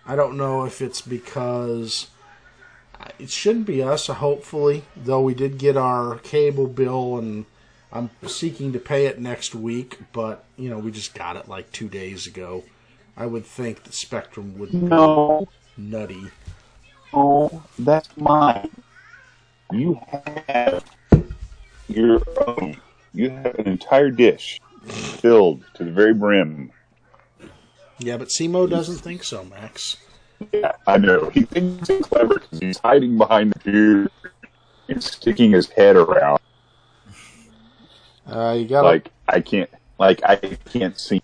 I don't know if it's because it shouldn't be us, hopefully, though we did get our cable bill and I'm seeking to pay it next week, but, we just got it like 2 days ago. I would think the Spectrum would be nutty. Oh, that's mine. You have your own. You have an entire dish filled to the very brim. Yeah, but Simo doesn't think so, Max. Yeah, I know. He thinks he's clever because he's hiding behind the computer and sticking his head around. You gotta... I can't see.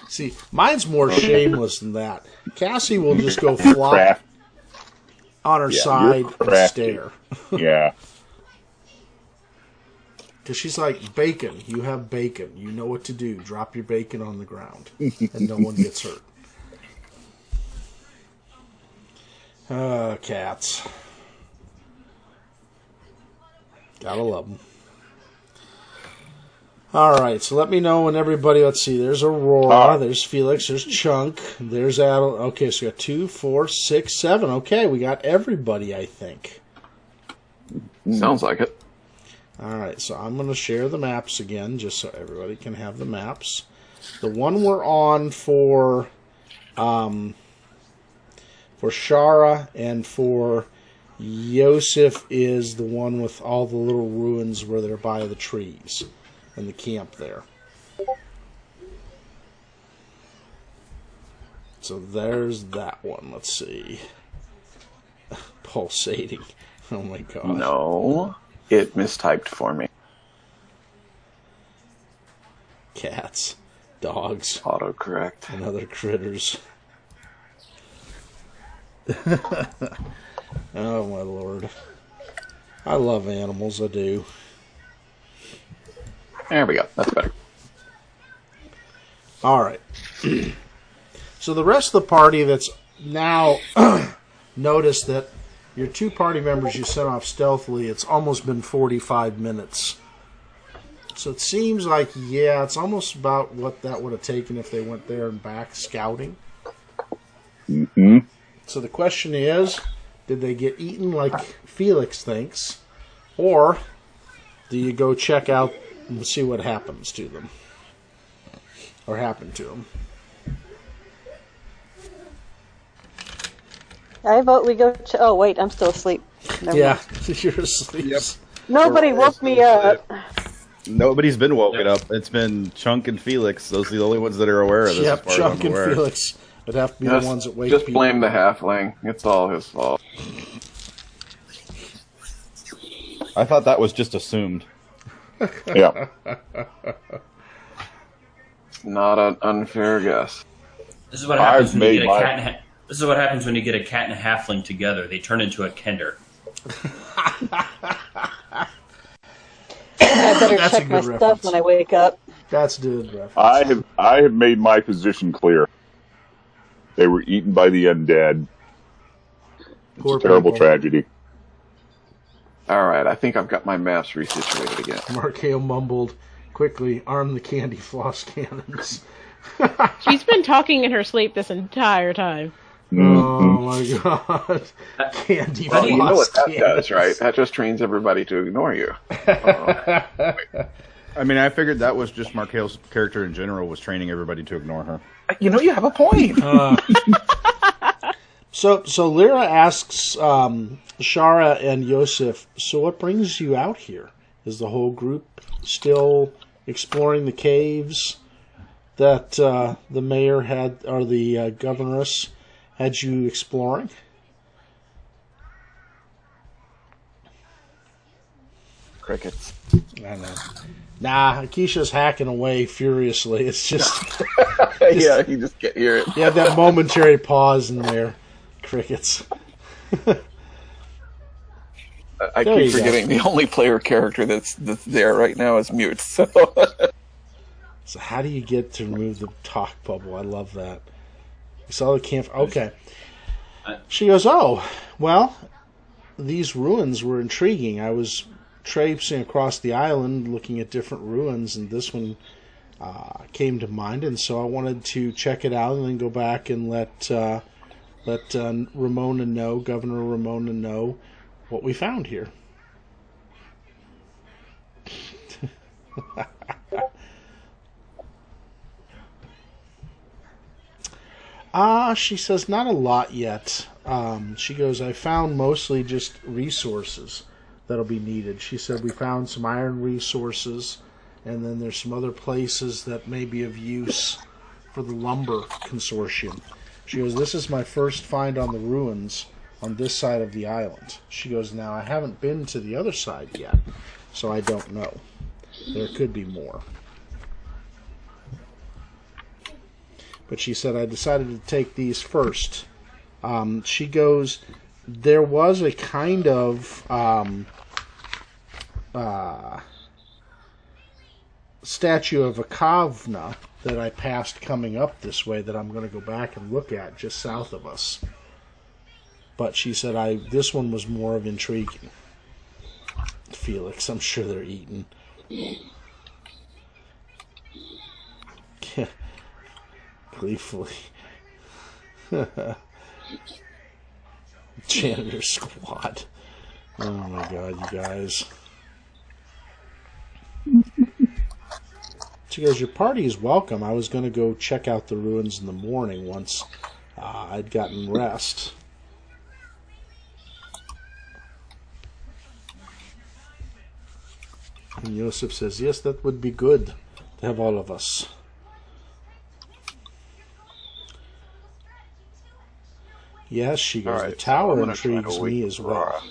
See, mine's more shameless than that. Cassie will just go flop on her side and stare. Yeah. Because she's like, bacon. You have bacon. You know what to do. Drop your bacon on the ground. And no one gets hurt. Cats. Gotta love them. Alright, so let me know when everybody, let's see, there's Aurora, there's Felix, there's Chunk, there's Adel. Okay, so we got 2, 4, 6, 7. Okay, we got everybody, I think. Sounds like it. Alright, so I'm going to share the maps again, just so everybody can have the maps. The one we're on for Sharra and for Yosef is the one with all the little ruins where they're by the trees and the camp there. So there's that one. Let's see. Pulsating. Oh my god. No. It mistyped for me. Cats. Dogs. Autocorrect. And other critters. Oh my lord. I love animals, I do. There we go. That's better. Alright. So the rest of the party that's now noticed that your 2 party members you sent off stealthily, it's almost been 45 minutes. So it seems like, yeah, it's almost about what that would have taken if they went there and back scouting. Mm-hmm. So the question is, did they get eaten like Felix thinks? Or do you go check out and see what happens to them? Or happened to them? I vote we go to... Oh, wait, I'm still asleep. Never Yeah, mind. you're asleep. Yep. Nobody woke me up. Nobody's been woken up. It's been Chunk and Felix. Those are the only ones that are aware of this. Yep, as far Chunk as I'm and aware. Felix would have to be the ones that wake Just people. blame the halfling. It's all his fault. I thought that was just assumed. Yeah. Not an unfair guess. This is what happens I've when you made get a my- cat and This is what happens when you get a cat and a halfling together. They turn into a kender. I better That's a check my good stuff reference. when I wake up. That's good reference. I have made my position clear. They were eaten by the undead. It's Poor a terrible people. tragedy. Alright, I think I've got my maps resituated again. Markhail mumbled, quickly, arm the candy floss cannons. She's been talking in her sleep this entire time. Oh my god. Candy Well, floss you know what that cannons. does, right? That just trains everybody to ignore you. I mean, I figured that was just Markhail's character in general was training everybody to ignore her. You know, you have a point. So Lyra asks Sharra and Yosef, so what brings you out here? Is the whole group still exploring the caves that the mayor had, or the governess had you exploring? Crickets. I know. Nah, Akeisha's hacking away furiously. It's just... Yeah, you just can't hear it. You had that momentary pause in there. Crickets. I There you keep go. forgetting the only player character that's there right now is mute, so... So how do you get to remove the talk bubble? I love that. You saw the camp... Okay. She goes, oh, well, these ruins were intriguing. I was traipsing across the island looking at different ruins, and this one came to mind, and so I wanted to check it out and then go back and let Ramona know, Governor Ramona know, what we found here. She says, not a lot yet. She goes, I found mostly just resources that'll be needed. She said, we found some iron resources, and then there's some other places that may be of use for the lumber consortium. She goes, this is my first find on the ruins on this side of the island. She goes, now I haven't been to the other side yet, so I don't know. There could be more. But she said, I decided to take these first. She goes, there was a kind of statue of a Kavna that I passed coming up this way that I'm going to go back and look at just south of us. But she said, this one was more of intriguing. Felix, I'm sure they're eating. Gleefully. Janitor squad. Oh my god, you guys. She goes, your party is welcome. I was going to go check out the ruins in the morning once I'd gotten rest. And Yosef says, yes, that would be good to have all of us. Yes, she goes, the tower intrigues me as well.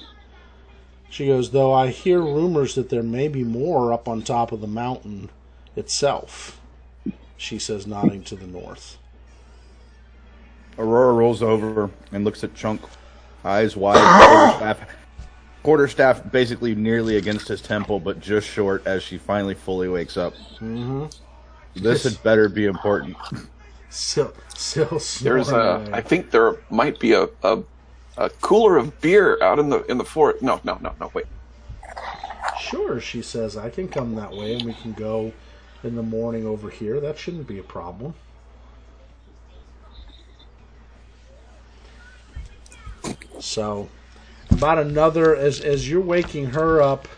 She goes, though I hear rumors that there may be more up on top of the mountain itself. She says, nodding to the north. Aurora rolls over and looks at Chunk, eyes wide, quarterstaff basically nearly against his temple, but just short as she finally fully wakes up. Mm-hmm. This had better be important. Syl There's I think there might be a cooler of beer out in the forest. No, wait. Sure, she says, I can come that way and we can go in the morning over here. That shouldn't be a problem. So, about another, as you're waking her up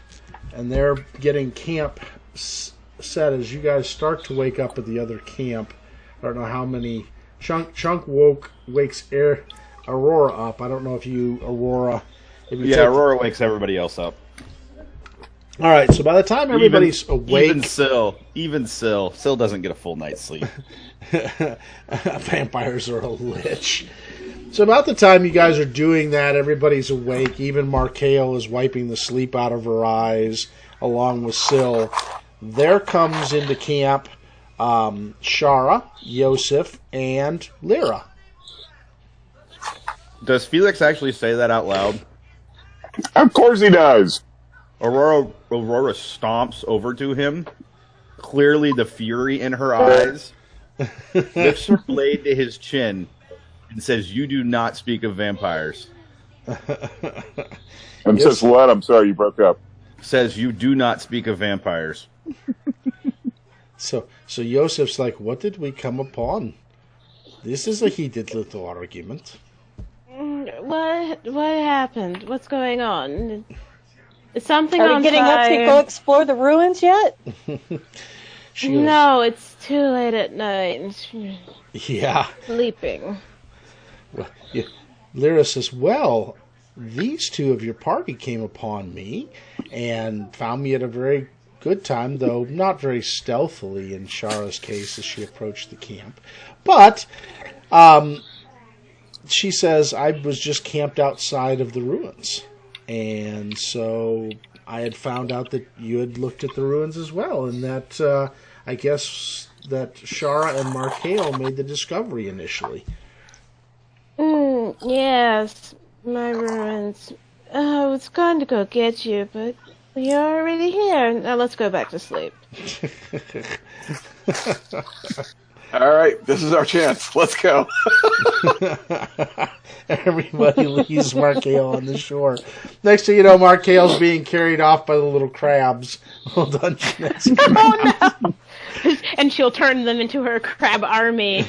and they're getting camp set, as you guys start to wake up at the other camp, I don't know how many. Chunk wakes Aurora up. I don't know if you, Aurora. Aurora wakes everybody else up. All right, so by the time everybody's awake, even Syl doesn't get a full night's sleep. Vampires are a lich. So about the time you guys are doing that, everybody's awake. Even Markhail is wiping the sleep out of her eyes, along with Syl. There comes into camp Sharra, Yosef, and Lyra. Does Felix actually say that out loud? Of course he does. Aurora stomps over to him, clearly the fury in her eyes, lifts her blade to his chin, and says, you do not speak of vampires. And says what? I'm sorry, you broke up. Says, you do not speak of vampires. So Yosef's like, what did we come upon? This is a heated little argument. What happened? What's going on? Is something Are on we getting up to fire? go explore the ruins yet? No, it's too late at night. Yeah. Sleeping. Well, yeah. Lyra says, well, these two of your party came upon me and found me at a very good time, though not very stealthily in Sharra's case as she approached the camp. But she says, I was just camped outside of the ruins. And so I had found out that you had looked at the ruins as well, and that I guess that Sharra and Markhail made the discovery initially. Yes, my ruins. I was going to go get you, but you're already here. Now let's go back to sleep. All right, this is our chance. Let's go. Everybody leaves Markhail on the shore. Next thing you know, Markhail's being carried off by the little crabs. Little Dungeness. Oh no! And she'll turn them into her crab army.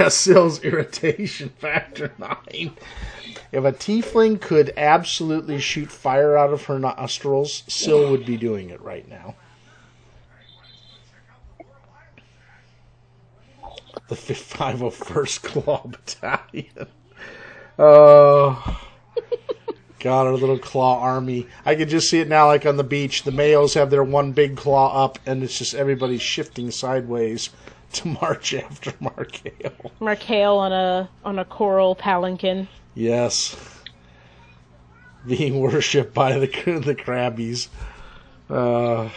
Syl's irritation factor 9. If a tiefling could absolutely shoot fire out of her nostrils, Syl would be doing it right now. The 501st Claw Battalion. Oh, God, our little claw army. I can just see it now, like on the beach. The males have their one big claw up, and it's just everybody shifting sideways to march after Markhail. Markhail on a coral palanquin. Yes. Being worshipped by the crabbies. Oh,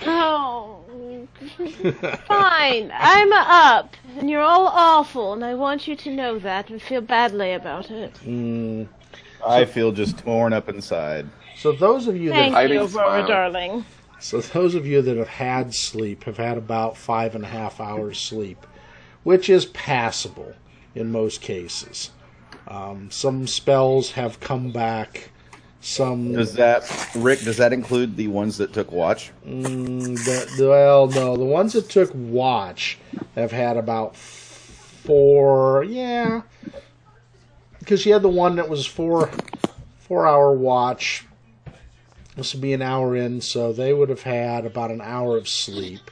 fine. I'm up, and you're all awful, and I want you to know that and feel badly about it. I feel just torn up inside. So those of you Thank you, Aurora, darling. So those of you that have had sleep have had about 5.5 hours sleep, which is passable in most cases. Some spells have come back. Does that include the ones that took watch? Well, no. The ones that took watch have had about 4. Yeah, because you had the one that was 4-hour watch. This would be an hour in, so they would have had about an hour of sleep.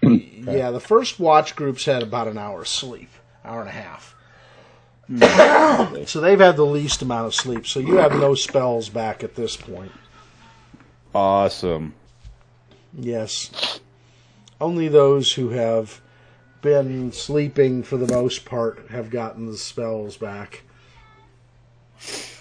Yeah, the first watch groups had about an hour of sleep, hour and a half. So they've had the least amount of sleep. So you have no spells back at this point. Awesome. Yes. Only those who have been sleeping for the most part have gotten the spells back.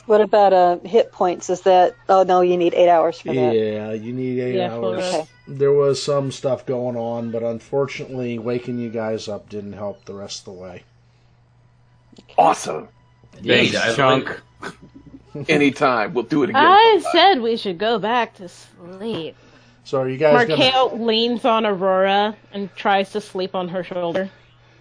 What about hit points? Is that... Oh, no, you need 8 hours for that. Yeah, you need 8 hours. Okay. There was some stuff going on, but unfortunately, waking you guys up didn't help the rest of the way. Awesome. Yes, Chunk. Anytime. We'll do it again. I said we should go back to sleep. So are you guys Markhail leans on Aurora and tries to sleep on her shoulder.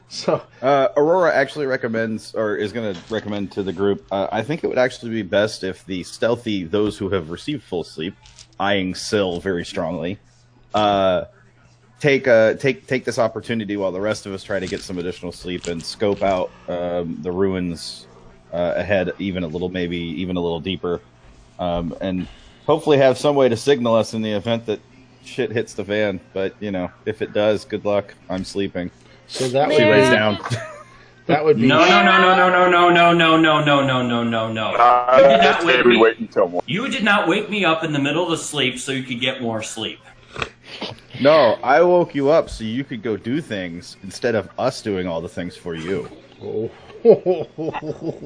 So Aurora actually recommends, or is going to recommend to the group, I think it would actually be best if the stealthy, those who have received full sleep, eyeing Syl very strongly, take this opportunity while the rest of us try to get some additional sleep and scope out the ruins ahead, even a little deeper, and hopefully have some way to signal us in the event that shit hits the fan. But if it does, good luck. I'm sleeping. So that would She lays down. That would be No. You did not wake me up in the middle of the sleep so you could get more sleep. No, I woke you up so you could go do things instead of us doing all the things for you.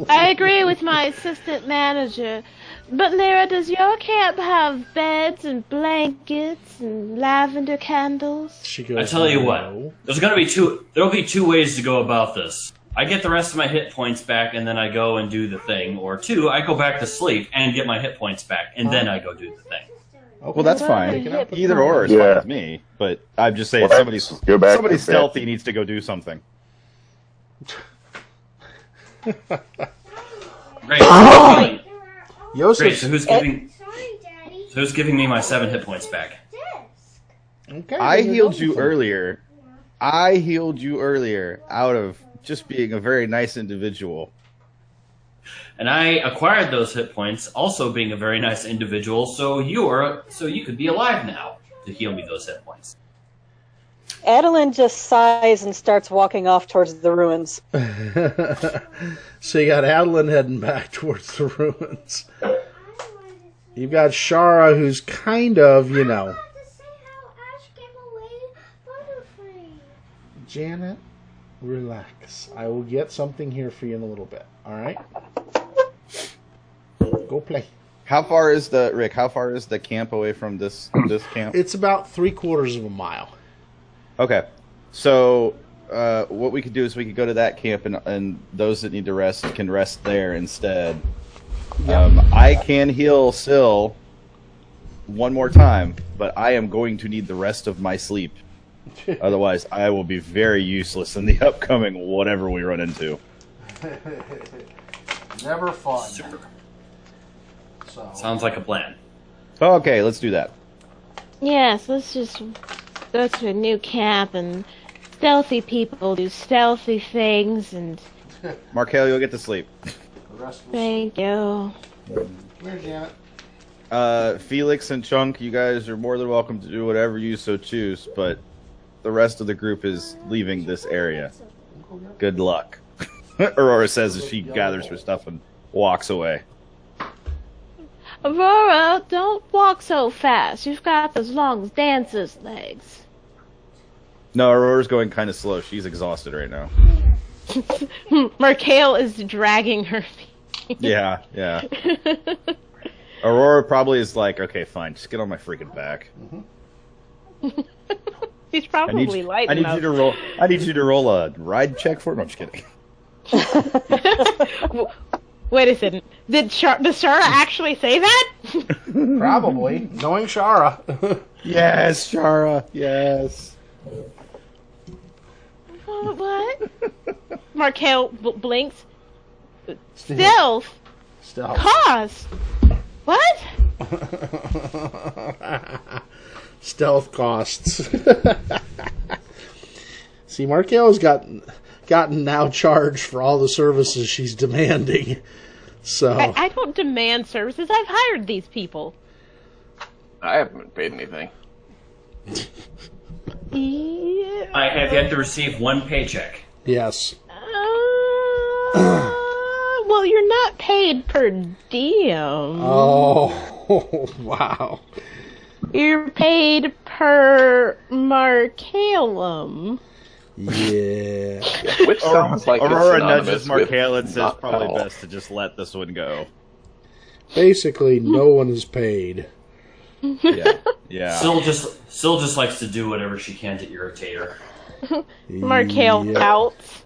I agree with my assistant manager. But Lyra, does your camp have beds and blankets and lavender candles? She goes, I tell you no. what, there'll be two ways to go about this. I get the rest of my hit points back and then I go and do the thing, or 2, I go back to sleep and get my hit points back and then I go do the thing. Okay. Well, that's fine. Either or is fine with me. But I'm just saying, somebody stealthy needs to go do something. Great. Yosef, Great. So who's giving me my 7 hit points back? okay, I healed you earlier. Out of just being a very nice individual. And I acquired those hit points, also being a very nice individual, so you could be alive now to heal me those hit points. Adalynd just sighs and starts walking off towards the ruins. So you got Adalynd heading back towards the ruins. You've got Sharra, who's kind of, Janet, relax. I will get something here for you in a little bit. All right? Go play. How far is the camp away from this camp? It's about 3/4 of a mile. Okay, so what we could do is we could go to that camp, and those that need to rest can rest there instead. I can heal Syl one more time, but I am going to need the rest of my sleep. Otherwise, I will be very useless in the upcoming whatever we run into. Never fun. Super. Sounds like a plan. Okay, let's do that. Yes, let's just go to a new camp and stealthy people do stealthy things and... Markhail, you'll get to sleep. Thank you. Where's Janet? Philux and Chunk, you guys are more than welcome to do whatever you so choose, but the rest of the group is leaving this area. Good luck. Aurora says as she gathers her stuff and walks away. Aurora, don't walk so fast. You've got those long dancer's legs. No, Aurora's going kind of slow. She's exhausted right now. Markhail is dragging her feet. Yeah. Aurora probably is like, okay, fine, just get on my freaking back. She's probably light enough. I need you to roll a ride check for me. I'm just kidding. Wait a second. Does Sharra actually say that? Probably. Knowing Sharra. Yes, Sharra. Yes. What? Markhail blinks. Stealth. Cost. What? Stealth costs. See, Markhail's gotten now charged for all the services she's demanding. So I don't demand services. I've hired these people. I haven't been paid anything. Yeah. I have yet to receive one paycheck. yes. Well, you're not paid per diem. Oh, wow. You're paid per Markhailum. Yeah. Which sounds like Aurora it's nudges synonymous with Markhail and says not probably at all. best to just let this one go. Basically, no one is paid. Yeah. Syl just likes to do whatever she can to irritate her. Markhail Yeah. pouts.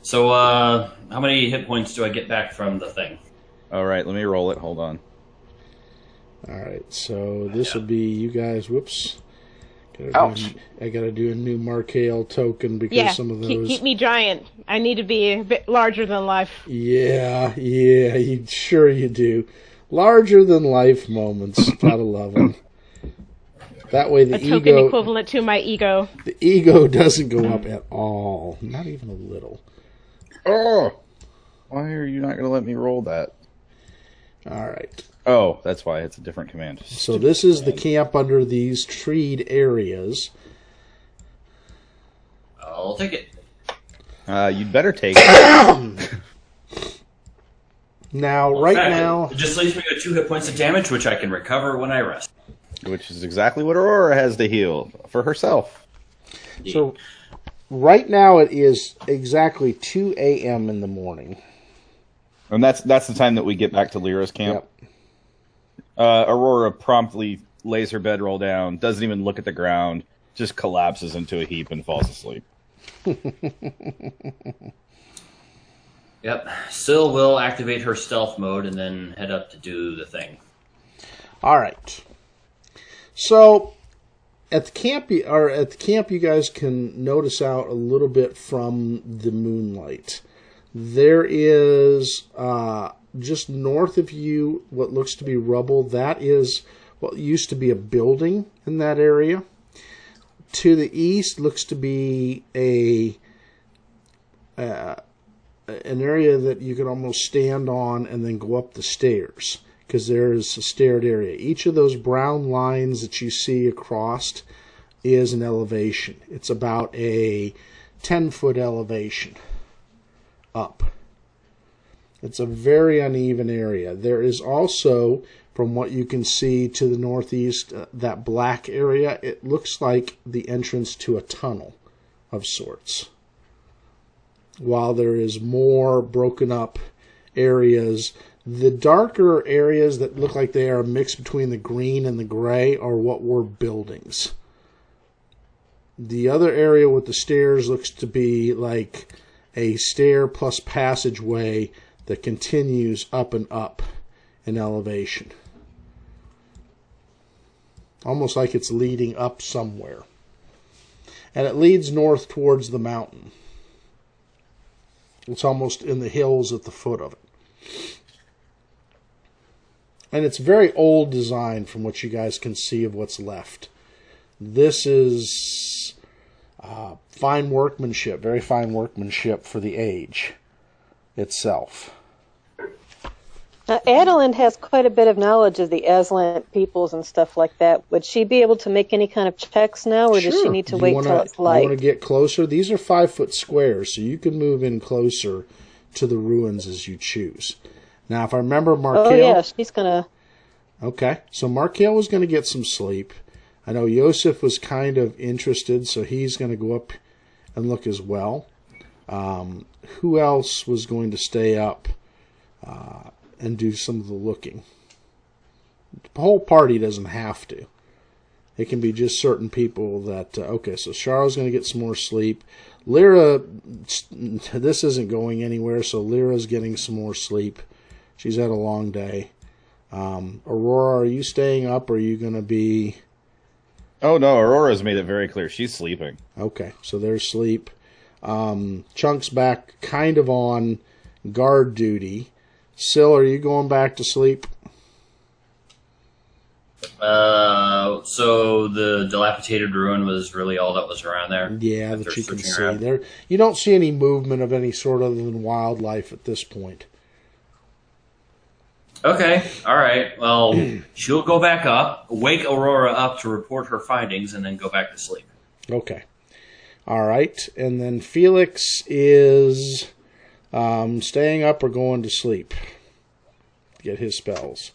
So, how many hit points do I get back from the thing? All right, let me roll it. Hold on. All right, so this will be you guys. Whoops. Ouch. I gotta do a new Markhail token because some of those. Keep me giant. I need to be a bit larger than life. Yeah, sure you do. Larger than life moments. Gotta love them. That way the A token ego, equivalent to my ego. the ego doesn't go up at all. Not even a little. Oh! Why are you not going to let me roll that? All right. Oh, that's why. It's a different command. So this is the camp under these treed areas. I'll take it. You'd better take it. Now, In right fact, now, it just leaves me with 2 hit points of damage, which I can recover when I rest. Which is exactly what Aurora has to heal for herself. so right now it is exactly 2 a.m. in the morning. And that's the time that we get back to Lyra's camp. Yep. Aurora promptly lays her bedroll down, doesn't even look at the ground, just collapses into a heap and falls asleep. Yep. Syl will activate her stealth mode and then head up to do the thing. All right. So at the camp, you guys can notice out a little bit from the moonlight. There is just north of you what looks to be rubble. That is what used to be a building in that area. To the east looks to be an area that you could almost stand on and then go up the stairs, because there is a staired area. Each of those brown lines that you see across is an elevation. It's about a 10-foot elevation up. It's a very uneven area. There is also, from what you can see to the northeast, that black area, it looks like the entrance to a tunnel of sorts. While there is more broken up areas, the darker areas that look like they are a mix between the green and the gray are what were buildings. The other area with the stairs looks to be like a stair plus passageway that continues up and up in elevation. Almost like it's leading up somewhere. And it leads north towards the mountain. It's almost in the hills at the foot of it. And it's very old design from what you guys can see of what's left. This is fine workmanship, very fine workmanship for the age itself. Now, Adalynd has quite a bit of knowledge of the Azlant peoples and stuff like that. Would she be able to make any kind of checks now, or does she need to wait till it's light? You want to get closer? These are 5-foot squares, so you can move in closer to the ruins as you choose. Now, if I remember, Markhail... Oh, yeah, she's going to... Okay, so Markhail was going to get some sleep. I know Yosef was kind of interested, so he's going to go up and look as well. Who else was going to stay up and do some of the looking? The whole party doesn't have to. It can be just certain people that... okay, so Sharra's going to get some more sleep. Lyra, this isn't going anywhere, so Lyra's getting some more sleep. She's had a long day. Aurora, are you staying up, or are you going to be... Oh, no, Aurora's made it very clear. She's sleeping. Okay, so there's sleep. Chunk's back kind of on guard duty. Syl, are you going back to sleep? So the dilapidated ruin was really all that was around there? Yeah, that you can see. There, you don't see any movement of any sort other than wildlife at this point. Okay, all right. Well, she'll go back up, wake Aurora up to report her findings, and then go back to sleep. Okay. All right. And then Philux is staying up or going to sleep to get his spells.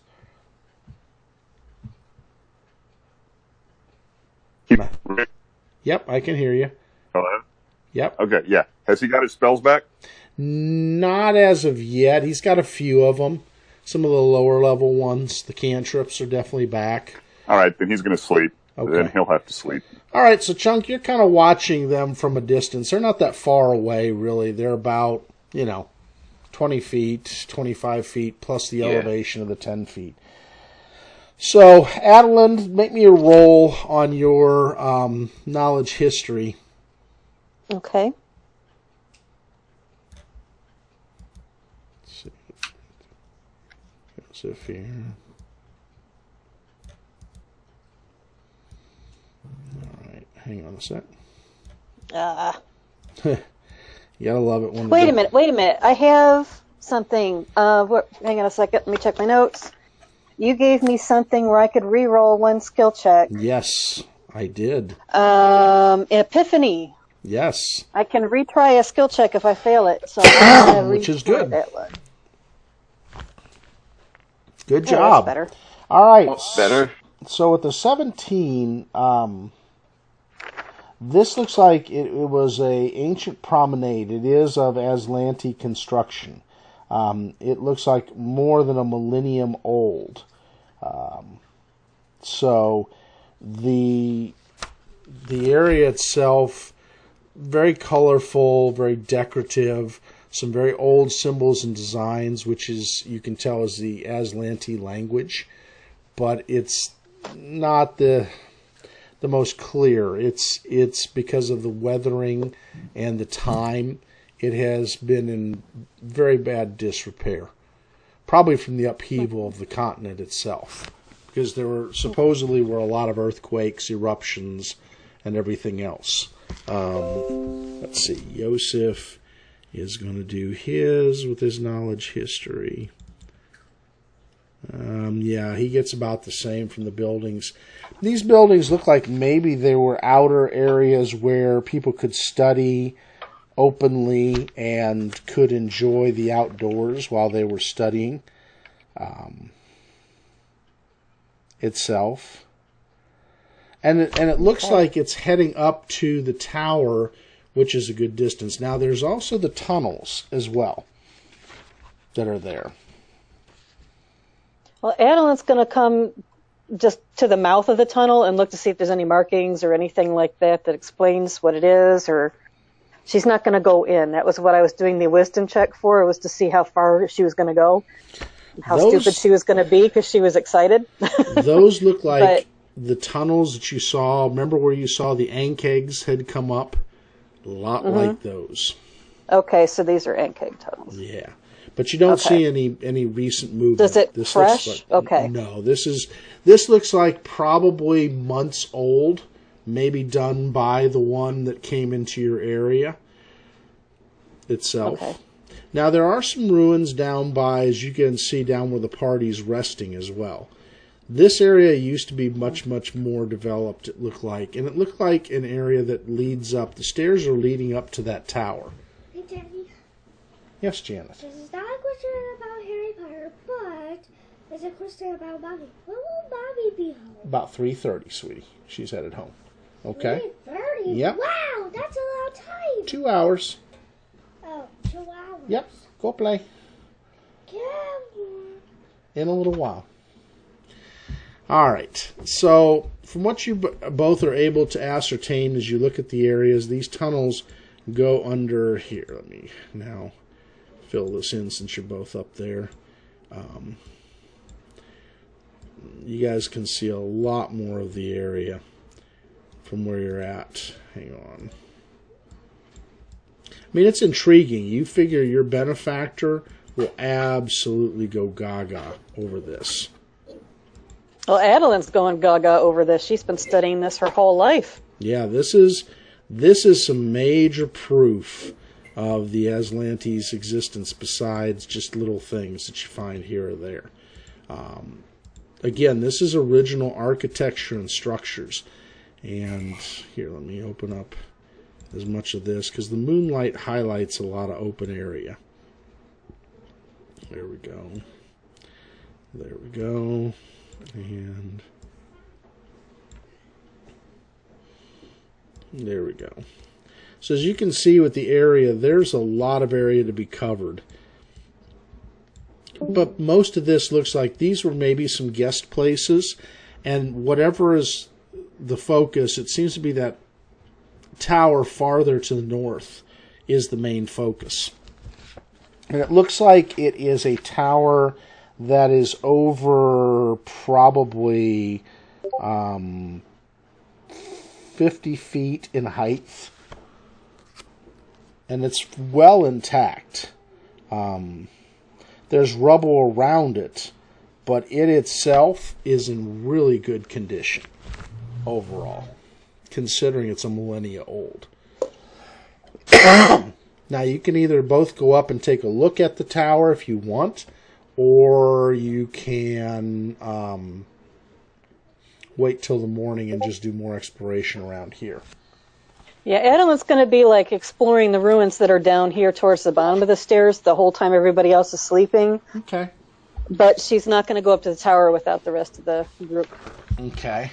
Yep, I can hear you. Hello? Yep. Okay, yeah. Has he got his spells back? Not as of yet. He's got a few of them. Some of the lower level ones, the cantrips, are definitely back. All right, then he's going to sleep. Okay. Then he'll have to sleep. All right, so Chunk, you're kind of watching them from a distance. They're not that far away, really. They're about, 20 feet, 25 feet, plus the elevation of the 10 feet. So, Adalynd, make me a roll on your knowledge history. Okay. Let's see. Joseph here. All right, hang on a sec. You gotta love it when... Wait a minute. I have something. Hang on a second. Let me check my notes. You gave me something where I could re-roll one skill check. Yes, I did. Epiphany. Yes. I can retry a skill check if I fail it. So I'm gonna which is good. That one. Good Yeah, job. that's better. All right. Better. So with the 17, this looks like it was a ancient promenade. It is of Azlanti construction. It looks like more than a millennium old. So the area itself, very colorful, very decorative, some very old symbols and designs, which is, you can tell, is the Azlanti language, but it's not the most clear. It's because of the weathering and the time. It has been in very bad disrepair, probably from the upheaval of the continent itself, because there were supposedly a lot of earthquakes, eruptions, and everything else. Let's see. Yosef is going to do his with his knowledge history. Yeah, he gets about the same from the buildings. These buildings look like maybe there were outer areas where people could study openly and could enjoy the outdoors while they were studying itself. And it looks like it's heading up to the tower, which is a good distance. Now, there's also the tunnels as well that are there. Well, Adelynd's going to come just to the mouth of the tunnel and look to see if there's any markings or anything like that that explains what it is, or she's not going to go in. That was what I was doing the wisdom check for, was to see how far she was going to go, how stupid she was going to be because she was excited. Those look like the tunnels that you saw. Remember where you saw the Ankegs had come up? A lot like those. Okay, so these are Ankeg tunnels. Yeah. But you don't Okay. see any recent movement. Does it This fresh? looks Okay. No, this looks like probably months old, maybe done by the one that came into your area itself. Okay. Now, there are some ruins down by, as you can see, down where the party's resting as well. This area used to be much, much more developed, it looked like. And it looked like an area that leads up. The stairs are leading up to that tower. Hey, Daddy. Yes, Janet. This is not a question about Harry Potter, but it's a question about Mommy. When will Mommy be home? About 3:30, sweetie. She's headed home. Okay? 3:30? Yep. Wow, that's a long time. 2 hours. Oh, 2 hours. Yep. Go play. In a little while. All right. So, from what you both are able to ascertain as you look at the areas, these tunnels go under here. Let me now fill this in since you're both up there. You guys can see a lot more of the area from where you're at. Hang on. I mean, it's intriguing. You figure your benefactor will absolutely go gaga over this. Well, Adalyn's going gaga over this. She's been studying this her whole life. Yeah, this is some major proof of the Azlanti's existence besides just little things that you find here or there. Again, this is original architecture and structures. And here, let me open up as much of this because the moonlight highlights a lot of open area. There we go. There we go. And there we go. So as you can see with the area, there's a lot of area to be covered. But most of this looks like these were maybe some guest places, and whatever is the focus, it seems to be that tower farther to the north is the main focus. And it looks like it is a tower that is over probably 50 feet in height. And it's well intact. There's rubble around it, but it itself is in really good condition overall, considering it's a millennia old. Now, you can either both go up and take a look at the tower if you want, or you can wait till the morning and just do more exploration around here. Yeah, Adalyn's going to be like exploring the ruins that are down here towards the bottom of the stairs the whole time everybody else is sleeping. Okay. But she's not going to go up to the tower without the rest of the group. Okay.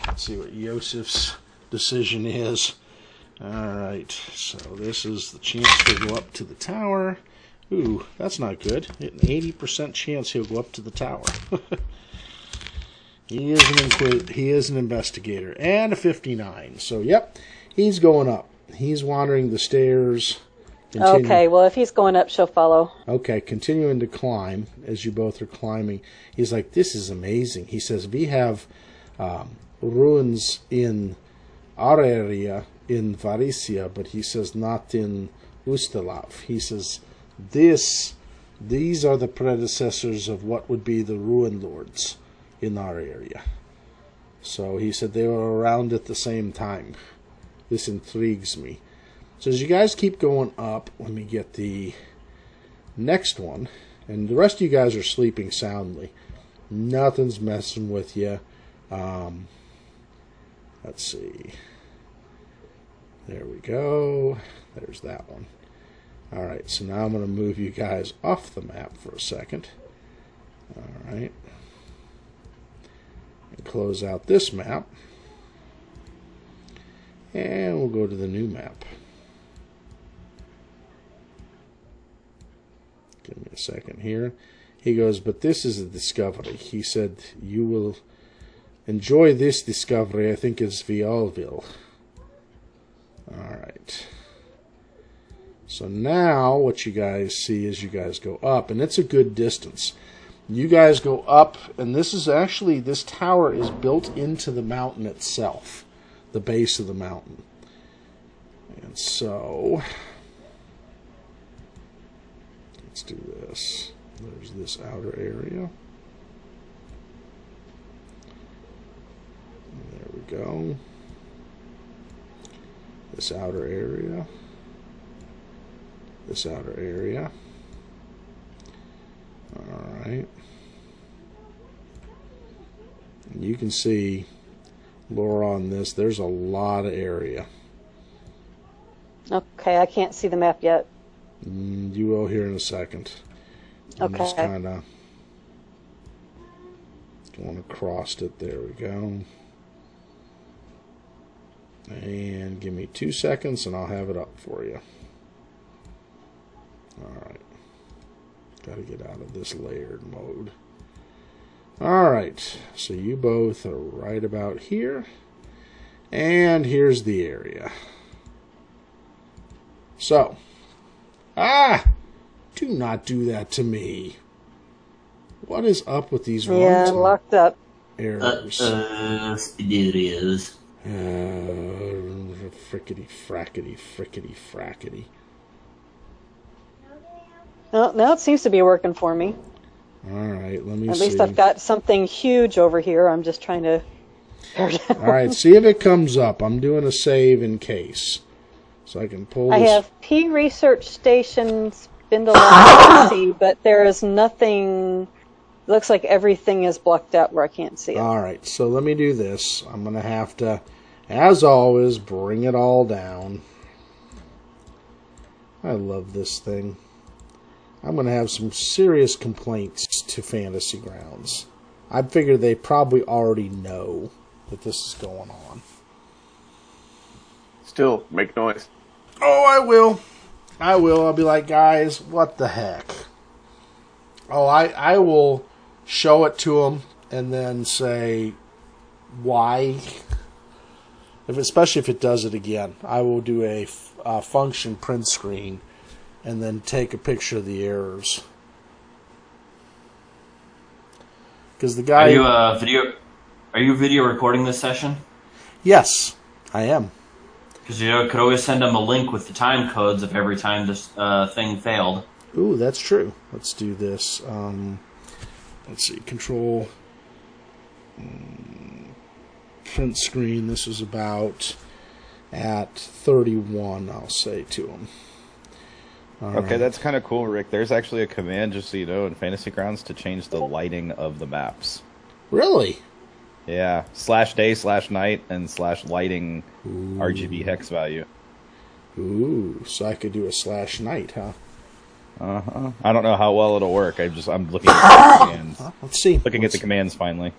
Let's see what Yosef's decision is. Alright, so this is the chance to go up to the tower. Ooh, that's not good. An 80% chance he'll go up to the tower. He is an investigator. And a 59. So, yep, he's going up. He's wandering the stairs. Okay, well, if he's going up, she'll follow. Okay, continuing to climb as you both are climbing. He's like, this is amazing. He says, we have ruins in our area in Varicia, but he says not in Ustalav. He says, these are the predecessors of what would be the ruin lords in our area. So he said they were around at the same time. This intrigues me. So as you guys keep going up, let me get the next one. And the rest of you guys are sleeping soundly. Nothing's messing with you. Let's see. There we go. There's that one. Alright, so now I'm going to move you guys off the map for a second. Alright. And close out this map. And we'll go to the new map. Give me a second here. He goes, but this is a discovery. He said, you will enjoy this discovery, I think it's Violville. Alright. So now what you guys see is you guys go up, and it's a good distance. You guys go up, and this is actually, this tower is built into the mountain itself, the base of the mountain. And so, let's do this. There's this outer area. There we go. This outer area. This outer area. Alright. You can see Laura on this. There's a lot of area. Okay, I can't see the map yet. You will here in a second. I'm Okay. just kind of going across it. There we go. And give me 2 seconds and I'll have it up for you. Alright. Got to get out of this layered mode. Alright. So you both are right about here. And here's the area. So. Do not do that to me. What is up with these Yeah, runtime locked up. errors? Spiderias. Frickety frackety frickety frackety. Oh, now it seems to be working for me. Alright, let me At see. least I've got something huge over here. I'm just trying to tear down. Alright, see if it comes up. I'm doing a save in case. So I can pull I this. have P Research Station Spindle on C, but there is nothing. Looks like everything is blocked out where I can't see it. Alright, so let me do this. I'm going to have to, as always, bring it all down. I love this thing. I'm going to have some serious complaints to Fantasy Grounds. I figure they probably already know that this is going on. Still, make noise. Oh, I will. I will. I'll be like, guys, what the heck? Oh, I will show it to them and then say why. Especially if it does it again. I will do a function print screen and then take a picture of the errors. Because the guy... Are you video recording this session? Yes, I am. Because you could always send them a link with the time codes of every time this thing failed. Ooh, that's true. Let's do this. Let's see. Control print screen. This is about at 31, I'll say to him. Okay, that's kind of cool, Rick. There's actually a command, just so you know, in Fantasy Grounds to change the lighting of the maps. Really? Yeah, /day/night and /lighting RGB hex value. Ooh, so I could do a /night, huh? Uh-huh. I don't know how well it'll work. I'm looking at the commands. Let's see. Looking at the commands finally.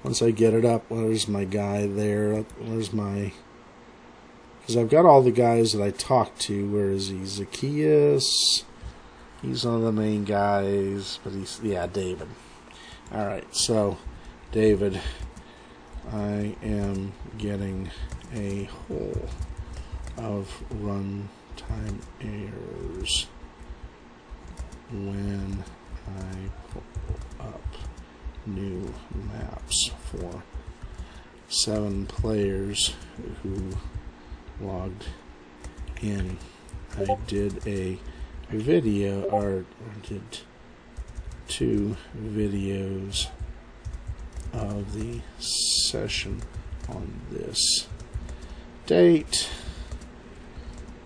Once I get it up, where's my guy there? Where's my... Because I've got all the guys that I talked to. Where is he? Zacchaeus. He's one of the main guys. But he's... Yeah, David. Alright, so... David, I am getting a whole of runtime errors when I pull up new maps for 7 players who logged in. I did a video, or did 2 videos of the session on this date.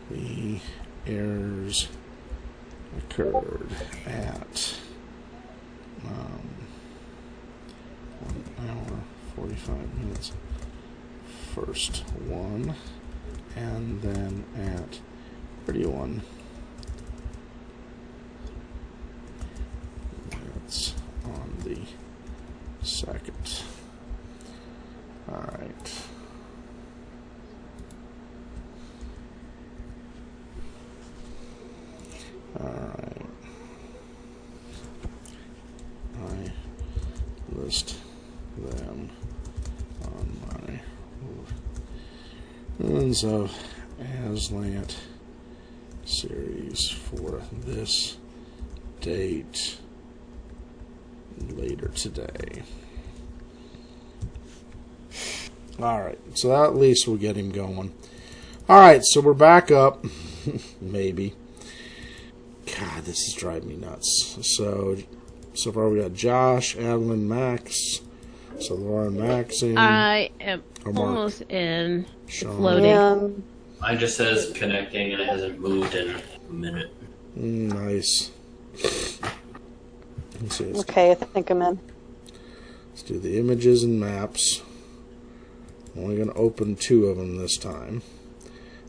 The errors occurred at 1 hour 45 minutes first one, and then at 31 minutes on the second. Alright. Alright. I list them on my Ruins of Azlant series for this date later today. Alright, so that at least will get him going. Alright, so we're back up. Maybe. God, this is driving me nuts. So far we got Josh, Adalynd, Max. So Laura and Maxine. I am Or Mark. almost in. Sean. It's loading. Yeah. Mine just says connecting and it hasn't moved in a minute. Nice. Let's see, Okay, I think I'm in. let's do the images and maps. I'm only going to open 2 of them this time.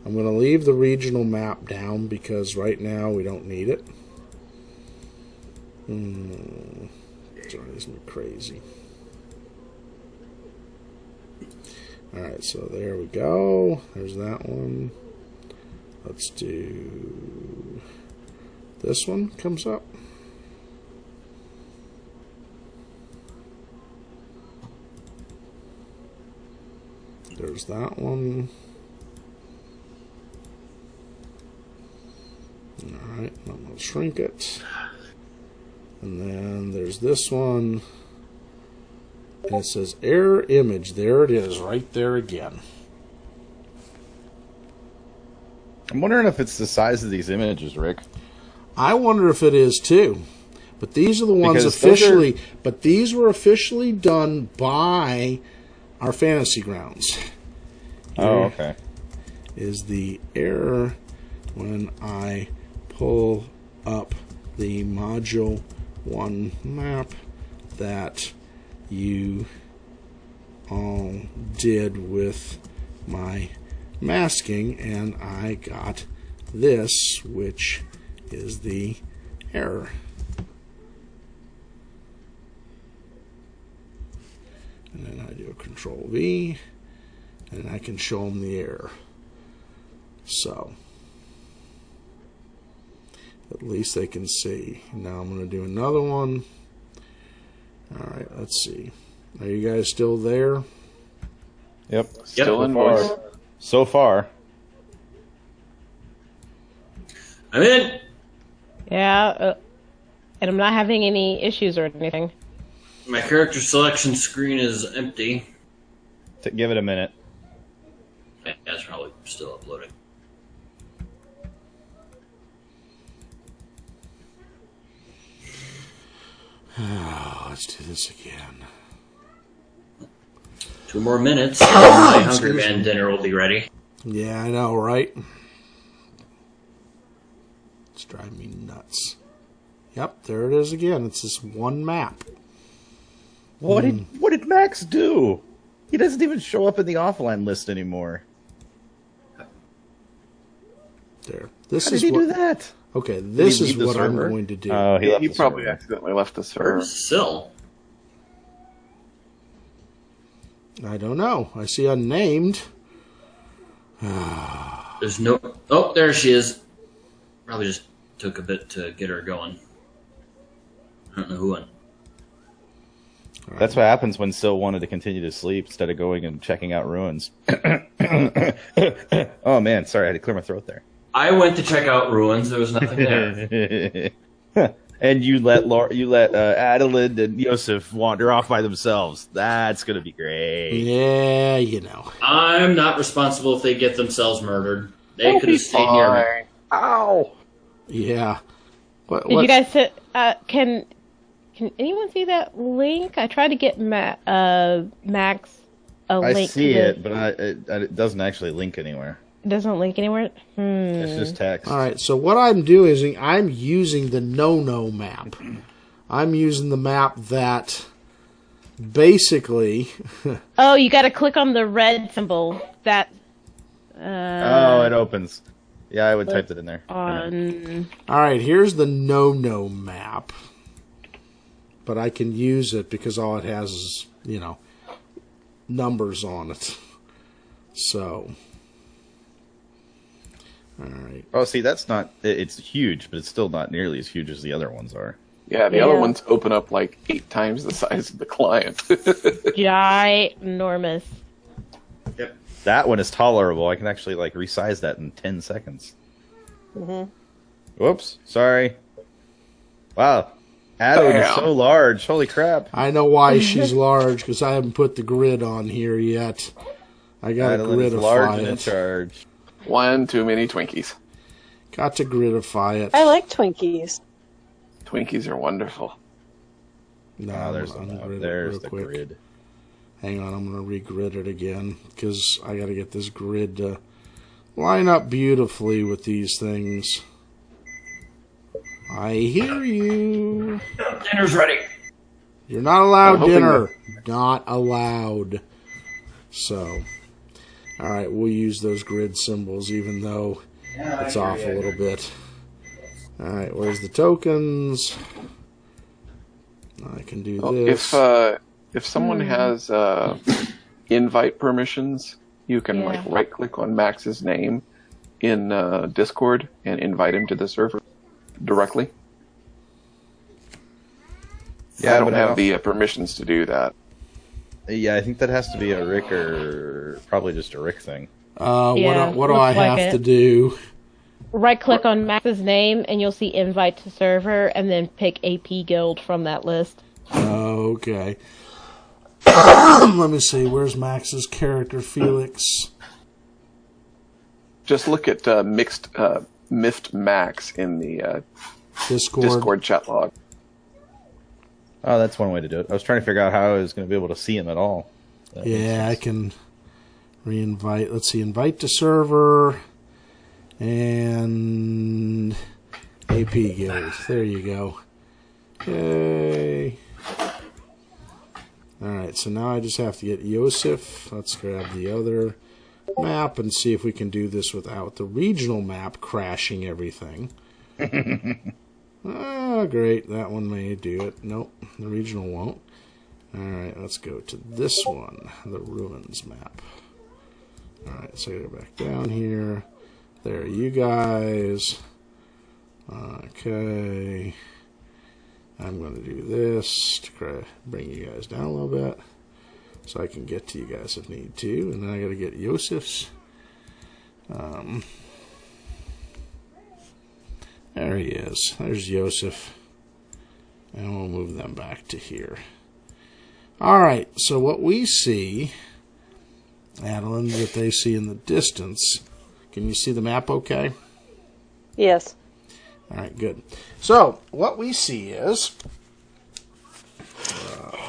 I'm going to leave the regional map down because right now we don't need it. Drives me crazy. Alright, so there we go. There's that one. Let's do this one comes up. There's that one. Alright, I'm going to shrink it. And then there's this one. And it says error image. There it is, right there again. I'm wondering if it's the size of these images, Rick. I wonder if it is too. But these are the ones Because those officially. But these were officially done by our Fantasy Grounds. Oh, okay. Is the error when I pull up the module 1 map that you all did with my masking, and I got this, which is the error. And then I do a Control V, and I can show them the error. So at least they can see. Now I'm going to do another one. Alright, let's see. Are you guys still there? Yep. Still in voice. So far. I'm in. Yeah, and I'm not having any issues or anything. My character selection screen is empty. Give it a minute. Yeah, it's probably still uploading. Let's do this again. 2 more minutes, and my Hungry Man dinner will be ready. Yeah, I know, right? It's driving me nuts. Yep, there it is again. It's this one map. What did Max do? He doesn't even show up in the offline list anymore. There. This How did is he what, do that? Okay, this Did he is leave the what I'm server? going to do. He left He the probably server. accidentally left the server. Where's Syl? I don't know. I see unnamed. There's no... Oh, there she is. Probably just took a bit to get her going. I don't know who won. That's what happens when Syl wanted to continue to sleep instead of going and checking out ruins. Oh man, sorry, I had to clear my throat there. I went to check out ruins. There was nothing there. And you let Adalynd and Yosef wander off by themselves. That's gonna be great. Yeah, you know. I'm not responsible if they get themselves murdered. They could have stayed near me. Ow! Yeah. What, Did you guys sit? Can anyone see that link? I tried to get Max a link. I see to the, it, but it doesn't actually link anywhere. It doesn't link anywhere. It's just text. All right, so what I'm doing is I'm using the no-no map. I'm using the map that basically... Oh, you got to click on the red symbol. That. Oh, it opens. Yeah, I would type it in there. On. All right, here's the no-no map. But I can use it because all it has is, numbers on it. So... All right. Oh, see, that's not... It's huge, but it's still not nearly as huge as the other ones are. Yeah, the other ones open up like 8 times the size of the client. Ginormous. Yep. That one is tolerable. I can actually resize that in 10 seconds. Mm-hmm. Whoops, sorry. Wow, Adalynd is so large. Holy crap! I know why she's large because I haven't put the grid on here yet. I got a Adalynd is gridify large and in it. charge. One too many Twinkies. Got to gridify it. I like Twinkies. Twinkies are wonderful. No, there's there's the grid. Hang on, I'm going to regrid it again because I got to get this grid to line up beautifully with these things. I hear you. Dinner's ready. You're not allowed dinner. Not allowed. So, all right, we'll use those grid symbols even though it's off a little bit. All right, where's the tokens? I can do this. If someone has invite permissions, you can like right-click on Max's name in Discord and invite him to the server directly. Yeah, I don't have the permissions to do that. Yeah, I think that has to be a Rick or probably just a Rick thing. What do I have to do? Right-click on Max's name, and you'll see invite to server, and then pick AP guild from that list. Okay. Let me see. Where's Max's character, Felix? Just look at Miffed Max in the Discord chat log. Oh, that's one way to do it. I was trying to figure out how I was going to be able to see him at all. Yeah, I can re-invite. Let's see. Invite to server and AP guild. There you go. Yay. Alright, so now I just have to get Yosef. Let's grab the other map and see if we can do this without the regional map crashing everything. Oh, great. That one may do it. Nope, the regional won't. Alright, let's go to this one, the Ruins map. Alright, so I go back down here. There are you guys. Okay. I'm going to do this to bring you guys down a little bit so I can get to you guys if need to. And then I got to get Yosef's. There he is. There's Yosef. And we'll move them back to here. Alright, so what we see, Adalynd, that they see in the distance, can you see the map okay? Yes. Alright, good. So, what we see is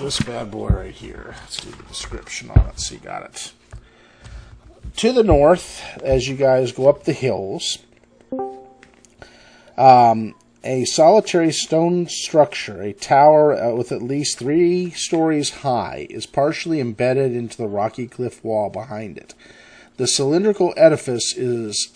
this bad boy right here. Let's do the description on it. See, got it. To the north, as you guys go up the hills, a solitary stone structure, a tower with at least 3 stories high, is partially embedded into the rocky cliff wall behind it. The cylindrical edifice is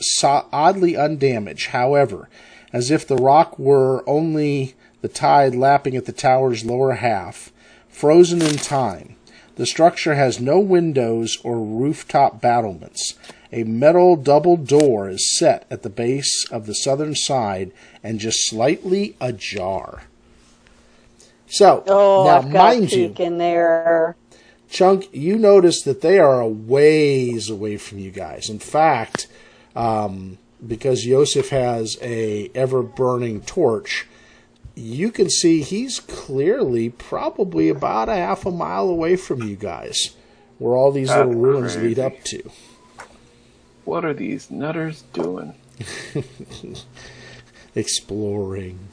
oddly undamaged, however, as if the rock were only the tide lapping at the tower's lower half, frozen in time. The structure has no windows or rooftop battlements. A metal double door is set at the base of the southern side and just slightly ajar. So, now mind you, in there. Chunk, you notice that they are a ways away from you guys. In fact, because Yosef has a ever-burning torch, you can see he's clearly probably about a half a mile away from you guys, where all these little ruins lead up to. What are these nutters doing? Exploring.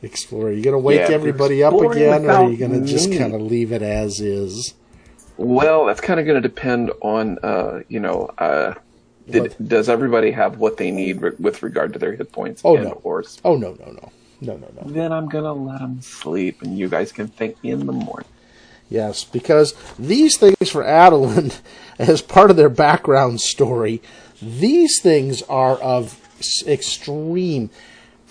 You going to wake everybody up again, or are you going to just kind of leave it as is? Well, that's kind of going to depend on, does everybody have what they need with regard to their hit points? Oh, and no. Or Oh, no. Then I'm going to let them sleep, and you guys can thank me in the morning. Yes, because these things for Adalynd, as part of their background story, these things are of extreme...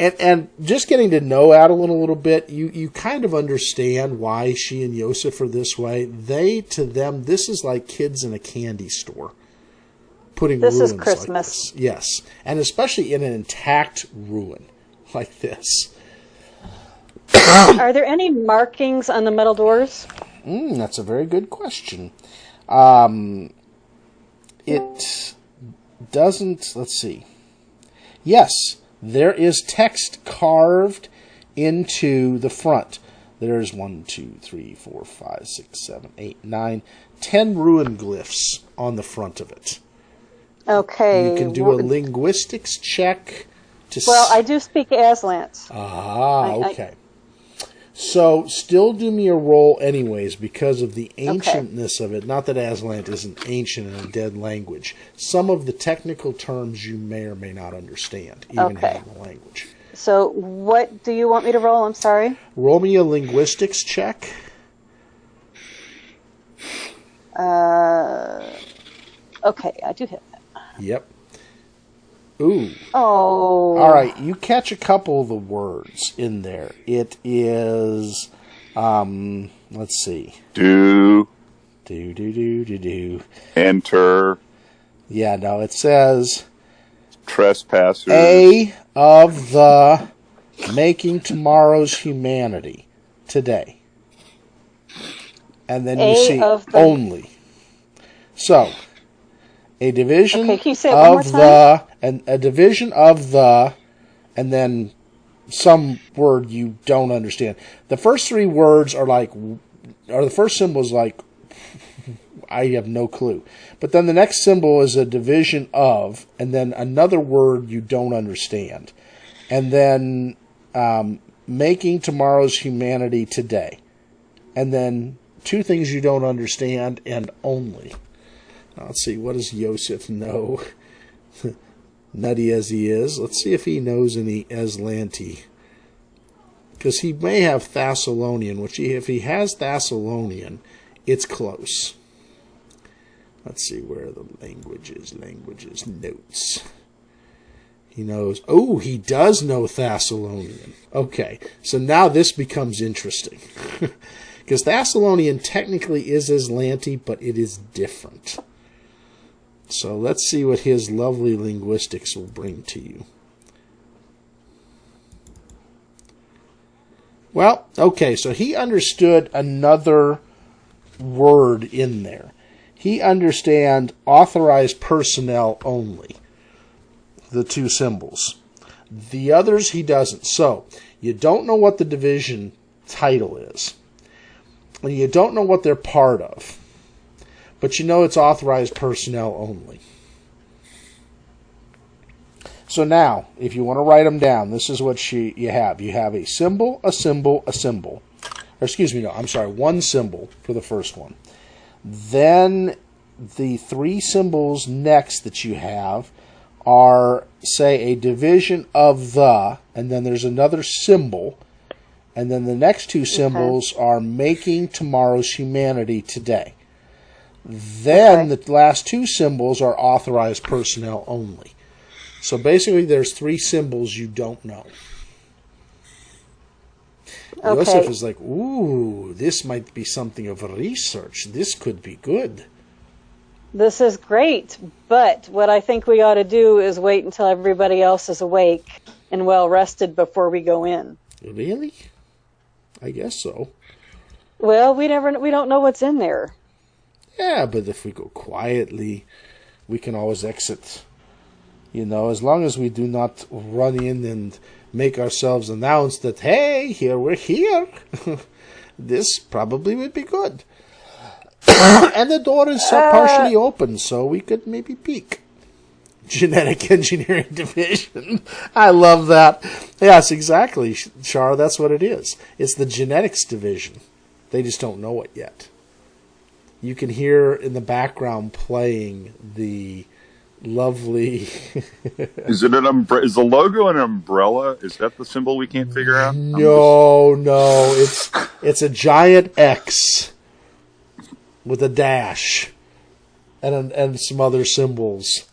And just getting to know Adalynd a little bit, you kind of understand why she and Yosef are this way. To them, this is like kids in a candy store. Putting this ruins is Christmas. Like this. Yes, and especially in an intact ruin like this. Are there any markings on the metal doors? That's a very good question. It doesn't... Let's see. Yes, there is text carved into the front. There's 1, 2, 3, 4, 5, 6, 7, 8, 9, 10 ruin glyphs on the front of it. Okay. You can do a linguistics check Well, I do speak Azlant. Ah, okay. So, still do me a roll anyways because of the ancientness of it. Not that Azlant isn't ancient and a dead language. Some of the technical terms you may or may not understand, even having the language. So, what do you want me to roll? I'm sorry. Roll me a linguistics check. Okay, I do hit that. Yep. Ooh. Oh. All right, you catch a couple of the words in there. It is, let's see. Do. Do. Enter. Yeah, no, it says... Trespassers. A of the making tomorrow's humanity today. And then you see only. So, a division can you say it one more of time? the, and a division of the, and then some word you don't understand. The first three words are like, or the first symbol is like, I have no clue. But then the next symbol is a division of, and then another word you don't understand. And then making tomorrow's humanity today. And then two things you don't understand and only. Let's see, what does Yosef know? Nutty as he is. Let's see if he knows any Azlanti. Because he may have Thessalonian, which if he has Thessalonian, it's close. Let's see where are the languages, notes. He knows, he does know Thessalonian. Okay, so now this becomes interesting. Because Thessalonian technically is Azlanti, but it is different. So let's see what his lovely linguistics will bring to you. Well, okay, so he understood another word in there. He understands authorized personnel only, the two symbols. The others he doesn't. So, you don't know what the division title is. And you don't know what they're part of. But you know it's authorized personnel only. So now, if you want to write them down, this is what you have. You have a symbol, a symbol, a symbol. Or excuse me, no, I'm sorry, one symbol for the first one. Then the three symbols next that you have are, say, a division of the, and then there's another symbol, and then the next two symbols are making tomorrow's humanity today. Then the last two symbols are authorized personnel only. So basically there's three symbols you don't know. Yosef is like, ooh, this might be something of a research. This could be good. This is great, but what I think we ought to do is wait until everybody else is awake and well rested before we go in. Really? I guess so. Well, we don't know what's in there. Yeah, but if we go quietly, we can always exit. You know, as long as we do not run in and make ourselves announce that, hey, we're here. This probably would be good. And the door is partially open, so we could maybe peek. Genetic Engineering Division. I love that. Yes, exactly, Sharra, that's what it is. It's the Genetics Division. They just don't know it yet. You can hear in the background playing the lovely... Is it an is the logo an umbrella? Is that the symbol we can't figure out? No, it's a giant X with a dash and some other symbols.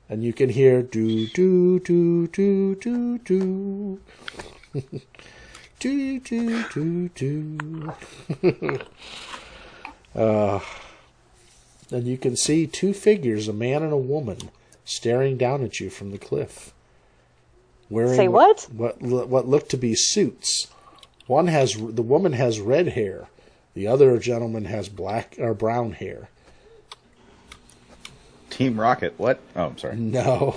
And you can hear do do do do do do do do do do. And you can see two figures, a man and a woman, staring down at you from the cliff. Wearing Say what? What look to be suits. The woman has red hair. The other gentleman has black or brown hair. Team Rocket, what? Oh, I'm sorry. No.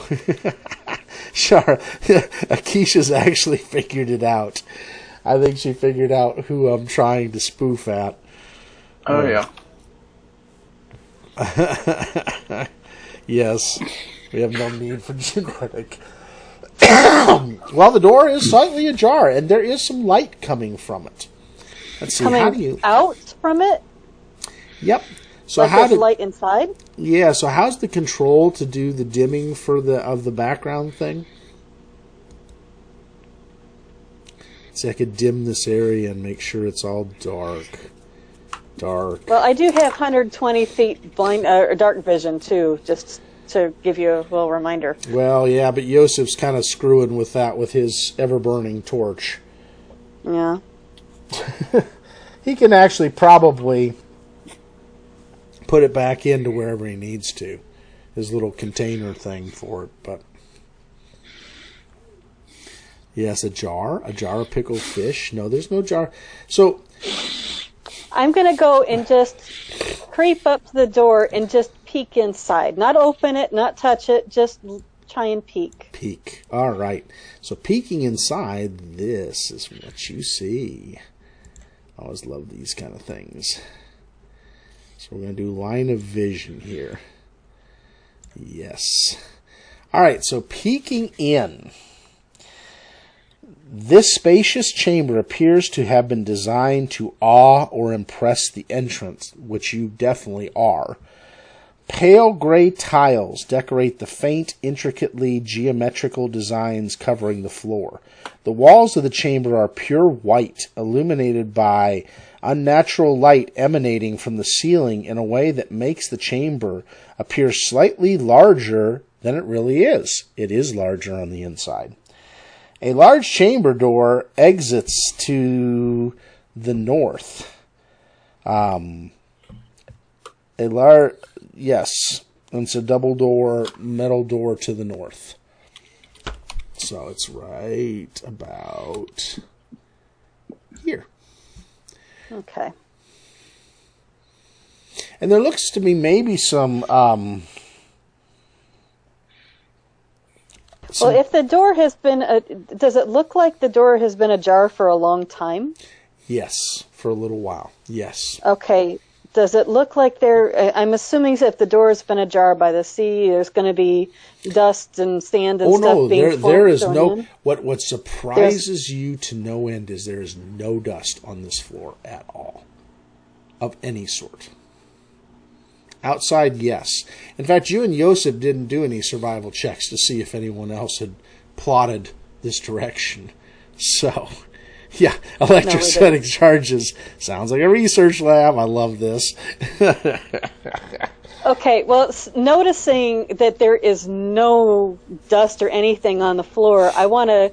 Sure. Akeisha's actually figured it out. I think she figured out who I'm trying to spoof at. Oh, yeah. Yes. We have no need for genetic. Well, the door is slightly ajar, and there is some light coming from it. Let's see. Coming How do you? out from it? Yep. So Like how there's light inside? Yeah. So how's the control to do the dimming for the background thing? See, I could dim this area and make sure it's all dark. Dark. Well, I do have 120 feet blind or dark vision too, just to give you a little reminder. Well, yeah, but Yosef's kind of screwing with that with his ever-burning torch. Yeah. He can actually probably put it back into wherever he needs to. His little container thing for it, but... Yes, a jar of pickled fish. No, there's no jar. So... I'm going to go and just creep up to the door and just peek inside. Not open it, not touch it, just try and peek. Peek. All right. So peeking inside, this is what you see. I always love these kind of things. So we're going to do line of vision here. Yes. All right, so peeking in. This spacious chamber appears to have been designed to awe or impress the entrant, which you definitely are. Pale gray tiles decorate the faint, intricately geometrical designs covering the floor. The walls of the chamber are pure white, illuminated by unnatural light emanating from the ceiling in a way that makes the chamber appear slightly larger than it really is. It is larger on the inside. A large chamber door exits to the north. Yes, it's a double door, metal door to the north. So it's right about here. Okay. And there looks to be maybe some... Well, if the door has been... does it look like the door has been ajar for a long time? Yes, for a little while. Yes. Okay. Does it look like there... I'm assuming if the door has been ajar by the sea, there's going to be dust and sand and stuff being there is thrown no... in? What surprises you to no end is there is no dust on this floor at all. Of any sort. Outside, yes. In fact, you and Yosef didn't do any survival checks to see if anyone else had plotted this direction. So, yeah, electrostatic charges. Sounds like a research lab. I love this. Okay, well, noticing that there is no dust or anything on the floor, I want to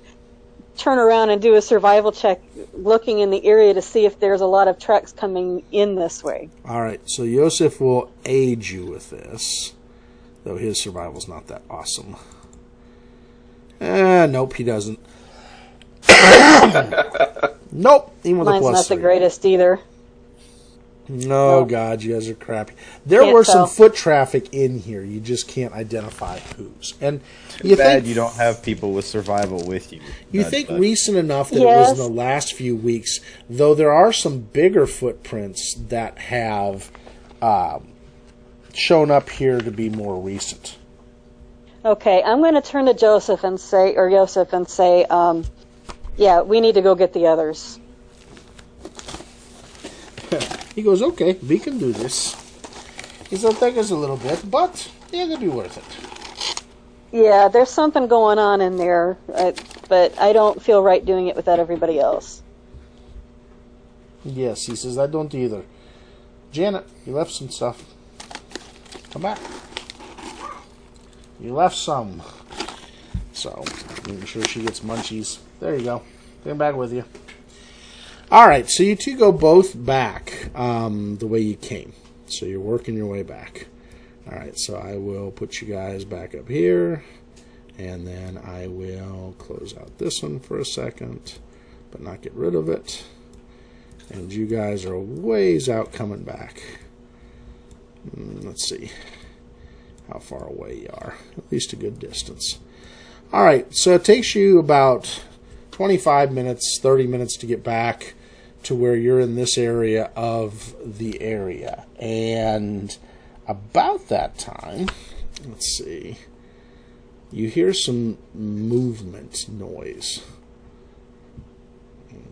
turn around and do a survival check looking in the area to see if there's a lot of tracks coming in this way. All right, so Yosef will aid you with this, though his survival's not that awesome. Nope, he doesn't. Nope, even with Mine's a plus not the 3. greatest either. No, God, you guys are crappy. There were some foot traffic in here. You just can't identify whose. And Too bad you don't have people with survival with you. You think recent enough that it was in the last few weeks, though there are some bigger footprints that have shown up here to be more recent. Okay, I'm going to turn to Yosef and say, yeah, we need to go get the others. He goes, okay, we can do this. It'll take us a little bit, but it'll be worth it. Yeah, there's something going on in there, but I don't feel right doing it without everybody else. Yes, he says, I don't either. Janet, you left some stuff. Come back. You left some. So, making sure she gets munchies. There you go. Get him back with you. Alright, so you two go both back the way you came. So you're working your way back. Alright, so I will put you guys back up here. And then I will close out this one for a second, but not get rid of it. And you guys are ways out coming back. Let's see how far away you are. At least a good distance. Alright, so it takes you about 25 minutes, 30 minutes to get back to where you're in this area of the area. And about that time, let's see, you hear some movement noise.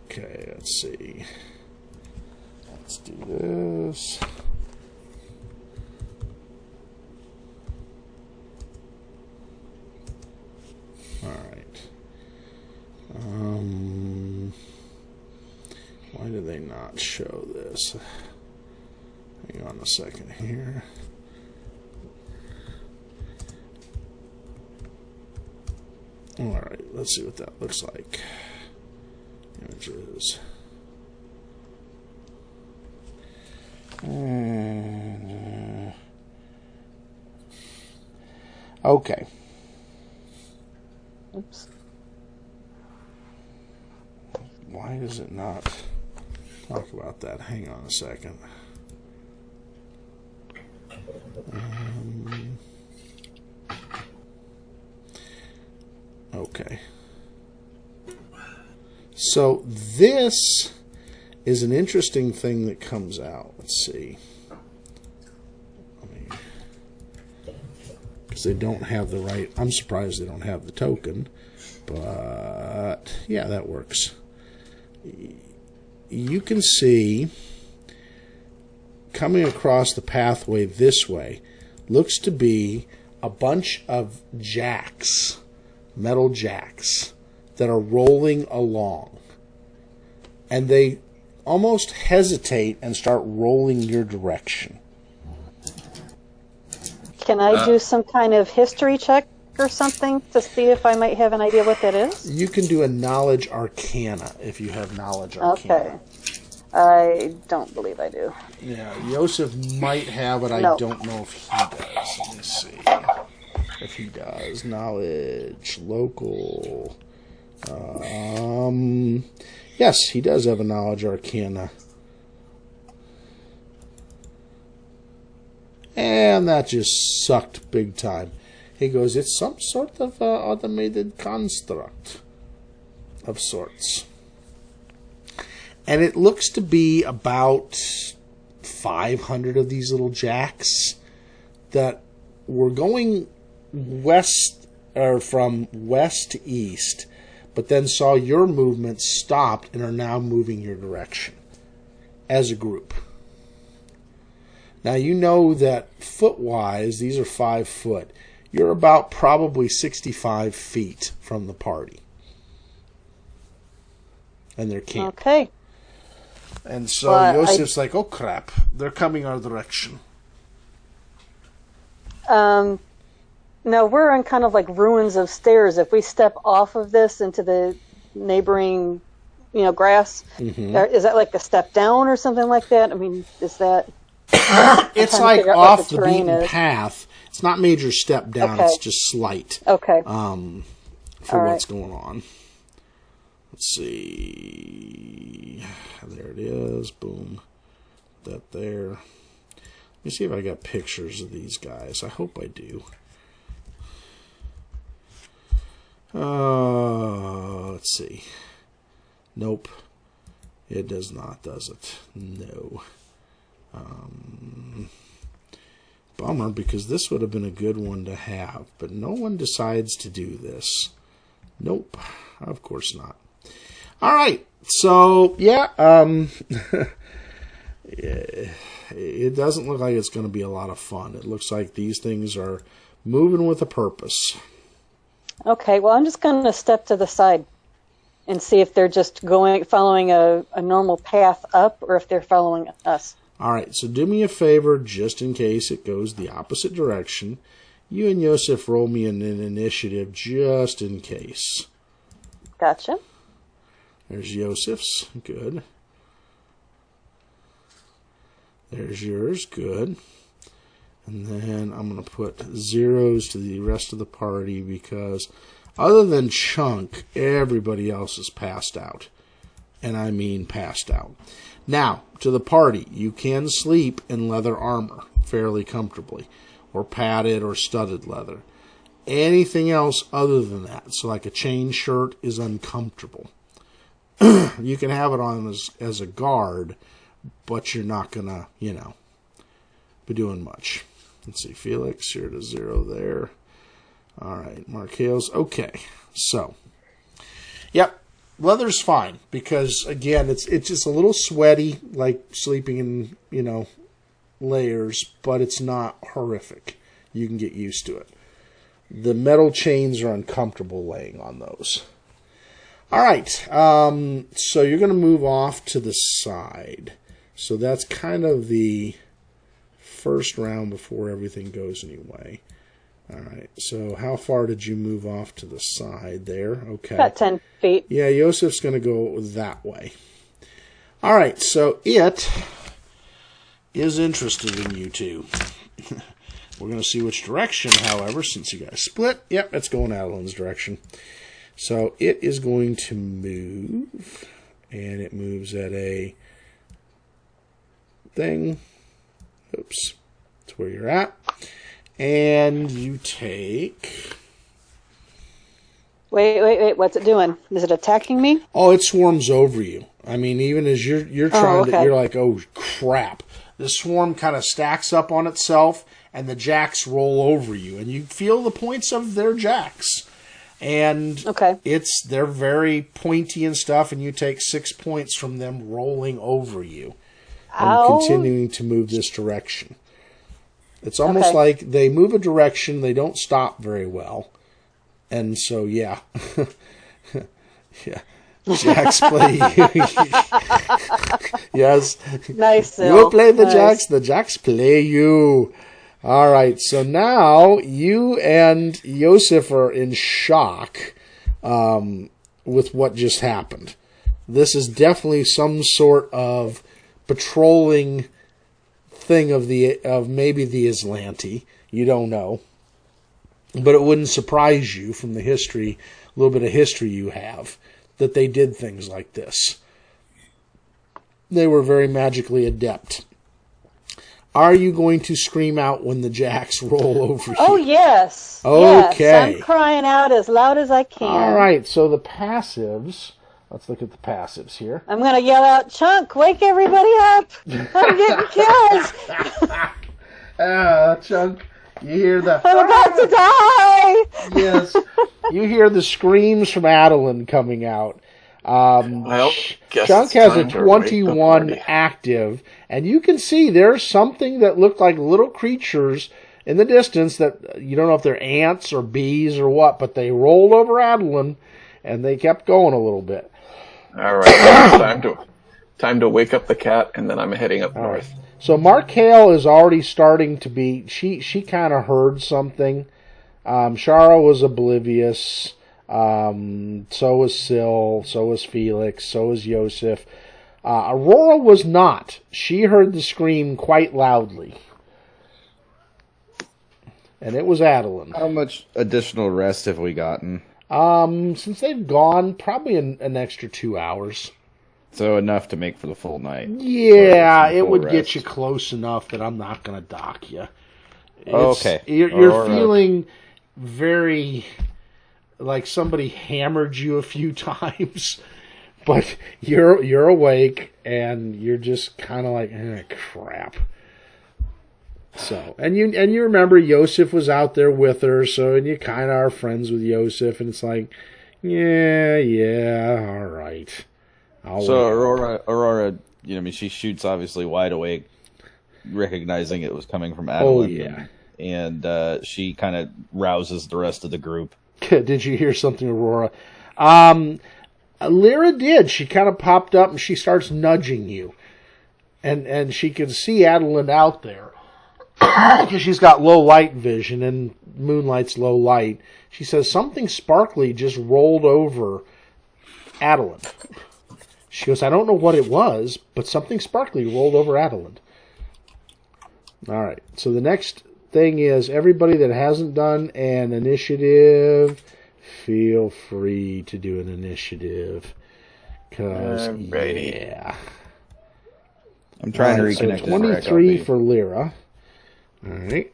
Okay, let's see. Let's do this. Alright. Why do they not show this? Hang on a second here. Alright, let's see what that looks like. Images. Okay. Oops. Why does it not talk about that? Hang on a second. Okay. So this is an interesting thing that comes out. Let's see. Because they don't have the right... I'm surprised they don't have the token. But, yeah, that works. You can see, coming across the pathway this way, looks to be a bunch of jacks, metal jacks, that are rolling along. And they almost hesitate and start rolling your direction. Can I do some kind of history check or something to see if I might have an idea what that is? You can do a knowledge arcana if you have knowledge arcana. Okay. I don't believe I do. Yeah, Yosef might have it. I don't know if he does. Let me see if he does. Knowledge, local. Yes, he does have a knowledge arcana. And that just sucked big time. He goes, it's some sort of automated construct of sorts. And it looks to be about 500 of these little jacks that were going west, or from west to east, but then saw your movement, stopped, and are now moving your direction as a group. Now you know that foot-wise, these are 5 foot. You're about probably 65 feet from the party. And they're camped. Okay. And so Yosef's like, oh crap, they're coming our direction. No, we're on kind of like ruins of stairs. If we step off of this into the neighboring, grass, is that like a step down or something like that? I mean, is that... It's like off the beaten path. It's not major step down. It's just slight. Okay. For what's going on. Let's see. There it is. Boom. That there. Let me see if I got pictures of these guys. I hope I do. Let's see. Nope. It does not, does it? No. Bummer, because this would have been a good one to have, but no one decides to do this. Nope, of course not. All right, so yeah, it doesn't look like it's going to be a lot of fun. It looks like these things are moving with a purpose. Okay, well, I'm just going to step to the side and see if they're just following a normal path up, or if they're following us. All right, so do me a favor, just in case it goes the opposite direction. You and Yosef roll me an initiative, just in case. Gotcha. There's Yosef's. Good. There's yours. Good. And then I'm going to put zeros to the rest of the party because other than Chunk, everybody else is passed out. And I mean passed out. Now, to the party, you can sleep in leather armor fairly comfortably, or padded or studded leather. Anything else other than that, so like a chain shirt, is uncomfortable. You can have it on as a guard, but you're not going to, be doing much. Let's see, Felix, you're at a 0 there. All right, Markhail's okay. So, yep, leather's fine because again, it's just a little sweaty, like sleeping in layers, but it's not horrific. You can get used to it. The metal chains are uncomfortable laying on those. All right, so you're going to move off to the side. So that's kind of the first round before everything goes anyway. All right, so how far did you move off to the side there? Okay. About 10 feet. Yeah, Yosef's going to go that way. All right, so it is interested in you two. We're going to see which direction, however, since you guys split. Yep, it's going Adalyn's direction. So it is going to move, and it moves at a thing. Oops, that's where you're at. And you take... Wait, what's it doing? Is it attacking me? Oh, it swarms over you. I mean, even as you're trying to, you're like, oh, crap. The swarm kind of stacks up on itself, and the jacks roll over you. And you feel the points of their jacks. And they're very pointy and stuff, and you take 6 points from them rolling over you. And continuing to move this direction. It's almost like they move a direction, they don't stop very well. And so, yeah. Yeah. Jacks play you. Yes. Nice. You play the Jacks, the Jacks play you. All right, so now you and Yosef are in shock with what just happened. This is definitely some sort of patrolling thing of maybe the Azlanti. You don't know. But it wouldn't surprise you from the history, a little bit of history you have, that they did things like this. They were very magically adept. Are you going to scream out when the jacks roll over you? Oh, yes. Okay. Yes, I'm crying out as loud as I can. All right, so the passives. Let's look at the passives here. I'm going to yell out, Chunk, wake everybody up. I'm getting killed. Chunk, you hear the... I'm about to die. Yes. You hear the screams from Adalynd coming out. Chunk has a 21 active, and you can see there's something that looked like little creatures in the distance that you don't know if they're ants or bees or what, but they rolled over Adalynd, and they kept going a little bit. All right, time to wake up the cat, and then I'm heading up north. Right. So Markhail is already starting to be. She kind of heard something. Sharra was oblivious. So was Syl. So was Philux. So was Yosef. Aurora was not. She heard the scream quite loudly, and it was Adalynd. How much additional rest have we gotten? Since they've gone, probably an extra 2 hours. So enough to make for the full night. Yeah, it would get you close enough that I'm not going to dock you. Okay. You're feeling very like somebody hammered you a few times, but you're awake and you're just kind of like, crap. So, and you remember Yosef was out there with her, and you kind of are friends with Yosef, and it's like, yeah, all right. Aurora, she shoots obviously wide awake, recognizing it was coming from Adalynd. Oh, yeah. And she kind of rouses the rest of the group. Did you hear something, Aurora? Lyra did. She kind of popped up, and she starts nudging you. And she can see Adalynd out there. Because she's got low light vision, and moonlight's low light. She says something sparkly just rolled over Adalynd. She goes, I don't know what it was, but something sparkly rolled over Adalynd. All right, so the next thing is everybody that hasn't done an initiative, feel free to do an initiative. Because, yeah. I'm trying to reconnect. So 23 for Lyra. All right.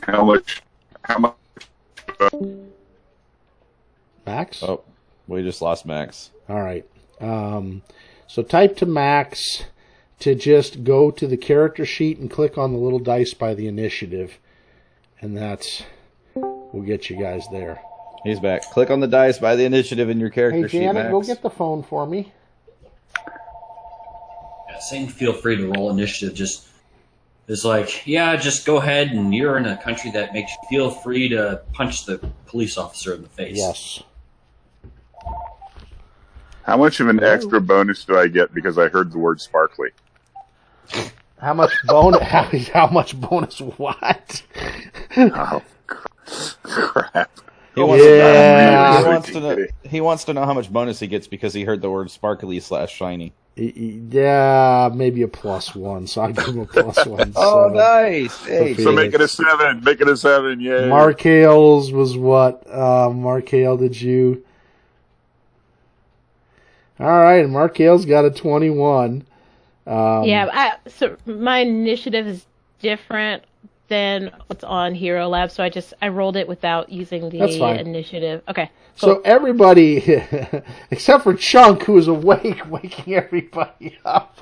How much? Max? Oh, we just lost Max. All right. So type to Max to just go to the character sheet and click on the little dice by the initiative. And we'll get you guys there. He's back. Click on the dice by the initiative in your character sheet, Janet, Max. go get the phone for me. Yeah, saying feel free to roll initiative just is like, yeah, just go ahead, and you're in a country that makes you feel free to punch the police officer in the face. Yes. How much of an extra bonus do I get because I heard the word sparkly? How much bonus? How much bonus? What? Oh, crap. He wants to know how much bonus he gets because he heard the word sparkly/shiny. Yeah, maybe a +1, so I give him a +1. Oh, nice! Hey, so make it a 7. Make it a 7, yay. Markhail's was what? Markhail, did you? All right, Markhail's got a 21. So my initiative is different than what's on Hero Lab, so I rolled it without using the initiative. Okay. Cool. So everybody, except for Chunk, who is awake, waking everybody up,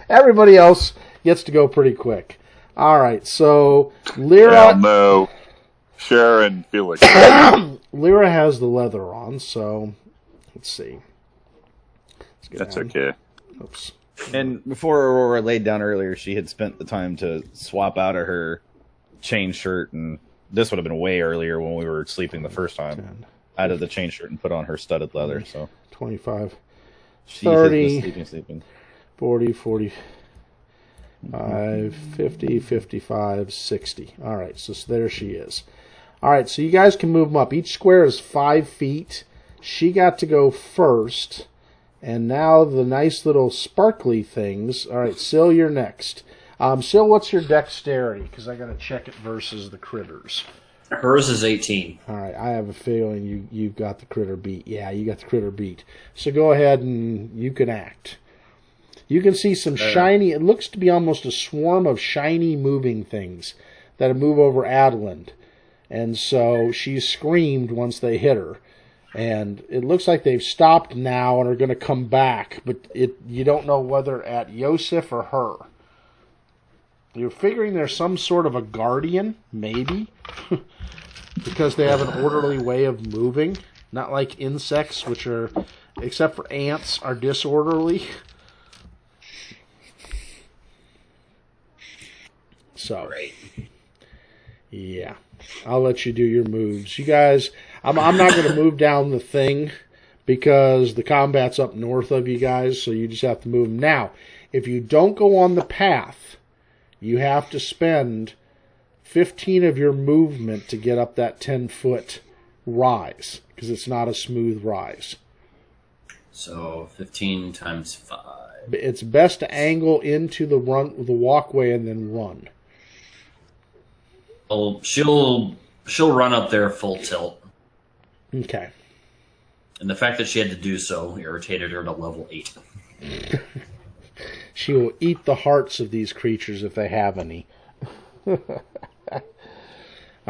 everybody else gets to go pretty quick. All right, so Lyra... Hell no. Sharon, Felix. Lyra has the leather on, so let's see. That's okay. Oops. And before Aurora laid down earlier, she had spent the time to swap out of her chain shirt, and this would have been way earlier when we were sleeping the first time. 10, out of the chain shirt and put on her studded leather. So 25, she 30, sleeping. 40, 45, 50, 55, 60. All right, so there she is. All right, so you guys can move them up. Each square is 5 feet. She got to go first. And now the nice little sparkly things. All right, Syl, you're next. Syl, what's your dexterity? Because I got to check it versus the critters. Hers is 18. All right, I have a feeling you've got the critter beat. Yeah, you got the critter beat. So go ahead and you can act. You can see some shiny, it looks to be almost a swarm of shiny moving things that move over Adalynd. And so she screamed once they hit her. And it looks like they've stopped now and are going to come back, but you don't know whether at Yosef or her. You're figuring there's some sort of a guardian, maybe, because they have an orderly way of moving. Not like insects, which are, except for ants, are disorderly. So, yeah, I'll let you do your moves. You guys, I'm not going to move down the thing because the combat's up north of you guys, so you just have to move them. Now, if you don't go on the path, you have to spend 15 of your movement to get up that 10-foot rise, because it's not a smooth rise. So 15 times 5. It's best to angle into the walkway and then run. Well, she'll run up there full tilt. Okay. And the fact that she had to do so irritated her to level 8. She will eat the hearts of these creatures if they have any. All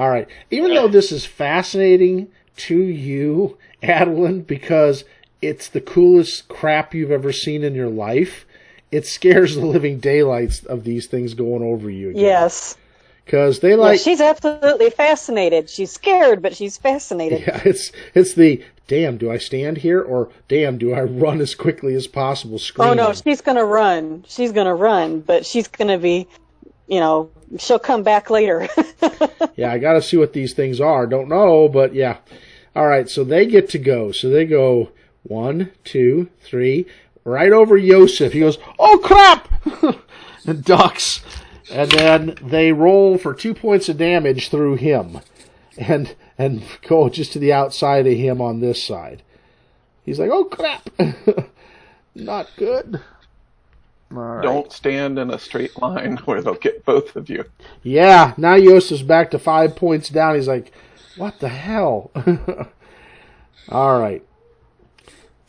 right. Even though this is fascinating to you, Adalynd, because it's the coolest crap you've ever seen in your life, it scares the living daylights of these things going over you again. Yes. Because they like... Yeah, she's absolutely fascinated. She's scared, but she's fascinated. Yeah, it's the, damn, do I stand here? Or, damn, do I run as quickly as possible screaming? Oh, no, she's going to run. She's going to run, but she's going to be, she'll come back later. Yeah, I got to see what these things are. Don't know, but yeah. All right, so they get to go. So they go 1, 2, 3, right over Yosef. He goes, oh, crap! And ducks. And then they roll for 2 points of damage through him. And go just to the outside of him on this side. He's like, oh, crap. Not good. All right. Don't stand in a straight line where they'll get both of you. Yeah, now Yosef's back to 5 points down. He's like, what the hell? All right.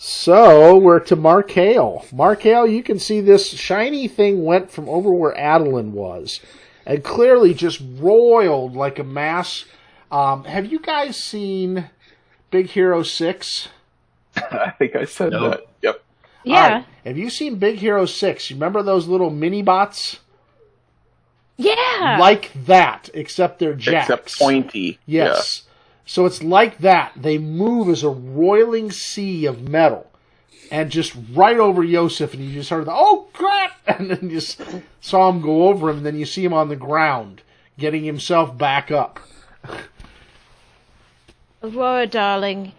So we're to Markhail. Markhail, you can see this shiny thing went from over where Adalynd was and clearly just roiled like a mass. Have you guys seen Big Hero 6? I think I said that. Yep. Yeah. Right. Have you seen Big Hero 6? You remember those little mini bots? Yeah. Like that, except they're jacks. Except pointy. Yes. So it's like that. They move as a roiling sea of metal. And just right over Yosef, and you just heard the, oh, crap! And then you just saw him go over him, and then you see him on the ground, getting himself back up. Aurora, darling,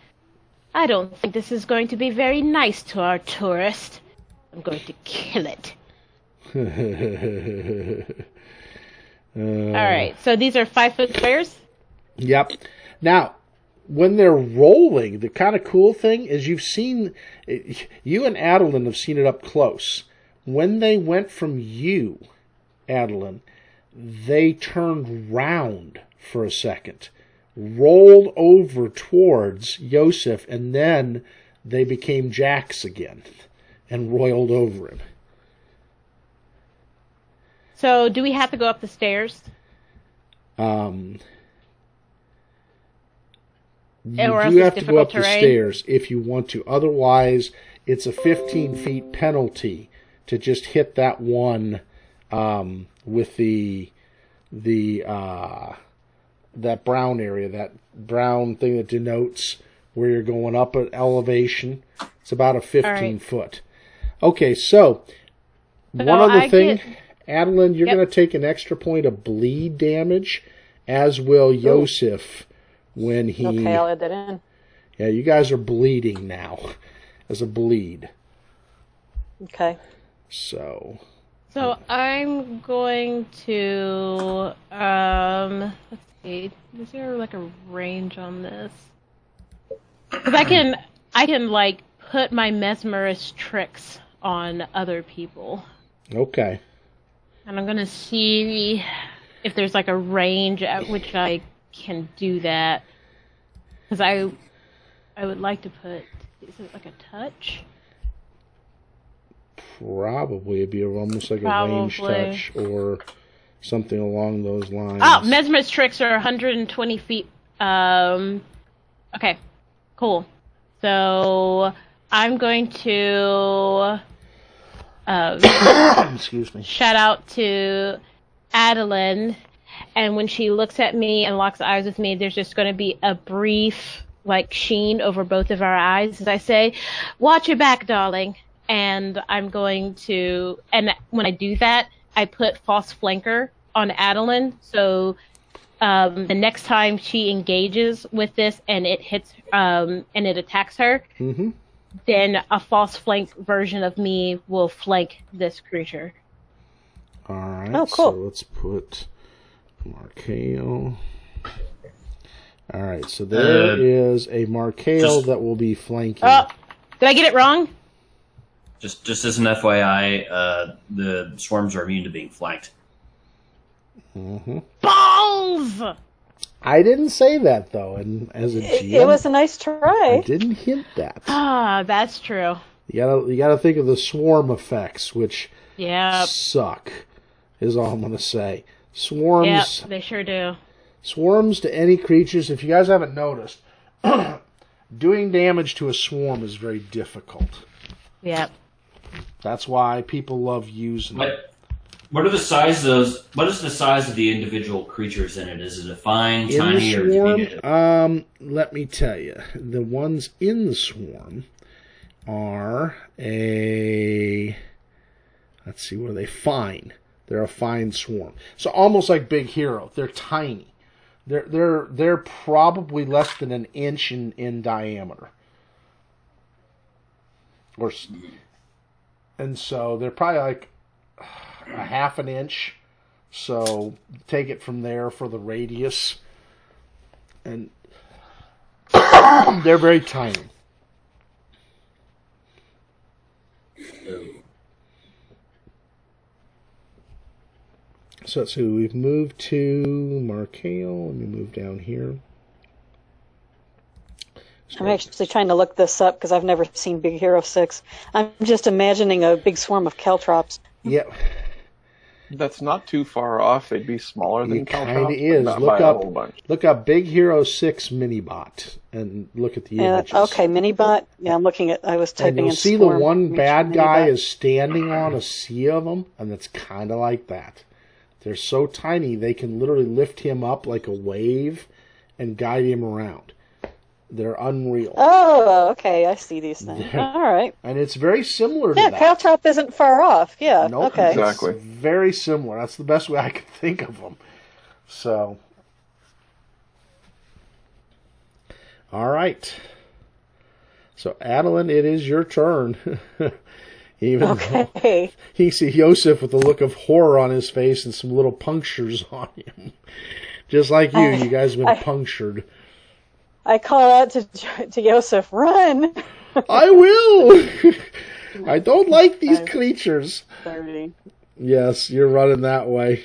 I don't think this is going to be very nice to our tourist. I'm going to kill it. Alright, so these are 5-foot squares? Yep. Now, when they're rolling, the kind of cool thing is you and Adalynd have seen it up close. When they went from you, Adalynd, they turned round for a second, rolled over towards Yosef, and then they became jacks again and roiled over him. So, do we have to go up the stairs? You do have to go up the stairs if you want to. Otherwise, it's a 15 feet penalty to just hit that one with that brown area, that brown thing that denotes where you're going up at elevation. It's about a 15 foot. Okay, so one other thing, Adalynd, you're going to take an extra point of bleed damage, as will Yosef. When he... Okay, I'll add that in. Yeah, you guys are bleeding now as a bleed. Okay. So I'm going to... let's see. Is there like a range on this? Because I can like put my mesmerist tricks on other people. Okay. And I'm going to see if there's like a range at which I can do that, because I would like to put, is it like a touch? Probably it'd be almost like a range touch or something along those lines. Oh, mesmerist tricks are 120 feet. Okay, cool. So I'm going to excuse me. Shout out to Adalynd. And when she looks at me and locks eyes with me, there's just going to be a brief, like, sheen over both of our eyes as I say, watch your back, darling. And I'm going to, and when I do that, I put false flanker on Adalynd. So the next time she engages with this and it hits, and it attacks her, then a false flank version of me will flank this creature. All right. Oh, cool. So let's put Markhail. All right, so there is a Markhail that will be flanking. Oh, did I get it wrong? Just as an FYI, the swarms are immune to being flanked. Balls! I didn't say that though, and as a GM, it was a nice try. I didn't hint that. Ah, that's true. You gotta think of the swarm effects, which Yep. suck. Is all I'm gonna say. Swarms. Yep, they sure do. Swarms to any creatures, if you guys haven't noticed, doing damage to a swarm is very difficult. Yep. That's why people love using it. What are the sizes? What is the size of the individual creatures in it? Is it fine, tiny, or diminutive? Let me tell you, the ones in the swarm are a. Let's see, what are they? Fine. They're a fine swarm. So almost like Big Hero. They're tiny. They're probably less than an inch in diameter. And so they're probably like a half an inch. So take it from there for the radius. And they're very tiny. So let's see, we've moved to Markhail. Let me move down here. I'm actually trying to look this up because I've never seen Big Hero 6. I'm just imagining a big swarm of caltrops. Yep. That's not too far off. They'd be smaller than It kind of caltrops, is. but not by a whole bunch. Look up Big Hero 6 Minibot and look at the images. Okay, Minibot. Yeah, I'm looking at. I was typing and you'll in see swarm, the one bad guy Minibot. is standing on a sea of them, and it's kind of like that. They're so tiny they can literally lift him up like a wave and guide him around. They're unreal. Oh, okay. I see these things. All right. And it's very similar to Yeah, that. Caltrop isn't far off. Yeah. Nope, Okay. Exactly. It's very similar. That's the best way I could think of them. So, all right. So, Adalynd, it is your turn. Even though you see Yosef with a look of horror on his face and some little punctures on him. Just like you guys have been punctured. I call out to Yosef, run! I will! I don't like these creatures. 30. Yes, you're running that way.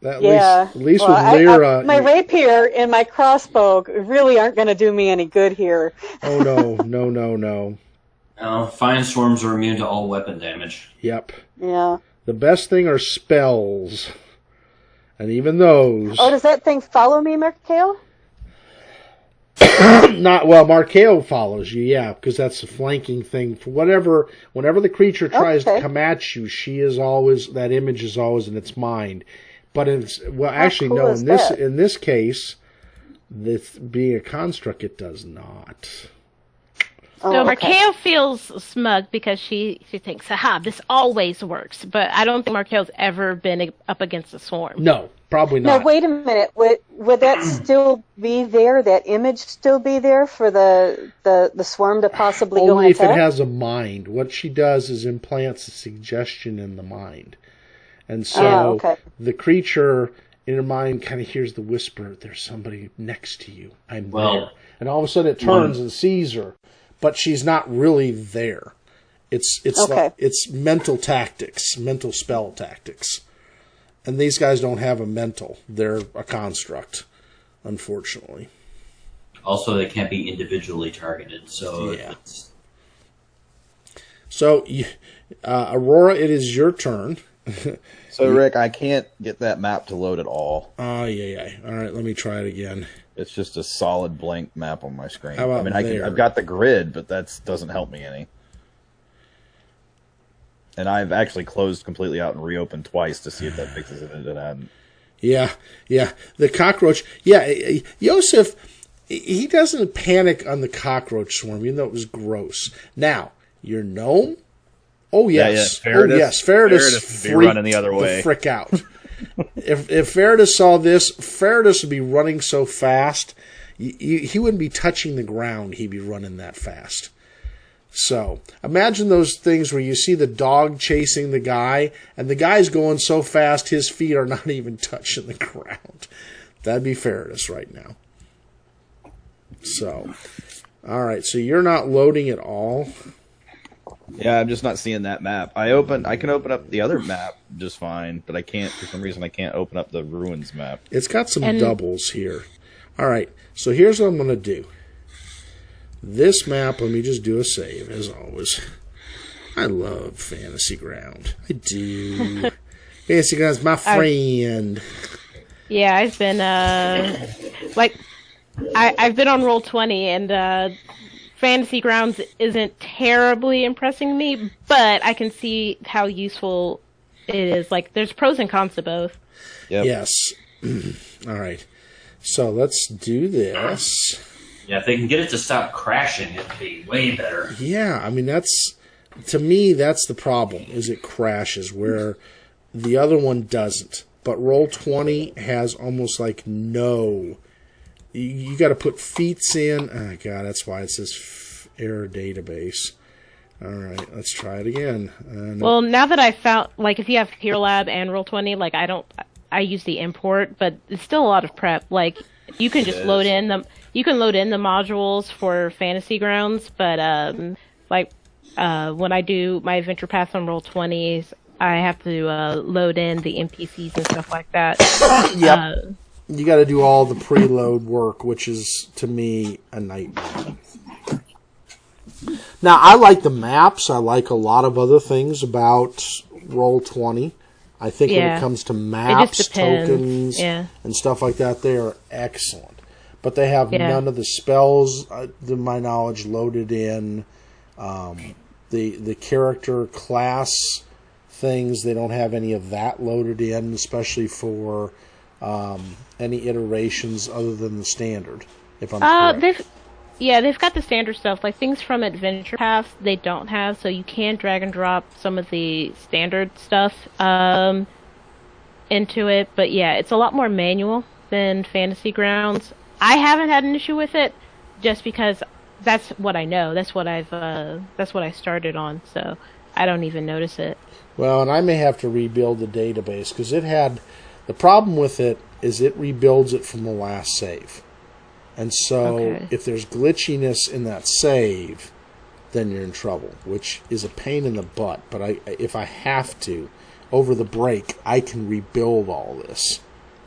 At least well, with Lyra. My rapier and my crossbow really aren't going to do me any good here. Oh, no. No, fine storms are immune to all weapon damage. Yep. Yeah. The best thing are spells. And even those... Oh, does that thing follow me, Markhail? Not well. Markhail follows you, yeah, because that's a flanking thing. Whenever the creature tries to come at you, she is always that image is always in its mind. But it's in this case, this being a construct, it does not. So Markhail feels smug because she thinks, "Aha, this always works." But I don't think Markhail's ever been up against a swarm. No, probably not. Now, wait a minute. Would that still be there? That image still be there for the swarm to possibly go and Only if attack? it has a mind. What she does is implants a suggestion in the mind. And so the creature in her mind kind of hears the whisper, there's somebody next to you. I'm there. And all of a sudden it turns and sees her. But she's not really there. It's mental tactics, mental spell tactics. And these guys don't have a mental. They're a construct, unfortunately. Also, they can't be individually targeted. So, So, Aurora, it is your turn. So, Rick, I can't get that map to load at all. Oh, yeah. All right, let me try it again. It's just a solid blank map on my screen. How about I've got the grid, but that doesn't help me any. And I've actually closed completely out and reopened twice to see if that fixes it. It hadn't. Yeah. The cockroach. Yeah, Yosef, he doesn't panic on the cockroach swarm, even though it was gross. Now, your gnome? Oh, yes. Faradis would be running the other way. The frick out. If Faradis saw this, Faradis would be running so fast, he wouldn't be touching the ground. He'd be running that fast. So, imagine those things where you see the dog chasing the guy, and the guy's going so fast his feet are not even touching the ground. That'd be Faradis right now. So, all right, so you're not loading at all? Yeah, I'm just not seeing that map. I can open up the other map just fine, but I can't, for some reason, I can't open up the ruins map. It's got some doubles here. All right, so here's what I'm going to do. This map, let me just do a save, as always. I love Fantasy Ground. I do. Fantasy Ground's my friend. Yeah, I've been, I've been on Roll20, and Fantasy Grounds isn't terribly impressing me, but I can see how useful it is. Like, there's pros and cons to both. Yep. Yes. All right. So let's do this. Yeah, if they can get it to stop crashing, it'd be way better. Yeah, I mean, to me, that's the problem, is it crashes, where the other one doesn't. But Roll20 has almost like no... You got to put feats in. Oh, God, that's why it says error database. All right, let's try it again. Well, now that I found, like, if you have Hero Lab and Roll20, like, I use the import, but it's still a lot of prep. Like, you can just load in the modules for Fantasy Grounds, but when I do my adventure paths on Roll20, I have to load in the NPCs and stuff like that. Yep. You got to do all the preload work, which is, to me, a nightmare. Now, I like the maps. I like a lot of other things about Roll20. I think when it comes to maps, tokens, and stuff like that, they are excellent. But they have none of the spells, to my knowledge, loaded in. The character class things. They don't have any of that loaded in, especially for any iterations other than the standard, if I'm correct. They've got the standard stuff, like things from Adventure Paths they don't have, so you can drag and drop some of the standard stuff into it. But yeah, it's a lot more manual than Fantasy Grounds. I haven't had an issue with it, just because that's what I know. That's what I started on, so I don't even notice it. Well, and I may have to rebuild the database, because the problem with it is it rebuilds it from the last save. And so if there's glitchiness in that save, then you're in trouble, which is a pain in the butt. But if I have to, over the break, I can rebuild all this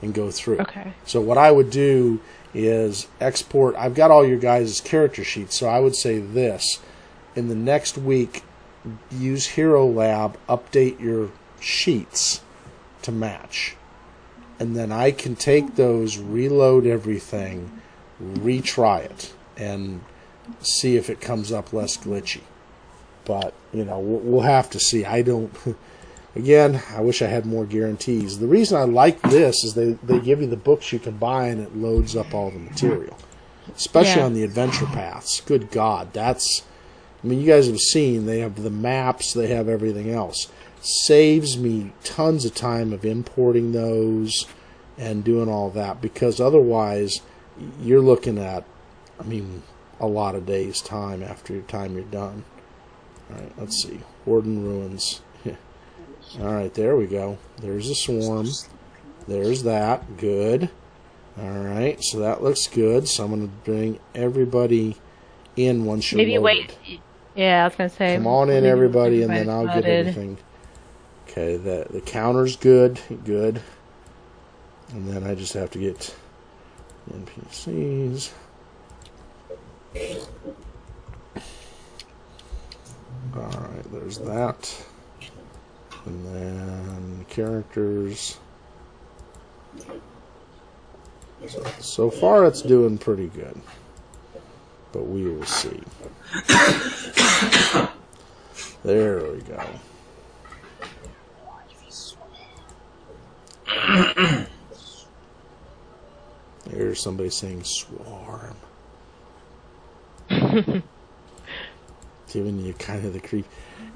and go through. Okay. So what I would do is export. I've got all your guys' character sheets, so I would say this. In the next week, use Hero Lab, update your sheets to match. And then I can take those, reload everything, retry it, and see if it comes up less glitchy. But, we'll have to see. Again, I wish I had more guarantees. The reason I like this is they give you the books you can buy, and it loads up all the material. Especially on the adventure paths. Good God, you guys have seen, they have the maps, they have everything else. Saves me tons of time of importing those and doing all that, because otherwise you're looking at, a lot of days' time after your time you're done. Alright, let's see. Horden Ruins. Alright, there we go. There's a swarm. There's that. Good. Alright, so that looks good. So I'm going to bring everybody in once you're loaded. Wait. Yeah, I was going to say. Come on in, everybody, and then I'll get everything. Okay, the counter's good. Good. And then I just have to get NPCs. Alright, there's that. And then characters. So far it's doing pretty good. But we will see. There we go. There's somebody saying swarm. Giving you kind of the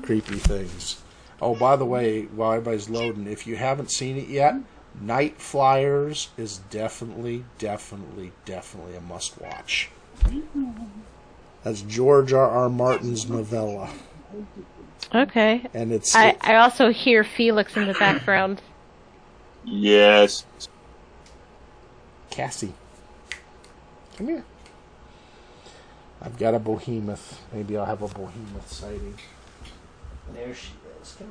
creepy things. Oh, by the way, while everybody's loading, if you haven't seen it yet, Night Flyers is definitely a must-watch. That's George R.R. Martin's novella. Okay. And I also hear Felix in the background. Yes. Cassie. Come here. I've got a behemoth. Maybe I'll have a behemoth sighting. There she is. Come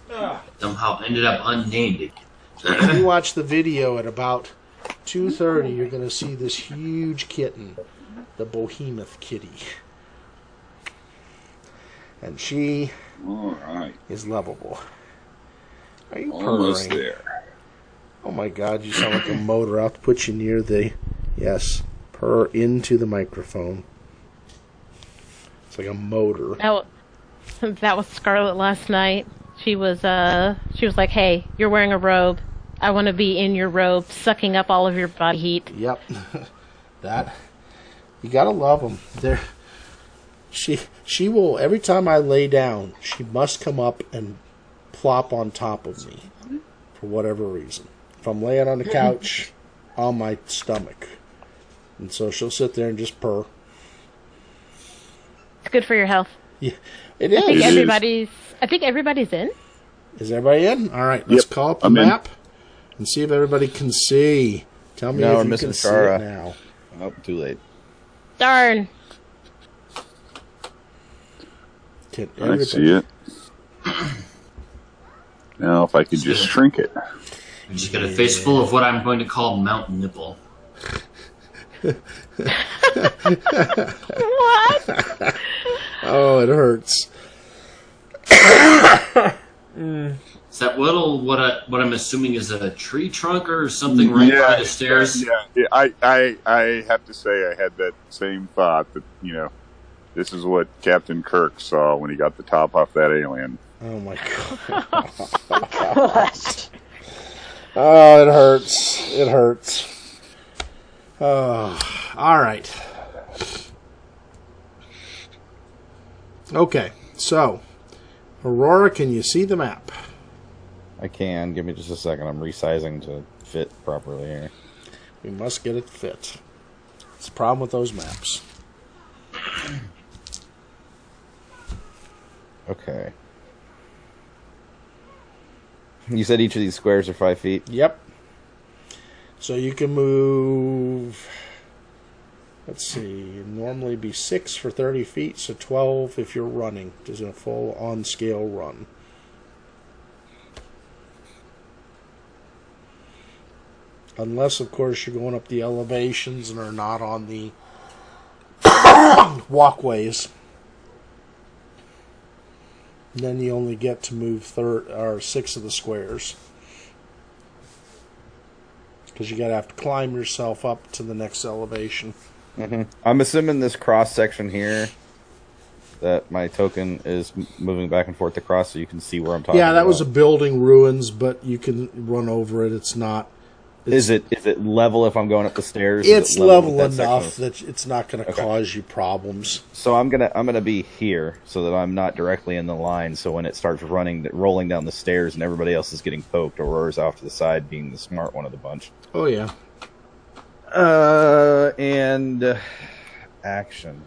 here. Somehow ended up unnamed. If you watch the video at about 2:30, you're going to see this huge kitten, the behemoth kitty. And she is lovable. Are you purring? Almost there. Oh my God, you sound like a motor. I'll have to put you near the... Yes, purr into the microphone. It's like a motor. That was Scarlet last night. She was like, "Hey, you're wearing a robe. I want to be in your robe, sucking up all of your body heat." Yep. That, you gotta love them. She will, every time I lay down, she must come up and plop on top of me for whatever reason. If I'm laying on the couch, on my stomach. And so she'll sit there and just purr. It's good for your health. Yeah, it is. I think everybody's in. Is everybody in? All right, let's call up the map and see if everybody can see. Tell me if you can see it now. Oh, too late. Darn. I see it. Now, if I could just shrink it. You just got a face full of what I'm going to call mountain nipple. What? Oh, it hurts. Is that what I'm assuming is a tree trunk or something right by the stairs? Yeah. I have to say I had that same thought that, this is what Captain Kirk saw when he got the top off that alien. Oh my god. Gosh. Oh, it hurts. It hurts. Oh, all right. Okay, so, Aurora, can you see the map? I can. Give me just a second. I'm resizing to fit properly here. We must get it fit. It's a problem with those maps. Okay. You said each of these squares are 5 feet? Yep. So you can move, let's see, normally be 6 for 30 feet, so 12 if you're running. Just a full on-scale run. Unless, of course, you're going up the elevations and are not on the walkways. Then you only get to move 6 of the squares. Because you gotta have to climb yourself up to the next elevation. Mm-hmm. I'm assuming this cross section here, that my token is moving back and forth across, so you can see where I'm talking about. Yeah, that was a building ruins, but you can run over it. It's not. Is it level if I'm going up the stairs? It's level enough that it's not going to cause you problems. So I'm gonna be here so that I'm not directly in the line. So when it starts rolling down the stairs, and everybody else is getting poked, Aurora's off to the side, being the smart one of the bunch. Oh yeah. And action.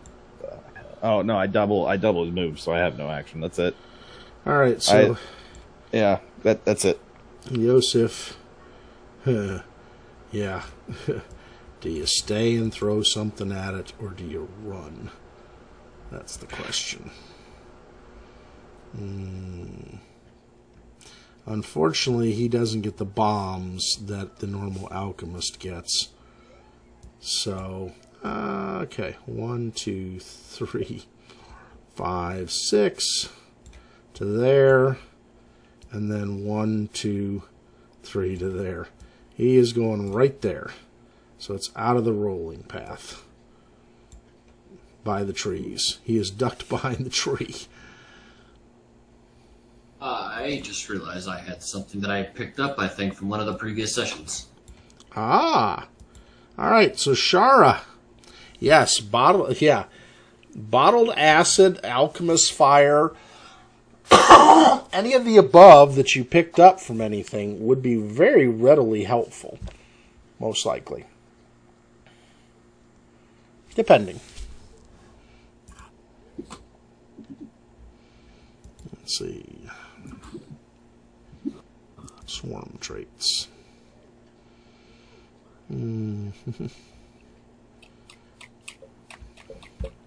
Oh no, I double his move, so I have no action. That's it. All right, so that's it. Yosef. Yeah. Do you stay and throw something at it, or do you run? That's the question. Unfortunately, he doesn't get the bombs that the normal alchemist gets. So, okay. 1, 2, 3, 5, 6 to there, and then 1, 2, 3 to there. He is going right there. So it's out of the rolling path. By the trees. He is ducked behind the tree. I just realized I had something that I picked up, I think, from one of the previous sessions. Ah. Alright, so Sharra. Yes, bottled acid, alchemist fire. Any of the above that you picked up from anything would be very readily helpful. Most likely. Depending. Let's see. Swarm traits.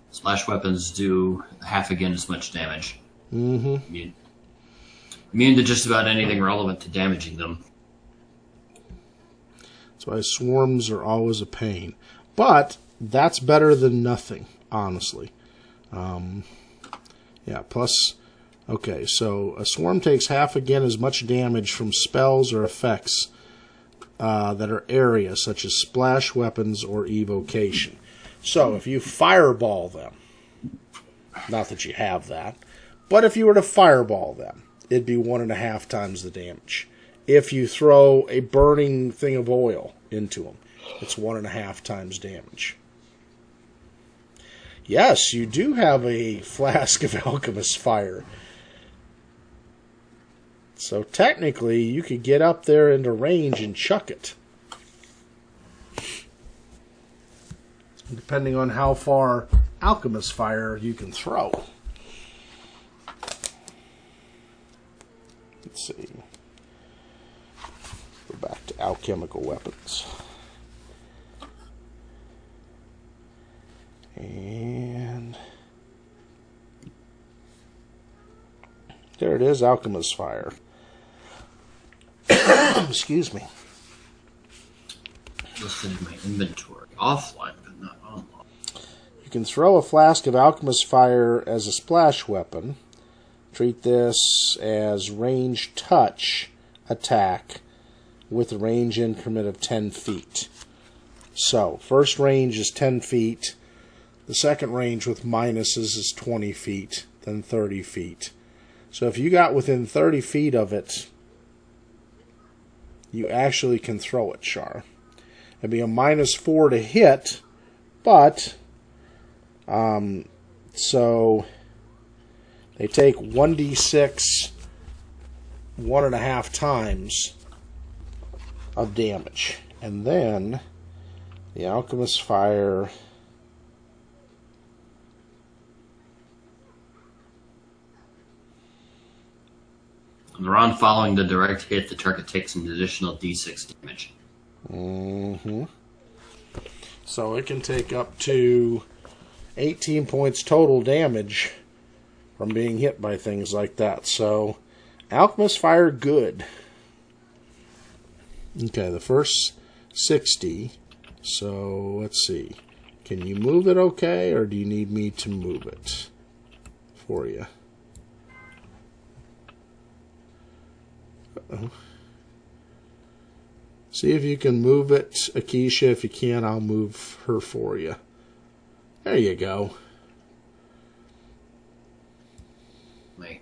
Splash weapons do half again as much damage. Mm-hmm. Immune to just about anything relevant to damaging them. That's why swarms are always a pain. But that's better than nothing, honestly. Yeah, plus... Okay, so a swarm takes half again as much damage from spells or effects that are area, such as splash weapons or evocation. So if you fireball them, not that you have that, but if you were to fireball them, it'd be 1.5 times the damage. If you throw a burning thing of oil into them, it's 1.5 times damage. Yes, you do have a flask of alchemist fire. So technically, you could get up there into range and chuck it. Depending on how far alchemist fire you can throw. Let's see. Go back to alchemical weapons. And there it is, alchemist fire. Excuse me. Listed in my inventory. Offline, but not online. You can throw a flask of alchemist fire as a splash weapon. Treat this as range touch attack with a range increment of 10 feet. So, first range is 10 feet. The second range with minuses is 20 feet, then 30 feet. So if you got within 30 feet of it, you actually can throw it, Char. It'd be a -4 to hit, but so they take 1d6 1.5 times of damage. And then the Alchemist Fire On the round following the direct hit, the target takes an additional d6 damage. So it can take up to 18 points total damage from being hit by things like that. So, Alchemist Fire, good. Okay, the first 60. So, let's see. Can you move it okay, or do you need me to move it for you? Uh-oh. See if you can move it, Akeisha. If you can, I'll move her for you. There you go. Wait.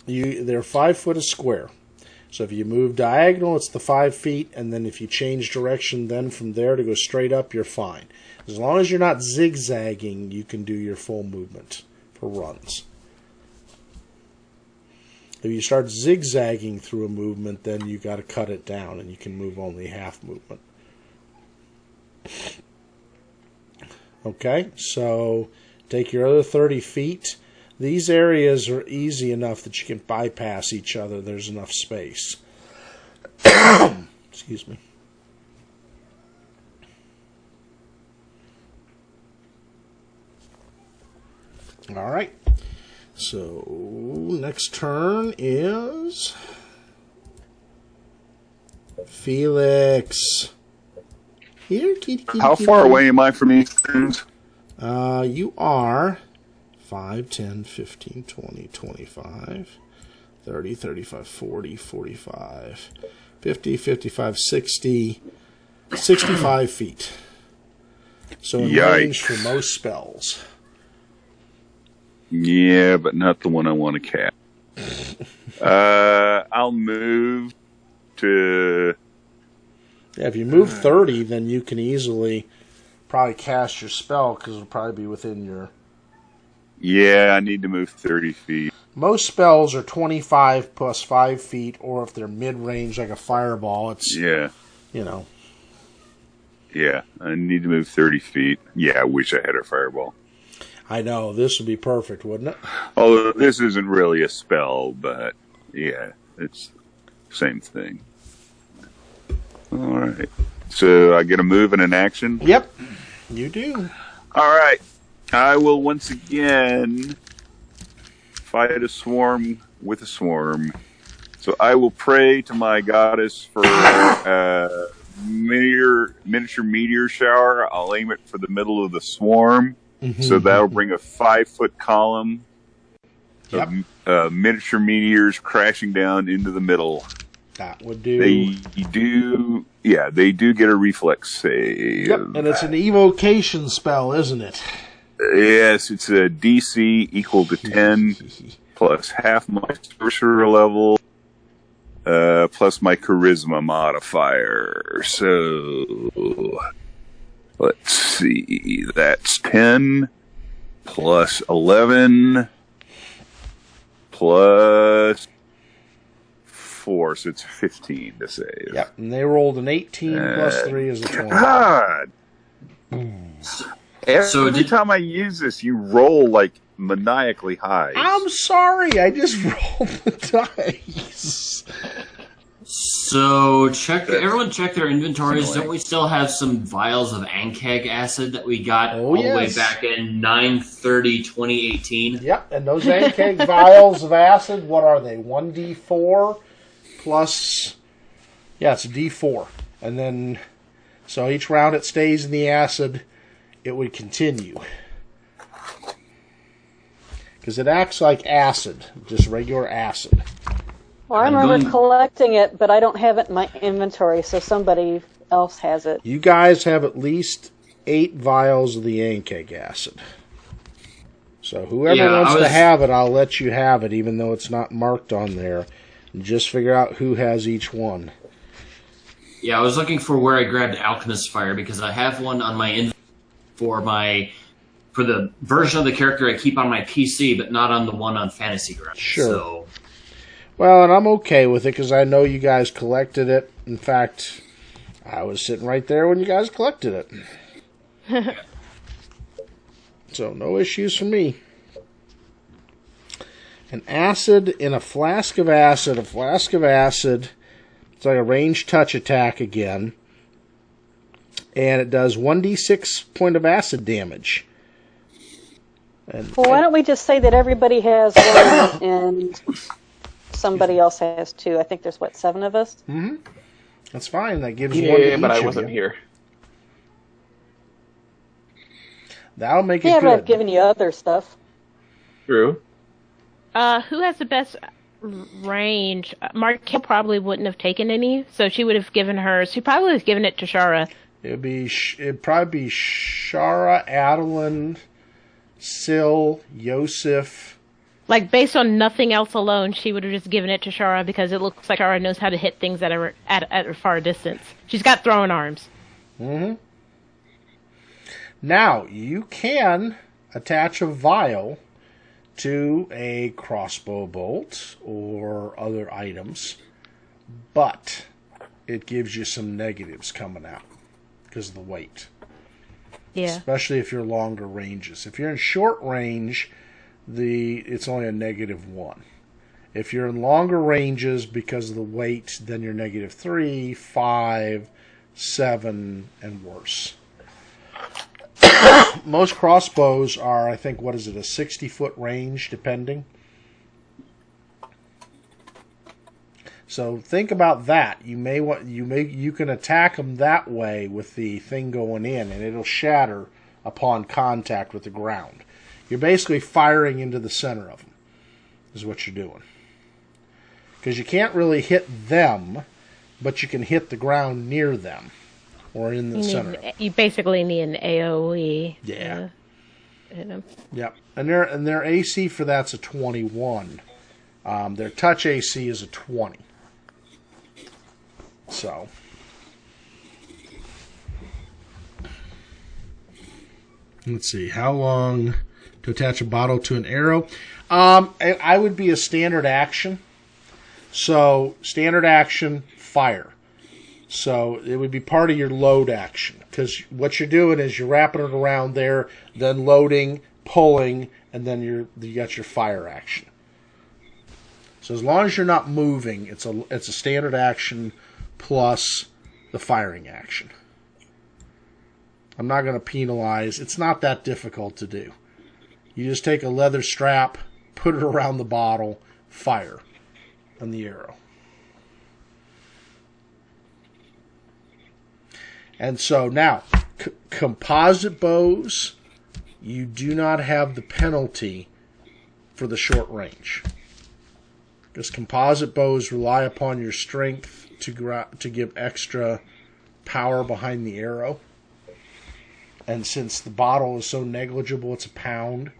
They're 5 foot a square. So if you move diagonal, it's the 5 feet, and then if you change direction then from there to go straight up, you're fine. As long as you're not zigzagging, you can do your full movement for runs. If you start zigzagging through a movement, then you got to cut it down, and you can move only half movement. Okay, so take your other 30 feet. These areas are easy enough that you can bypass each other. There's enough space. Excuse me. All right. So, next turn is Philux. Here, kitty. How far away am I from these things? You are 5, 10, 15, 20, 25, 30, 35, 40, 45, 50, 55, 60, 65 feet. So in range for most spells. Yeah, but not the one I want to cast. I'll move to... Yeah, if you move 30, then you can easily probably cast your spell, because it'll probably be within your... Yeah, I need to move 30 feet. Most spells are 25 plus 5 feet, or if they're mid-range like a fireball, it's, Yeah, you know. yeah, I need to move 30 feet. Yeah, I wish I had a fireball. I know, this would be perfect, wouldn't it? Although this isn't really a spell, but yeah, it's the same thing. All right. So I get a move and an action? Yep, you do. All right. I will once again fight a swarm with a swarm. So I will pray to my goddess for miniature meteor shower. I'll aim it for the middle of the swarm. So that'll bring a 5-foot column of miniature meteors crashing down into the middle. That would do. They do get a reflex save. Yep, and it's an evocation spell, isn't it? Yes, it's a DC equal to 10 plus half my sorcerer level plus my charisma modifier. So let's see, that's 10 plus 11 plus 4, so it's 15 to save. Yep, and they rolled an 18 plus 3 is a 20. God! Every time I use this, you roll like maniacally high. I'm sorry, I just rolled the dice. So everyone check their inventories. Don't we still have some vials of Ankeg acid that we got all the way back in 9/30/2018? Yep, and those Ankeg vials of acid, what are they? 1d4 plus... Yeah, it's a d4. And then, so each round it stays in the acid, it would continue. Because it acts like acid, just regular acid. Well, I remember collecting it, but I don't have it in my inventory, so somebody else has it. You guys have at least 8 vials of the Ankeg acid. So whoever wants to have it, I'll let you have it, even though it's not marked on there. Just figure out who has each one. Yeah, I was looking for where I grabbed Alchemist Fire, because I have one on my inventory for the version of the character I keep on my PC, but not on the one on Fantasy Grounds. Sure. So. Well, and I'm okay with it, because I know you guys collected it. In fact, I was sitting right there when you guys collected it. So, no issues for me. An acid in a flask of acid. A flask of acid. It's like a ranged touch attack again. And it does 1d6 point of acid damage. Well, why don't we just say that everybody has one and somebody else has 2? I think there's, 7 of us? Mm-hmm. That's fine. That gives you one to each. Yeah, but I wasn't here. That'll make it good. Yeah, but I've given you other stuff. True. Who has the best range? Markhail probably wouldn't have taken any, so she would have given hers. She probably would have given it to Sharra. It'd probably be Sharra, Adalynd, Syl, Yosef. Like, based on nothing else alone, she would have just given it to Sharra because it looks like Sharra knows how to hit things at a far distance. She's got throwing arms. Mm-hmm. Now, you can attach a vial to a crossbow bolt or other items, but it gives you some negatives coming out because of the weight. Yeah. Especially if you're longer ranges. If you're in short range, it's only a -1. If you're in longer ranges because of the weight, then you're -3, 5, 7, and worse. Most crossbows are, I think, a 60-foot range, depending. So think about that. You can attack them that way with the thing going in, and it'll shatter upon contact with the ground. You're basically firing into the center of them, is what you're doing. Because you can't really hit them, but you can hit the ground near them. Or in the center. You basically need an AoE. Yeah. Yeah. Yep. And their AC for that's a 21. Their touch AC is a 20. So. Let's see. How long to attach a bottle to an arrow? I would be a standard action. So, standard action, fire. So it would be part of your load action, because what you're doing is you're wrapping it around there, then loading, pulling, and then you got your fire action. So as long as you're not moving, it's a standard action plus the firing action. I'm not going to penalize. It's not that difficult to do. You just take a leather strap, put it around the bottle, fire on the arrow. And so now, composite bows, you do not have the penalty for the short range. Because composite bows rely upon your strength to give extra power behind the arrow. And since the bottle is so negligible, it's a pound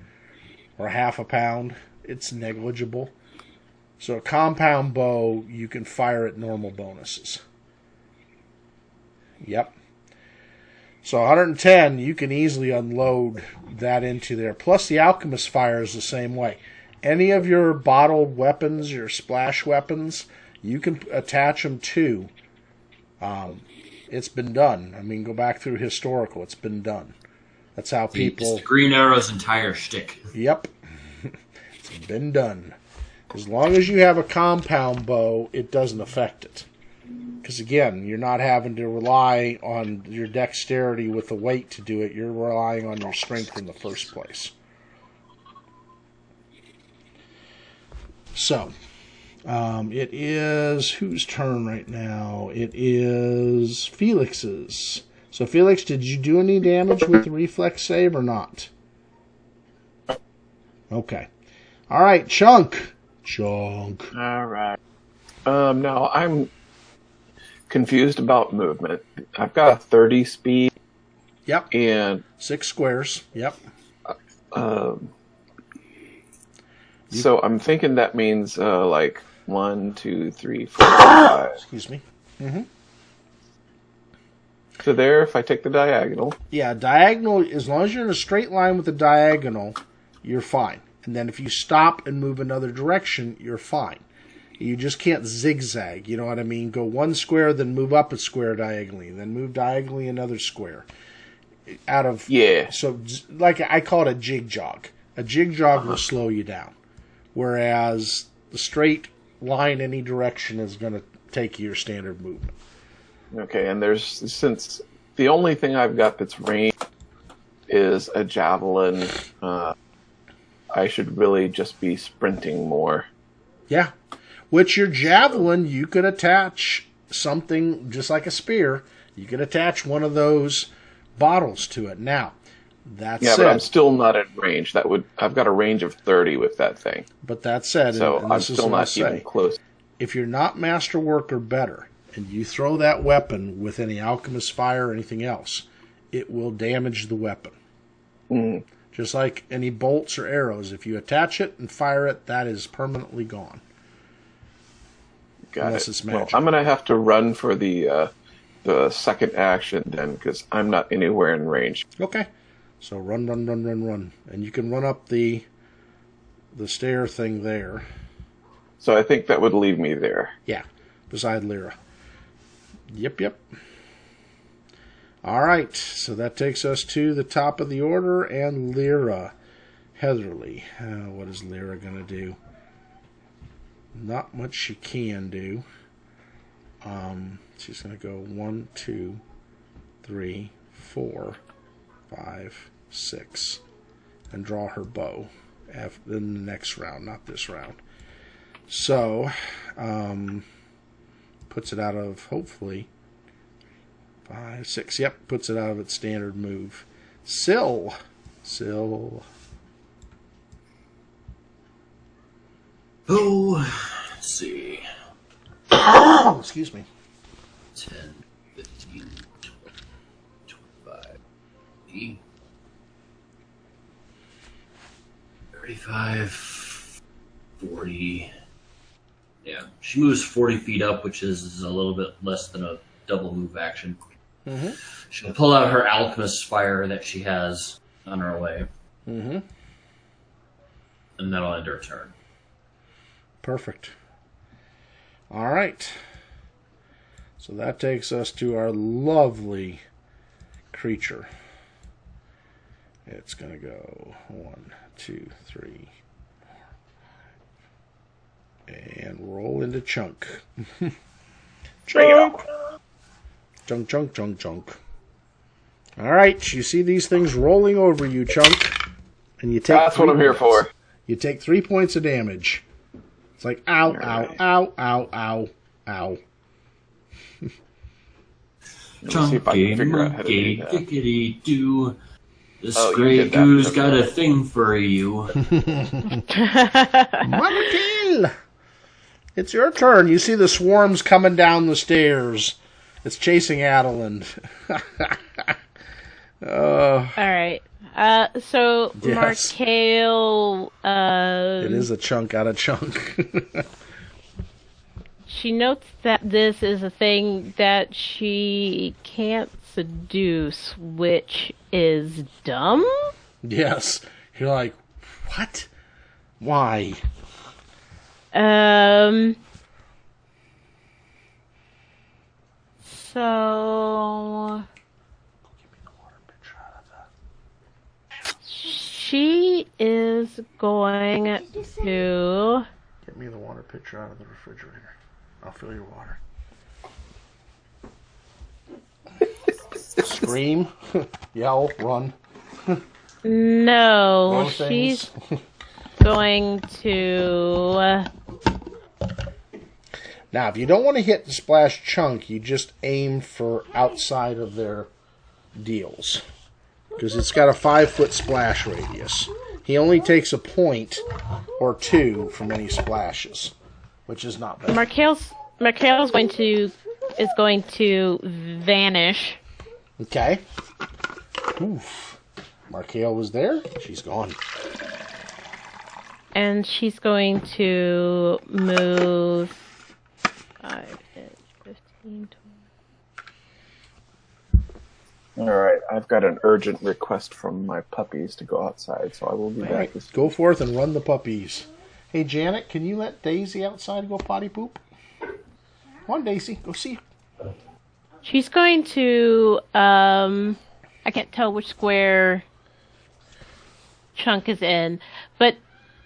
or half a pound, it's negligible. So a compound bow, you can fire at normal bonuses. Yep. So 110, you can easily unload that into there. Plus the Alchemist Fire is the same way. Any of your bottled weapons, your splash weapons, you can attach them to. It's been done. I mean, go back through historical. It's been done. That's how people... It's the Green Arrow's entire shtick. Yep. It's been done. As long as you have a compound bow, it doesn't affect it. Because again, you're not having to rely on your dexterity with the weight to do it. You're relying on your strength in the first place. So, it is whose turn right now? It is Felix's. So, Felix, did you do any damage with the reflex save or not? Okay. All right, Chunk. All right. Now I'm confused about movement. I've got a 30 speed. Yep. And 6 squares. Yep. So I'm thinking that means like 1, 2, 3, 4, 5. Excuse me. Mm-hmm. So there, if I take the diagonal. Yeah, diagonal, as long as you're in a straight line with the diagonal, you're fine. And then if you stop and move another direction, you're fine. You just can't zigzag, you know what I mean? Go 1 square, then move up a square diagonally, then move diagonally another square. Yeah. So, like, I call it a jig jog. A jig jog will slow you down. Whereas the straight line any direction is going to take you your standard movement. Okay, and since the only thing I've got that's ranged is a javelin, I should really just be sprinting more. Yeah. Which your javelin, you could attach something just like a spear. You could attach one of those bottles to it. Now, that said, but I'm still not at range. I've got a range of 30 with that thing. But that said, so and I'm this still is not even close. If you're not masterwork or better, and you throw that weapon with any alchemist fire or anything else, it will damage the weapon. Mm. Just like any bolts or arrows. If you attach it and fire it, that is permanently gone. Unless it's magic. Well, I'm going to have to run for the second action then, because I'm not anywhere in range. Okay. So run. And you can run up the stair thing there. So I think that would leave me there. Yeah, beside Lyra. Yep. All right, so that takes us to the top of the order and Lyra Heatherly. What is Lyra going to do? Not much she can do. She's going to go 1, 2, 3, 4, 5, 6, and draw her bow in the next round, not this round. So, puts it out of, hopefully, 5, 6. Yep, puts it out of its standard move. Syl. Oh, let's see. Excuse me. 10, 15, 20, 25, 30, 35, 40. Yeah, she moves 40 feet up, which is a little bit less than a double move action. Mm-hmm. She'll pull out her alchemist fire that she has on her way. Mm-hmm. And that'll end her turn. Perfect. All right. So that takes us to our lovely creature. It's going to go 1, 2, 3, 4, 5, and roll into chunk. Chunk. Chunk. All right, you see these things rolling over you, Chunk, and you take. That's what I'm here for. You take 3 points of damage. It's like ow, right. ow. Let me see if I can figure out how to do that. Dickety-doo. This Oh, Grey Goo's got a thing for you. Markhail! It's your turn. You see the swarms coming down the stairs. It's chasing Adalynd. All right. So Yes. Markhail. It is a chunk out of chunk. She notes that this is a thing that she can't seduce, which is dumb. Yes. You're like, what? Why? So she is going to Get me the water pitcher out of the refrigerator. I'll fill your water. Scream, yell, run. No, Throw she's things. going to. Now, if you don't want to hit the splash chunk, you just aim for outside of their deals. Because it's got a 5-foot splash radius. He only takes a point or 2 from any splashes. which is not bad. Markhail's going to vanish. Okay. Oof. Markhail was there. She's gone. And she's going to move 5, 10, 15, 20. All right, I've got an urgent request from my puppies to go outside, so I will be back. Right. Go forth and run the puppies. Hey, Janet, can you let Daisy outside go potty poop? Come on, Daisy. Go see. She's going to, I can't tell which square Chunk is in, but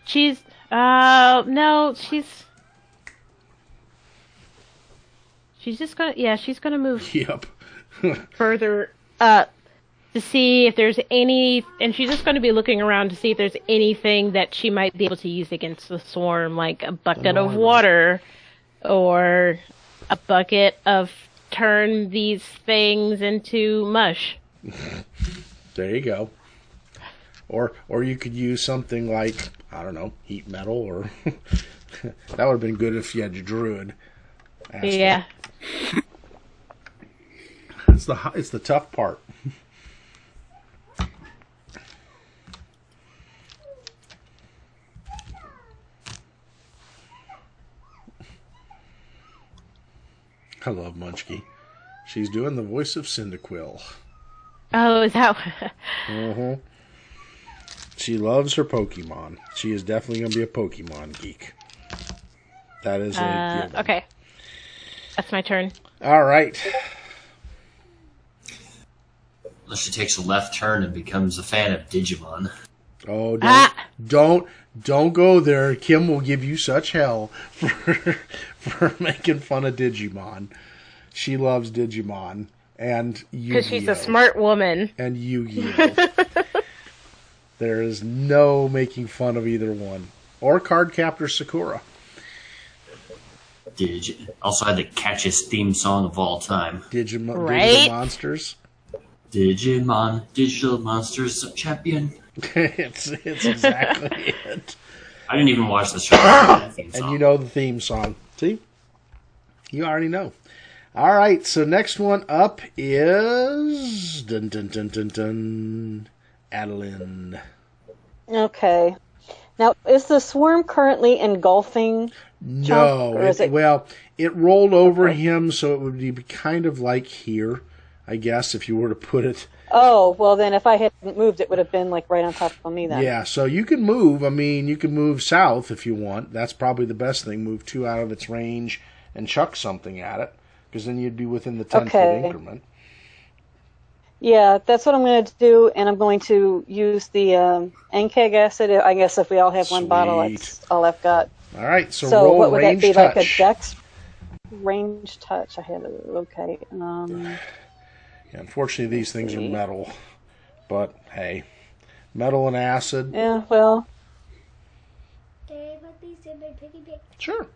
she's, no, she's just gonna, she's gonna move Yep. further up to see if there's any, and she's just going to be looking around to see if there's anything that she might be able to use against the swarm, like a bucket of water or a bucket of turn these things into mush. There you go. Or you could use something like, I don't know, heat metal, or that would have been good if you had your druid. Yeah. It's the tough part. I love Munchkie. She's doing the voice of Cyndaquil. Oh, is that? Mm-hmm. She loves her Pokemon. She is definitely going to be a Pokemon geek. That is a given. Okay. That's my turn. All right. Unless she takes a left turn and becomes a fan of Digimon. Oh, don't go there. Kim will give you such hell for making fun of Digimon. She loves Digimon and Yu-Gi-Oh. Because she's a smart woman. And Yu-Gi-Oh. There is no making fun of either one. Or Cardcaptor Sakura. Also had the catchiest theme song of all time. Digital Monsters. Digimon, Digital Monsters Champion. it's exactly it. I didn't even watch the show. And you know the theme song. See? You already know. All right, so next one up is Adalynd. Okay. Now, is the swarm currently engulfing? No. It rolled over him, so it would be kind of like here, I guess, if you were to put it. Oh, well then if I hadn't moved, it would have been like right on top of me then. Yeah, so you can move. I mean, you can move south if you want. That's probably the best thing. Move 2 out of its range and chuck something at it, because then you'd be within the 10-foot increment. Yeah, that's what I'm going to do, and I'm going to use the Ankeg acid. I guess if we all have one bottle, that's all I've got. All right, so roll what would range that be, touch. like a dex range touch? I had it. Okay. Yeah, unfortunately, these things are metal, but hey, metal and acid. Yeah, well. Sure.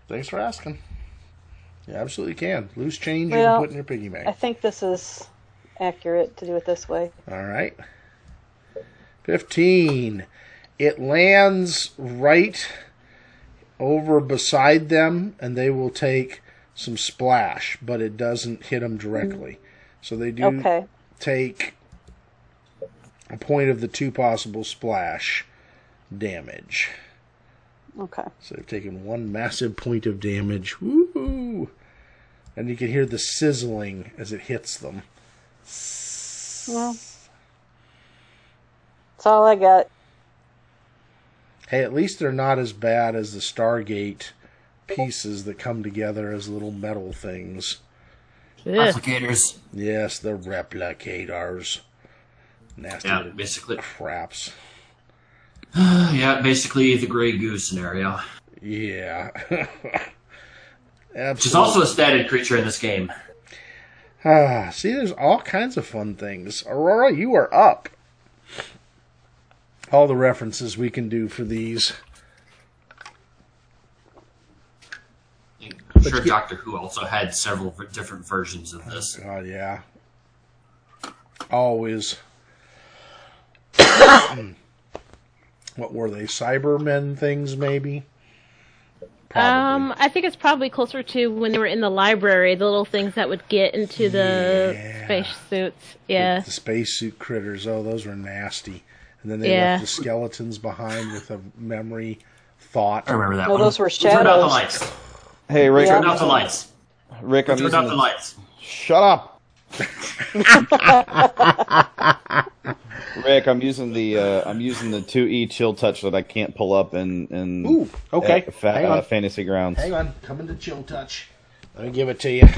Thanks for asking. You absolutely can. Loose change you can put in your piggy bank. I think this is accurate to do it this way. All right. 15. It lands right over beside them, and they will take some splash, but it doesn't hit them directly. So they do take a point of the 2 possible splash damage. Okay. So they've taken 1 massive point of damage. Woohoo! And you can hear the sizzling as it hits them. Well, that's all I got. Hey, at least they're not as bad as the Stargate pieces that come together as little metal things. Replicators. Yes, the replicators. Nasty little basically craps. Basically the Grey Goose scenario. Yeah. Which is also a statted creature in this game. See, there's all kinds of fun things. Aurora, you are up. All the references we can do for these. I'm sure Doctor Who also had several different versions of this. Oh, yeah. Always. What were they? Cybermen things, maybe? Probably. I think it's probably closer to when they were in the library, the little things that would get into the space suits. Yeah. The spacesuit critters. Oh, those were nasty. And then they left the skeletons behind with a memory thought. I remember that No, one. those were Turn out the shadows. lights. Hey, Rick. Turn out the lights. Rick, I'm Turn using out the lights. Shut up. Rick, I'm using the 2E chill touch that I can't pull up in Ooh, okay. Hang on. Fantasy Grounds. Hang on, coming to chill touch. Let me give it to you.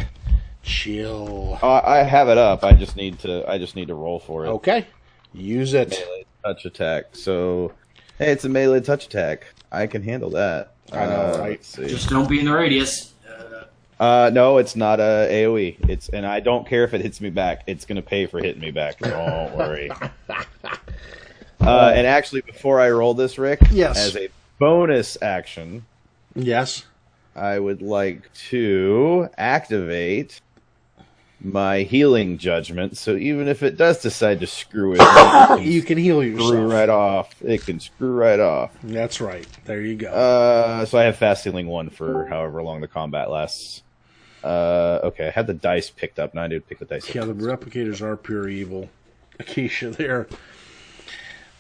Chill. I have it up. I just need to roll for it. Okay. Use it. Melee touch attack. So, hey, it's a melee touch attack. I can handle that. I know, right? Let's see. Just don't be in the radius. No, it's not a AOE. And I don't care if it hits me back. It's gonna pay for hitting me back. Don't worry. And actually, before I roll this, Rick, as a bonus action, I would like to activate my healing judgment. So even if it does decide to screw it, you can heal yourself. Screw right off. It can screw right off. That's right. There you go. So I have fast healing 1 for however long the combat lasts. Okay, I had the dice picked up. Now I need to pick the dice up. Yeah, the replicators are pure evil. Acacia,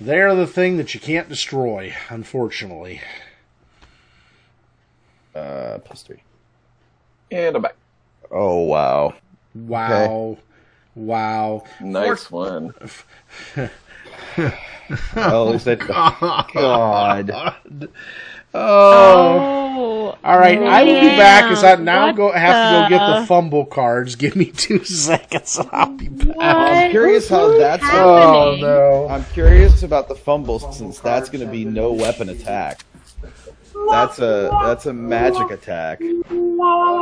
they're the thing that you can't destroy, unfortunately. +3. And I'm back. Oh, wow. Wow. Okay. Wow. Nice one. Well, at least I... God. Oh. All right, I will be back because I now have to go get the the fumble cards. Give me 2 seconds and I'll be back. I'm curious how that's... Oh, no. I'm curious about the fumble since that's going to be no weapon attack. That's a magic attack.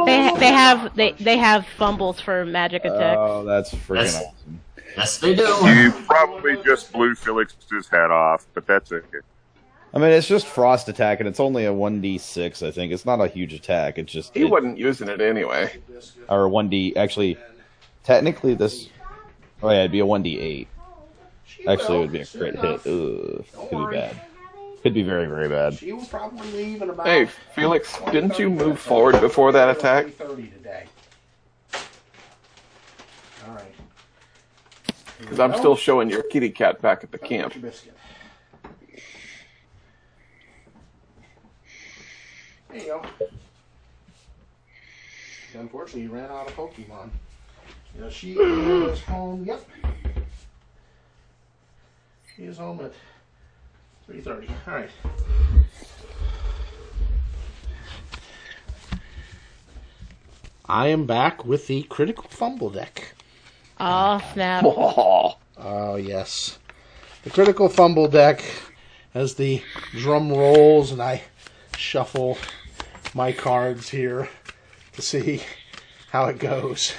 They have fumbles for magic attacks. Oh, that's freaking awesome. Yes, they do. You probably just blew Philix's head off, but that's okay. I mean, it's just frost attack, and it's only a 1d6, I think. It's not a huge attack. It's just... He wasn't using it anyway. Or 1d... Actually, technically this... Oh, yeah, it'd be a 1d8. Actually, it would be a crit hit. Ugh, could be bad. Could be very, very bad. She will probably leave in about... Hey, Felix, didn't you move forward before that attack? 30 today. All right. Because I'm still showing your kitty cat back at the camp. There you go. Unfortunately, you ran out of Pokemon. You know, she is home. Yep. She is home at 3:30. All right. I am back with the critical fumble deck. Oh, snap. Oh, yes. The critical fumble deck, as the drum rolls and I shuffle my cards here to see how it goes.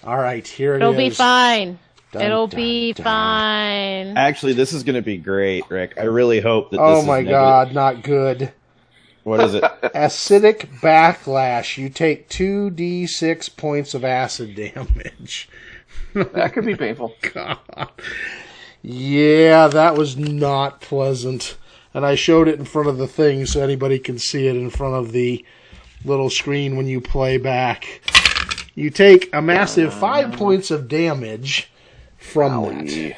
All right, here it is. It'll be fine. It'll be fine. Actually, this is going to be great, Rick. I really hope that this Oh is my God, not good. What is it? Acidic Backlash. You take 2d6 points of acid damage. That could be painful. God. Yeah, that was not pleasant. And I showed it in front of the thing so anybody can see it in front of the little screen when you play back. You take a massive 5 points of damage from that.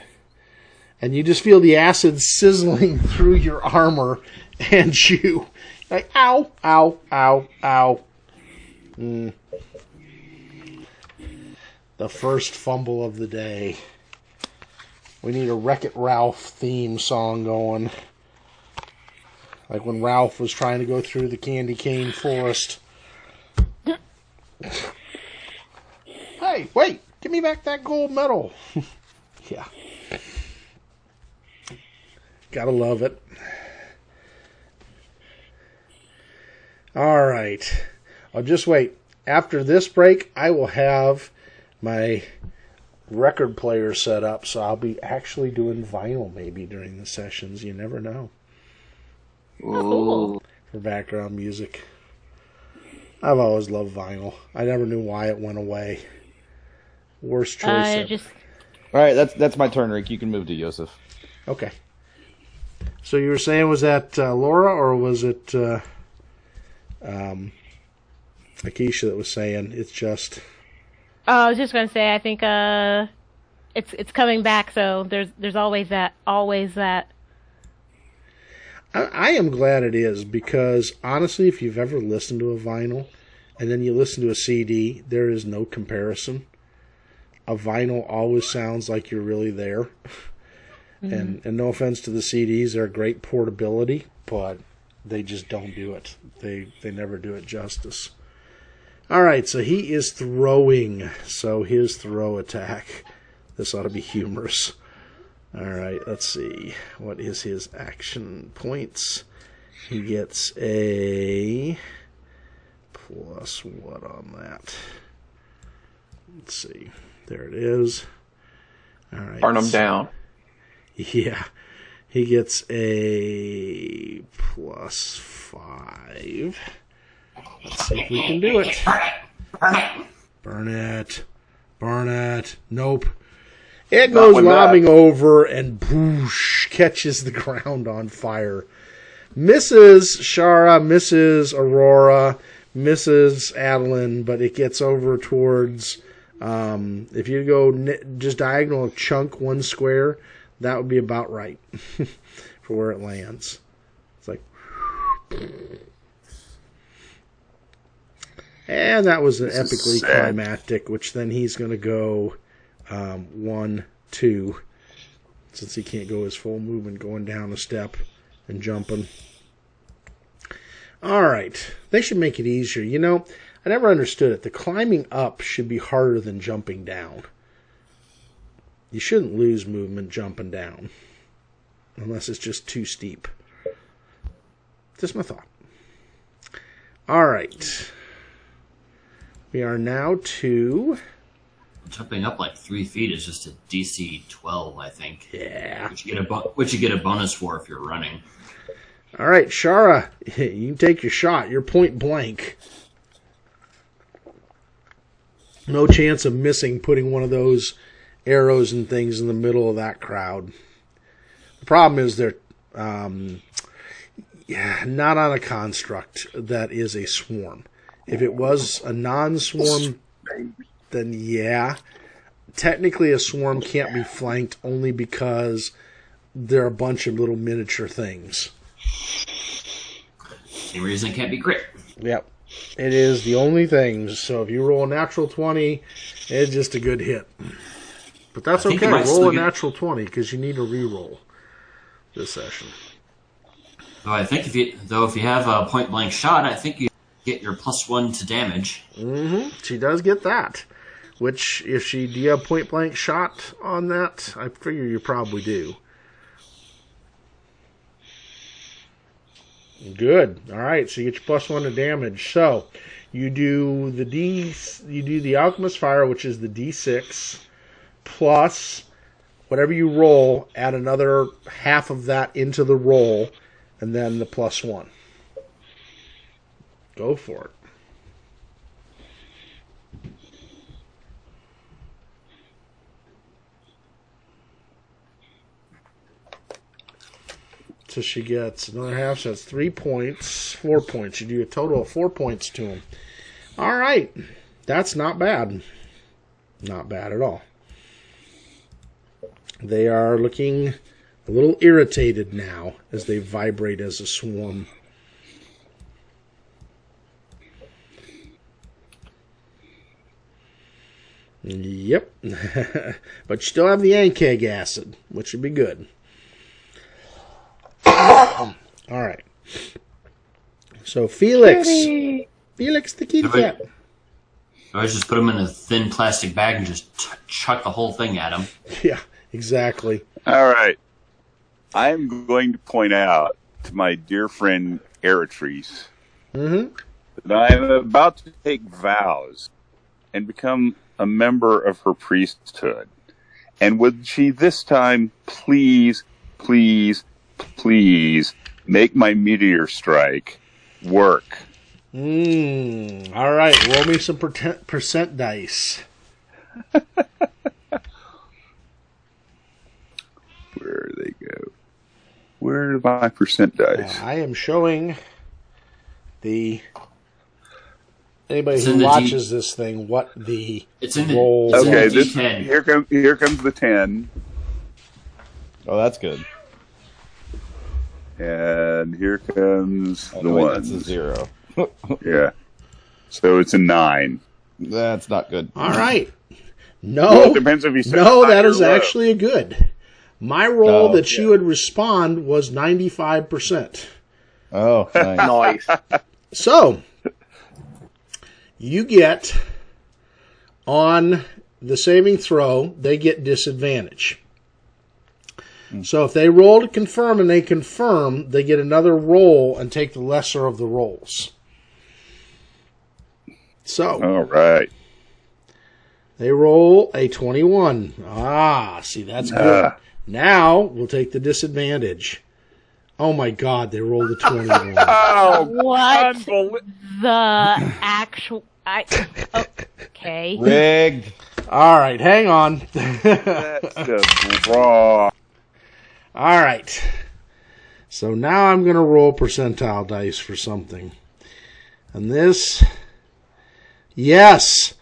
And you just feel the acid sizzling through your armor and you. Like, ow, ow, ow, ow. The first fumble of the day. We need a Wreck-It Ralph theme song going. Like when Ralph was trying to go through the candy cane forest. Hey, wait! Give me back that gold medal! Yeah. Gotta love it. Alright. I'll just wait. After this break, I will have my record player set up, so I'll be actually doing vinyl maybe during the sessions. You never know. Cool. For background music. I've always loved vinyl. I never knew why it went away. Worst choice ever. All right, that's my turn, Rick. You can move to Yosef. Akeisha that was saying it's just. Oh, I was just going to say, I think it's coming back. So there's always that. I am glad it is, because honestly, if you've ever listened to a vinyl and then you listen to a CD, there is no comparison. A vinyl always sounds like you're really there. And no offense to the CDs, they're a great portability, but they just don't do it. They never do it justice. All right, so he is throwing. So his throw attack. This ought to be humorous. All right, let's see. What is his action points? He gets a plus what on that? Let's see. There it is. All right. Burn him down. Yeah. He gets a plus 5. Let's see if we can do it. Burn it. Burn it. Nope. It goes lobbing over and boosh, catches the ground on fire. Misses Sharra, misses Aurora, misses Adalynd, but it gets over towards, if you go just diagonal chunk one square, that would be about right for where it lands. It's like, and that was an epically climactic, which then he's going to go 1, 2, since he can't go his full movement, going down a step and jumping. All right, they should make it easier. You know, I never understood it. The climbing up should be harder than jumping down. You shouldn't lose movement jumping down, unless it's just too steep. Just my thought. All right. We are now to... Jumping up like 3 feet is just a DC 12, I think. Yeah. Which you get a bonus for if you're running. All right, Sharra, you can take your shot. You're point blank. No chance of missing putting one of those arrows and things in the middle of that crowd. The problem is they're not on a construct that is a swarm. If it was a non-swarm, then yeah. Technically, a swarm can't be flanked only because they're a bunch of little miniature things. Same reason it can't be crit. Yep. It is the only thing. So if you roll a natural 20, it's just a good hit. But that's okay. Roll a natural 20 because you need a reroll this session. So I think if you have a point blank shot, I think you get your +1 to damage. Mm-hmm. She does get that. Which, do you have point blank shot on that? I figure you probably do. Good. All right. So you get your +1 to damage. So you do the Alchemist Fire, which is the D6, plus whatever you roll. Add another half of that into the roll, and then the +1. Go for it. So she gets another half, so that's 3 points, 4 points. You do a total of 4 points to him. All right. That's not bad. Not bad at all. They are looking a little irritated now as they vibrate as a swarm. Yep. But you still have the Ankeg acid, which would be good. All right. So Felix the kitty cat. I always just put him in a thin plastic bag and just chuck the whole thing at him. Yeah, exactly. All right. I'm going to point out to my dear friend Eritrees that I am about to take vows and become a member of her priesthood. And would she this time please make my meteor strike work? All right, roll me some percent dice. Where do they go? Where are my percent dice? I am showing the anybody who watches this thing what the roll. Okay, here comes the 10. Oh, that's good. And here comes the 1. That's a 0. Yeah. So it's a 9. That's not good. All right. No, well, it depends if you say that is actually a good. My roll that she would respond was 95%. Oh, nice. So, you get, on the saving throw, they get disadvantage. So if they roll to confirm and they confirm, they get another roll and take the lesser of the rolls. So. All right. They roll a 21. See, that's good. Now, we'll take the disadvantage. Oh my God, they rolled a 21. What the actual... Okay. Rigged. All right, hang on. That's just wrong. All right. So now I'm going to roll percentile dice for something. And this... Yes!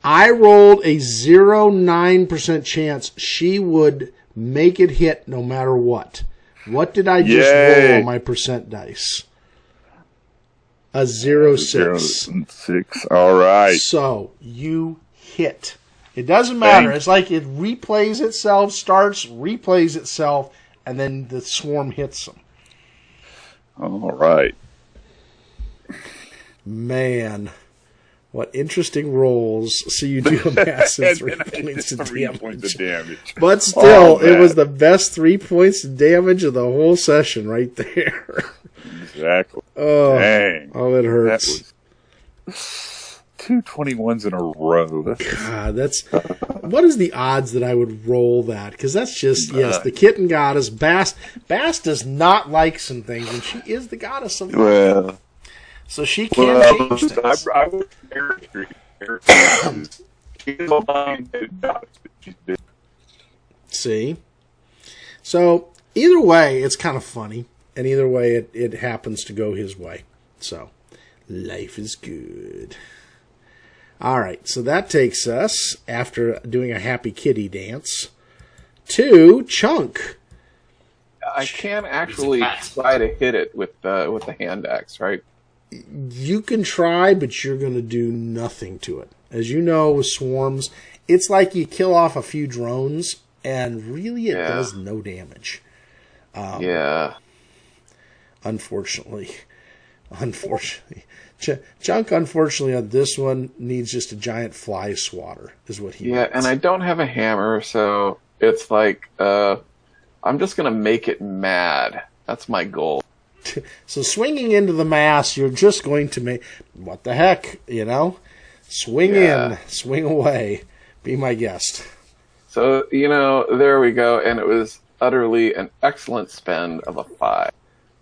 I rolled a 0.9% chance she would make it hit no matter what. What did I just roll on my percent dice? A 0.6. 6. All right. So you hit. It doesn't matter. It's like it replays itself, replays itself, and then the swarm hits them. All right. Man. What interesting rolls. So you do a massive 3 points of damage. But still, it was the best 3 points of damage of the whole session right there. Exactly. Oh, dang. Oh, it hurts. That was 2 21s in a row. God, that's... What is the odds that I would roll that? Because that's just, yes, the kitten goddess. Bast does not like some things, and she is the goddess of... Well... So she can't change things. I would See? So, either way, it's kind of funny. And either way, it happens to go his way. So, life is good. All right, so that takes us, after doing a happy kitty dance, to Chunk. I can actually try to hit it with the hand axe, right? You can try, but you're going to do nothing to it. As you know, with swarms, it's like you kill off a few drones, and really it does no damage. Unfortunately. Chunk, unfortunately, on this one, needs just a giant fly swatter, is what he needs. Yeah, and I don't have a hammer, so it's like, I'm just going to make it mad. That's my goal. So swinging into the mass, you're just going to make... What the heck, you know? Swing in, swing away. Be my guest. So, there we go, and it was utterly an excellent spend of a 5.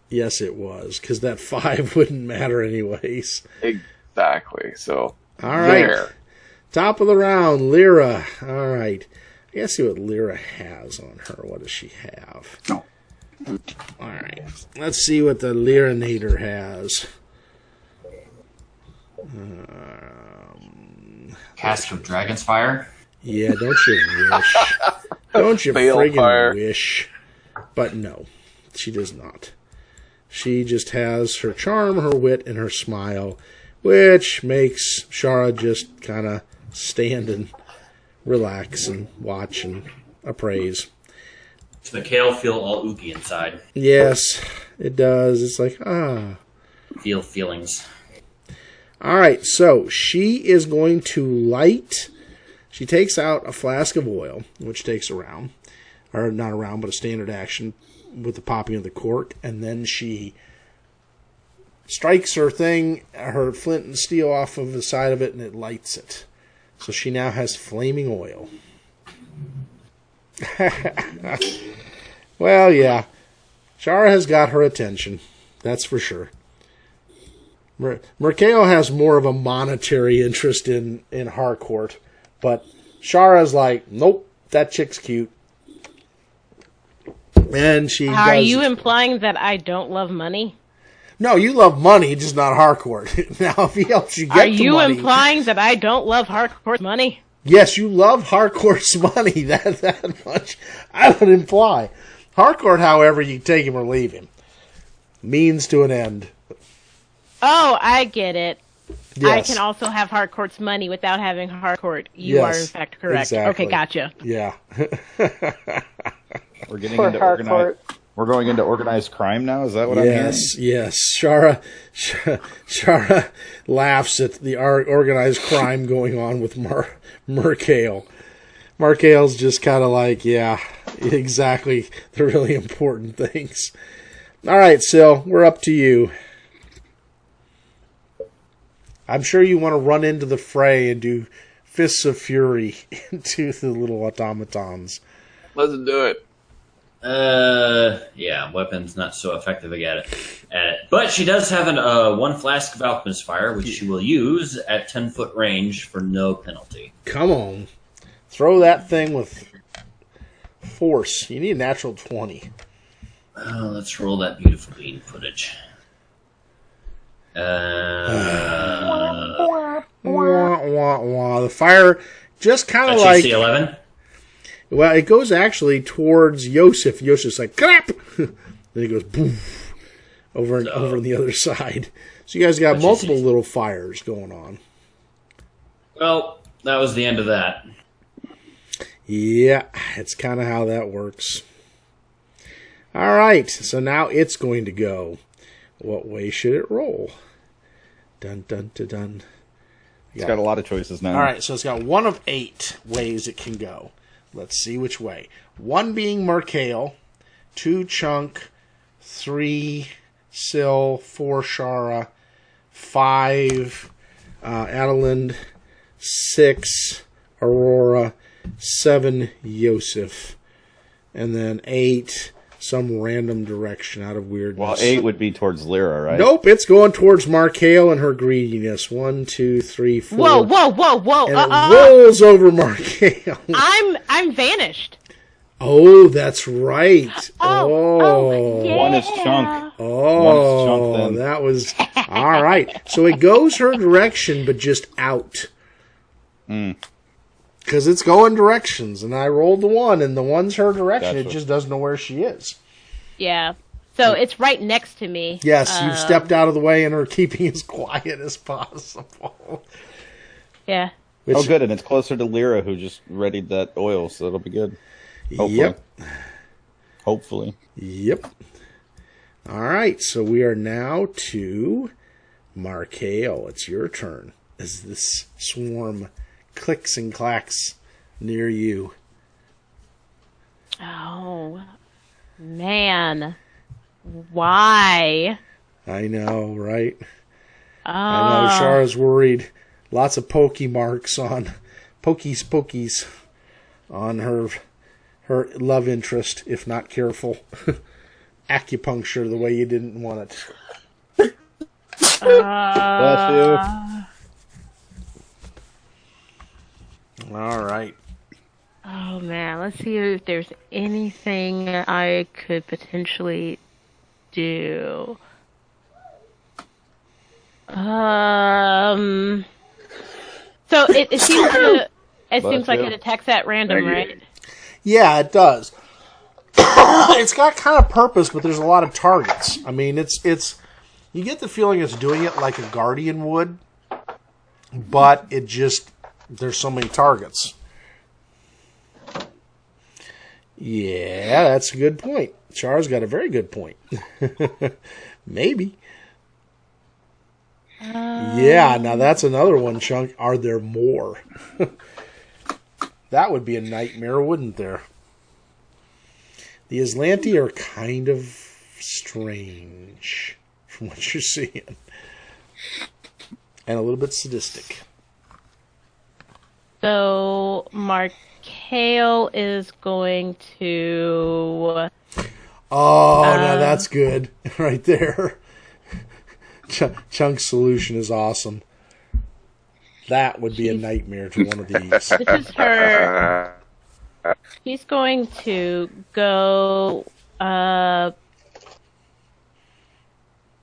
Yes, it was, because that 5 wouldn't matter anyways. Exactly, so... All right. Top of the round, Lyra. All right. I gotta see what Lyra has on her. What does she have? No. All right. Let's see what the Lyrinator has. Cast of Dragon's Fire? Yeah, don't you wish. Don't you friggin' wish. But no, she does not. She just has her charm, her wit, and her smile, which makes Sharra just kind of stand and relax and watch and appraise. Does Markhail feel all oogie inside? Yes, it does. It's like, Feel feelings. All right, so she is going to light... She takes out a flask of oil, which takes a round. Or not a round, but a standard action with the popping of the cork. And then she strikes her thing, her flint and steel off of the side of it, and it lights it. So she now has flaming oil. Well, yeah. Sharra has got her attention. That's for sure. Markhail has more of a monetary interest in Harcourt. But Sharra's like, nope, that chick's cute. And she Are you implying that I don't love money? No, you love money, just not Harcourt. Now, if he helps you get Are the you money... implying that I don't love Harcourt's money? Yes, you love Harcourt's money, that much. I would imply. Harcourt, however, you take him or leave him. Means to an end. Oh, I get it. Yes. I can also have Harcourt's money without having Harcourt. You are, in fact, correct. Exactly. Okay, gotcha. Yeah. We're getting Poor into Harcourt. We're going into organized crime now. Is that what I'm hearing? Yes. Sharra laughs at the organized crime going on with Markhail. Markhail's just kind of like, yeah, exactly, the really important things. All right, Syl, we're up to you. I'm sure you want to run into the fray and do Fists of Fury into the little automatons. Let's do it. Yeah, weapon's not so effective at it. But she does have one flask of alchemist fire, which she will use at 10-foot range for no penalty. Come on. Throw that thing with force. You need a natural 20. Let's roll that beautiful bean footage. Wah, wah, wah. The fire just kind of like... 11? Well, it goes actually towards Yosef. Yosef's like, clap! Then it goes boom, over on the other side. So you guys got multiple little fires going on. Well, that was the end of that. Yeah, it's kind of how that works. All right, so now it's going to go. What way should it roll? Dun, dun, dun, dun. It's got a lot of choices now. All right, so it's got 1 of 8 ways it can go. Let's see which way. 1 being Markhail, 2 Chunk, 3 Syl, 4 Sharra, 5 Adalynd, 6 Aurora, 7 Yosef, and then 8 some random direction out of weirdness. Well, 8 would be towards Lyra, right? Nope, it's going towards Markhail and her greediness. 1, 2, 3, 4. Whoa! And it rolls over Markhail. I'm vanished. Oh, that's right. Oh, yeah. One is Chunk. Oh, One is Chunk then. that was... All right. So it goes her direction, but just out. Because it's going directions, and I rolled the 1, and the 1's her direction. Gotcha. It just doesn't know where she is. Yeah. So it's right next to me. Yes, you've stepped out of the way and are keeping as quiet as possible. Yeah. Which, Oh, good, and it's closer to Lyra, who just readied that oil, so it'll be good. Hopefully. Yep. Hopefully. Yep. All right, so we are now to Markhail. It's your turn as this swarm clicks and clacks near you. Oh, man. Why? I know, right? Oh. I know, Shara's worried. Lots of pokey marks on... Pokies on her love interest, if not careful. Acupuncture the way you didn't want it. Bless you. All right. Oh, man. Let's see if there's anything I could potentially do. So it seems to... It seems like it attacks at random, right? Yeah, it does. It's got kind of purpose, but there's a lot of targets. I mean, it's you get the feeling it's doing it like a guardian would, but it just there's so many targets. Yeah, that's a good point. Char's got a very good point. Maybe. Yeah, now that's another one, Chunk. Are there more? That would be a nightmare, wouldn't there? The Azlanti are kind of strange from what you're seeing. And a little bit sadistic. So, Markhail is going to... Oh, now that's good. Right there. Chunk's solution is awesome. That would be a nightmare to one of these. This is her... She's going to go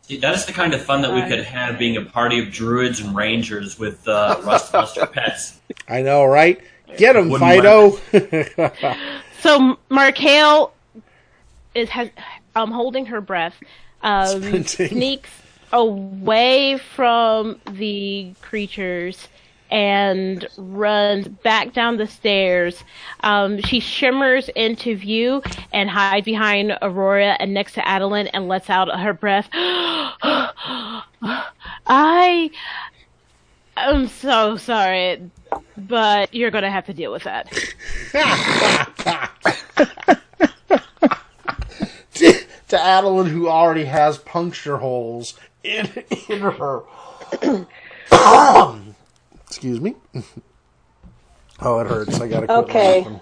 See, that is the kind of fun that we could have being a party of druids and rangers with Rustbuster pets. I know, right? Get him, Fido! So Markhail is holding her breath, sneaks away from the creatures and runs back down the stairs. She shimmers into view and hides behind Aurora and next to Adalynd and lets out her breath. I am so sorry, but you're going to have to deal with that. To Adalynd, who already has puncture holes in her... Excuse me. Oh, it hurts. I gotta quit laughing.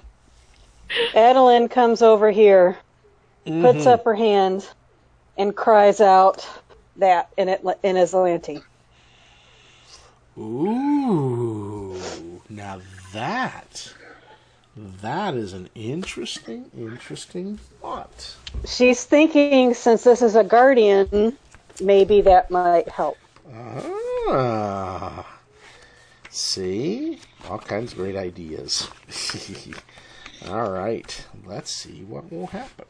Adalynd comes over here, puts up her hand, and cries out that in Azlanti. Ooh, now that is an interesting thought. She's thinking, since this is a guardian, maybe that might help. Ah. See? All kinds of great ideas. All right. Let's see what will happen.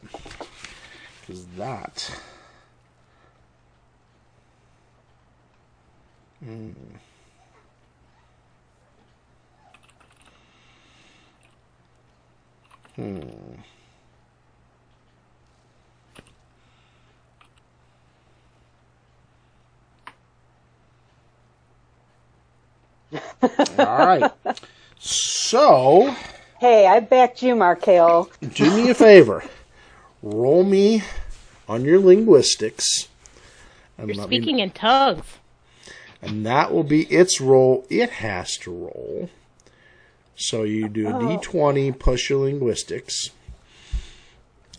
Because that... All right. So... Hey, I backed you, Markhail. Do me a favor. Roll me on your linguistics. You're speaking in tongues. And that will be its roll. It has to roll. So you do a D20 plus your linguistics.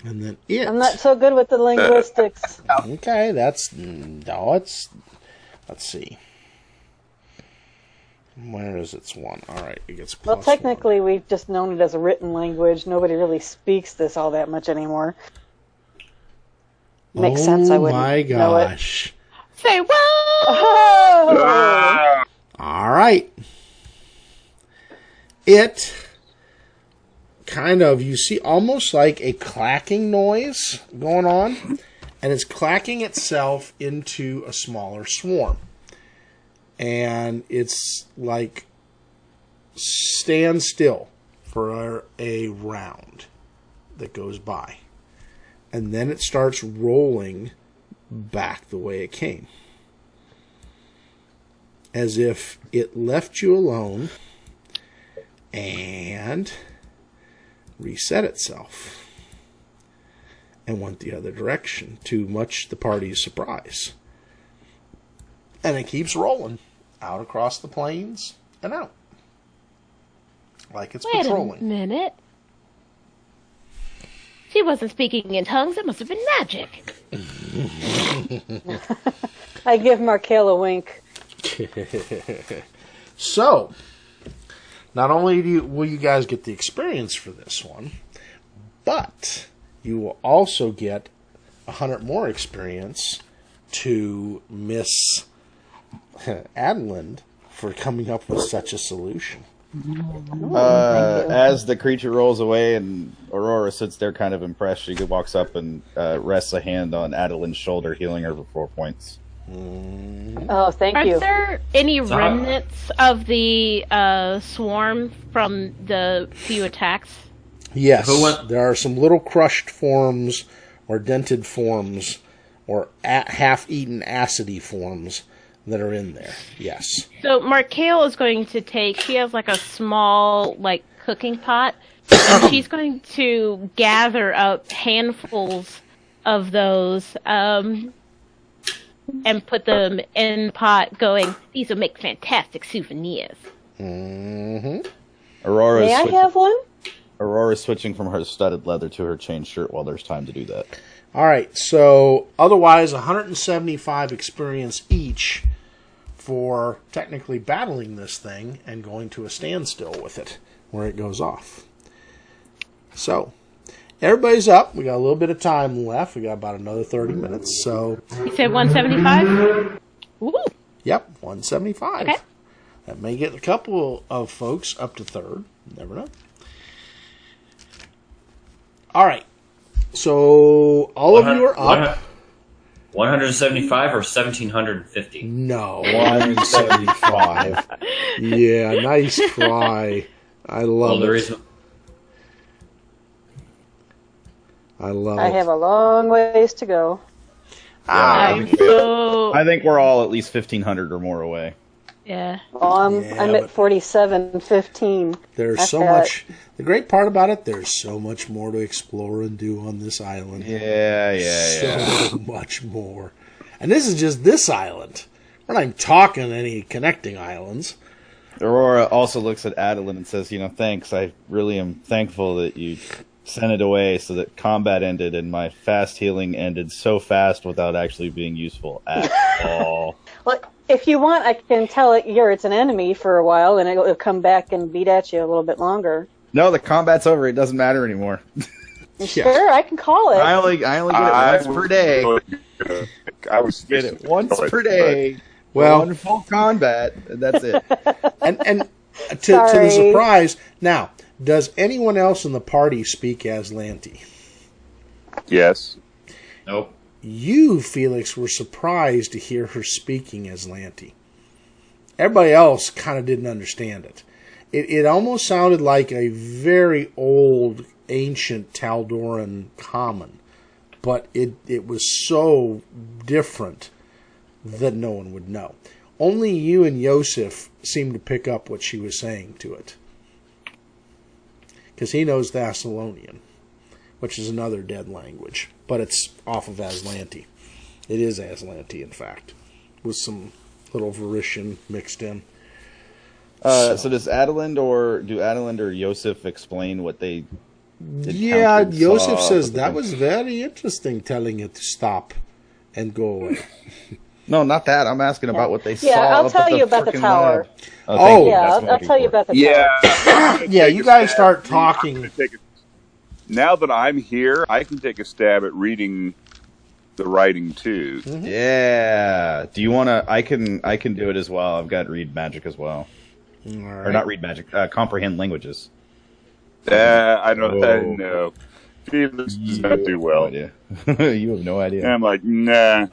And then it... I'm not so good with the linguistics. Okay, that's... No, it's... Let's see. Where is its one? All right, it gets plus Well, technically, we've just known it as a written language. Nobody really speaks this all that much anymore. Makes sense, I wouldn't know it. Oh, my gosh. Say what? Oh! All right. It kind of, you see almost like a clacking noise going on, and it's clacking itself into a smaller swarm. And it's like stand still for a round that goes by. And then it starts rolling back the way it came. As if it left you alone and reset itself and went the other direction, to much the party's surprise. And it keeps rolling out across the plains and out. Like it's patrolling. Wait a minute. She wasn't speaking in tongues. It must have been magic. I give Markhail a wink. So, not only will you guys get the experience for this one, but you will also get 100 more experience to Miss Adalynd for coming up with such a solution. As the creature rolls away and Aurora sits there kind of impressed, she walks up and rests a hand on Adalynd's shoulder, healing her for 4 points. Oh, thank you. Are there any remnants of the swarm from the few attacks? Yes, there are some little crushed forms or dented forms or half-eaten acidy forms that are in there. Yes. So Markhail is going to take, she has like a small like cooking pot, and she's going to gather up handfuls of those and put them in the pot, going, these will make fantastic souvenirs. Mm-hmm. May I have one? Aurora's switching from her studded leather to her chain shirt while there's time to do that. All right, so otherwise 175 experience each for technically battling this thing and going to a standstill with it where it goes off. So, everybody's up. We got a little bit of time left. We got about another 30 minutes. So You said 175? Ooh. Yep, 175. Okay. That may get a couple of folks up to third. Never know. All right. So all of you are up. 175 or 1,750? No, 175. Yeah, nice try. I love it. I love it. I have a long ways to go. I think we're all at least 1,500 or more away. Yeah. Well, I'm at 47:15. There's so much. The great part about it, there's so much more to explore and do on this island. So much more. And this is just this island. We're not even talking any connecting islands. Aurora also looks at Adalynd and says, thanks. I really am thankful that you sent it away so that combat ended and my fast healing ended so fast without actually being useful at all. Well, if you want, I can tell it it's an enemy for a while, and it'll come back and beat at you a little bit longer. No, the combat's over. It doesn't matter anymore. Sure, I can call it. I only get it once per day. I was get it once per day. Well, one full combat, and that's it. and to the surprise, now, does anyone else in the party speak Azlanti? Yes. Nope. You, Felix, were surprised to hear her speaking Azlanti. Everybody else kind of didn't understand it. It almost sounded like a very old, ancient Taldoran common, but it was so different that no one would know. Only you and Yosef seemed to pick up what she was saying to it, because he knows Thessalonian, which is another dead language, but it's off of Azlanti. It is Azlanti, in fact, with some little Varishan mixed in. So does Adalynd or Yosef explain what they Yosef says that was very interesting, telling it to stop and go away. No, not that. I'm asking about what they saw. Yeah, I'll tell you about the tower. I'll tell you about the tower. Yeah, you guys start talking. Now that I'm here, I can take a stab at reading the writing too. Mm-hmm. Yeah. Do you want to? I can do it as well. I've got read magic as well. All right. Or not read magic. Comprehend languages. I don't know. Felix does not do well. You have no idea. I'm like, nah.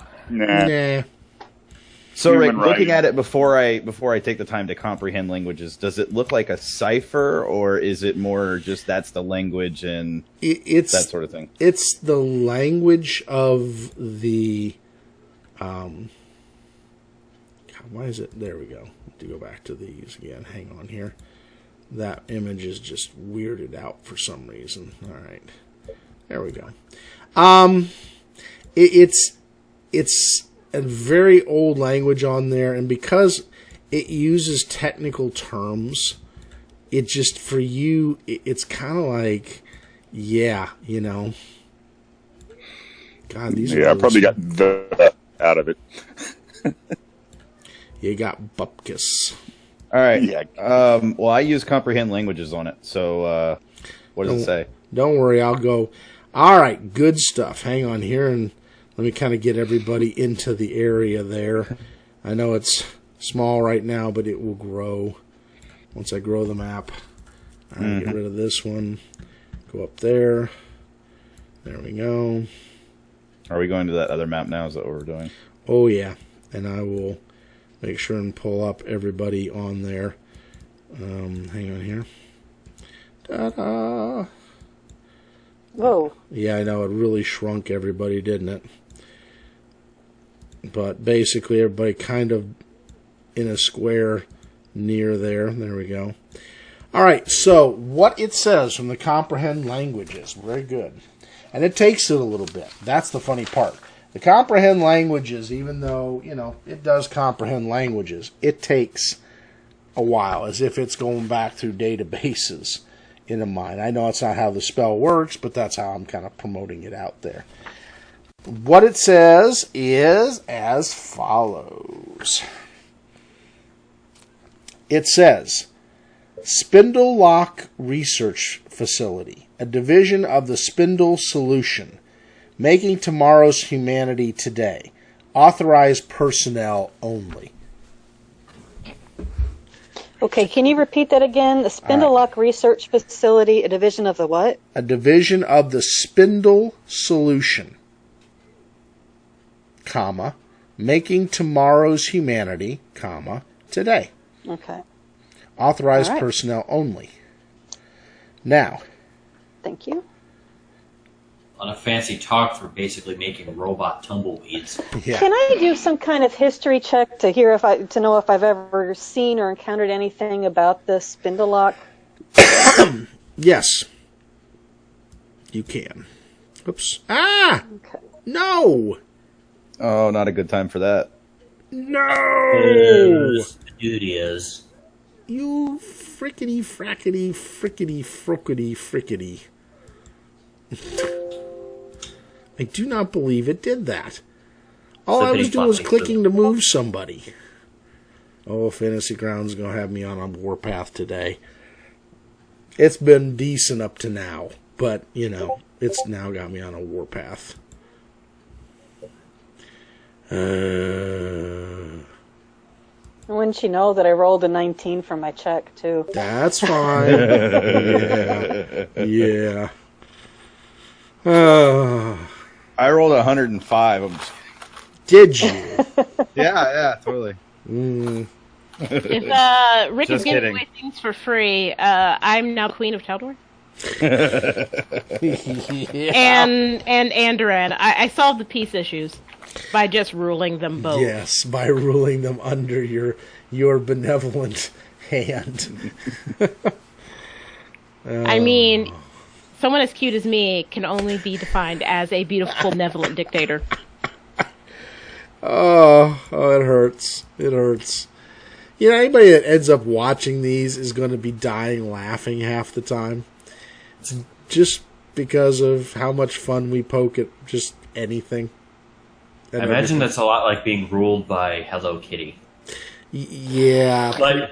So, Rick, looking at it before I take the time to comprehend languages, does it look like a cipher, or is it more just that's the language and it's that sort of thing? It's the language of the. Why is it? There we go. To go back to these again. Hang on here. That image is just weirded out for some reason. All right, there we go. It's a very old language on there, and because it uses technical terms, it just for you, it's kind of like, God, these. Yeah, I probably got the out of it. You got bupkis. All right. Yeah. Well, I use comprehend languages on it. So, what does it say? Don't worry. I'll go. All right. Good stuff. Hang on here, and let me kind of get everybody into the area there. I know it's small right now, but it will grow once I grow the map. All right. Get rid of this one. Go up there. There we go. Are we going to that other map now? Is that what we're doing? Oh, yeah. And I will make sure and pull up everybody on there. Hang on here. Ta-da! Whoa. Yeah, I know. It really shrunk everybody, didn't it? But basically, everybody kind of in a square near there. There we go. All right, so what it says from the comprehend languages. Very good. And it takes it a little bit. That's the funny part. The comprehend languages, even though, it does comprehend languages, it takes a while, as if it's going back through databases in a mind. I know it's not how the spell works, but that's how I'm kind of promoting it out there. What it says is as follows. It says, Spindle Lock Research Facility, a division of the Spindle Solution, making tomorrow's humanity today. Authorized personnel only. Okay, can you repeat that again? The Spindle Lock Research Facility, a division of the what? A division of the Spindle Solution, comma, making tomorrow's humanity, comma, today. Okay. Authorized personnel only. Now. Thank you. On a fancy talk for basically making robot tumbleweeds. Yeah. Can I do some kind of history check to know if I've ever seen or encountered anything about this spindle lock? Yes. You can. Oops. Ah! Okay. No! Oh, not a good time for that. No! Duty is. You frickety frackety frickety frockety frickety. I do not believe it did that. All I was doing was clicking to move somebody. Oh, Fantasy Grounds is going to have me on a warpath today. It's been decent up to now, but, you know, it's now got me on a warpath. Wouldn't you know that I rolled a 19 for my check, too? That's fine. Yeah. I rolled 105. Did you? Yeah, totally. If Rick Just is giving kidding. away things for free, I'm now Queen of Taldor. Yeah. And Andoran. I solved the peace issues by just ruling them both. Yes, by ruling them under your benevolent hand. I mean, someone as cute as me can only be defined as a beautiful, benevolent dictator. Oh, it hurts. It hurts. You know, anybody that ends up watching these is going to be dying laughing half the time. It's just because of how much fun we poke at just anything. I imagine that's a lot like being ruled by Hello Kitty. Yeah. Like,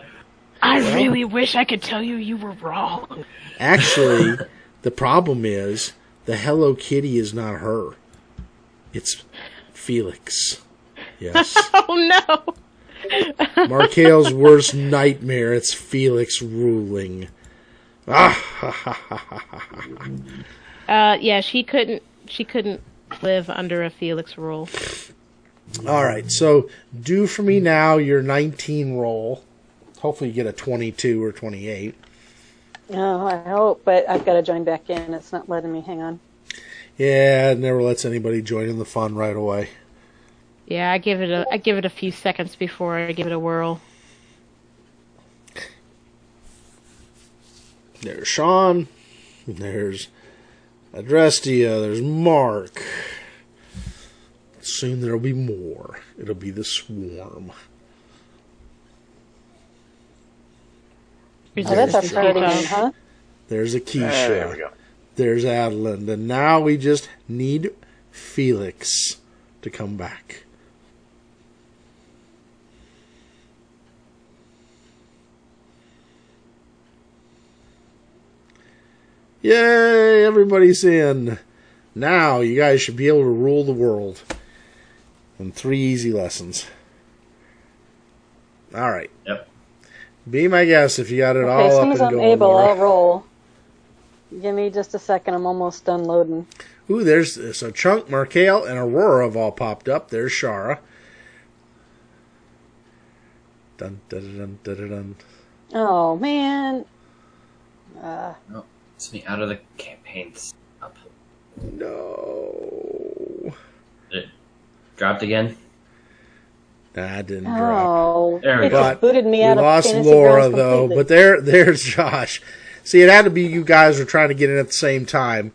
I really wish I could tell you were wrong. Actually, the problem is the Hello Kitty is not her. It's Felix. Yes. Oh no. Markhail's worst nightmare. It's Felix ruling. Yeah, she couldn't live under a Felix rule. All right, so do for me now your 19 roll. Hopefully you get a 22 or 28. Oh, I hope, but I've got to join back in. It's not letting me. Hang on. Yeah, it never lets anybody join in the fun right away. Yeah, I give it a few seconds before I give it a whirl. There's Sean. There's Adrestia. There's Mark. Soon there'll be more. It'll be the swarm. Oh, that's our priority name, huh? There's Akeisha. There we go. There's Adalynd. And now we just need Felix to come back. Yay, everybody's in. Now you guys should be able to rule the world. In 3 easy lessons. Alright. Yep. Be my guest if you got it all Okay, as up soon and as I'm going. able, Laura. I'll roll. Give me just a second. I'm almost done loading. Ooh, there's a Chunk, Markhail, and Aurora have all popped up. There's Sharra. Dun, dun, dun, dun, dun, dun. Oh, man. No, it's me out of the campaign. Up. No. It dropped again. Nah, it didn't drop. Oh, There we it go. just booted me We out of lost Fantasy Laura, Grounds though. completely. But there's Josh. See, it had to be you guys were trying to get in at the same time.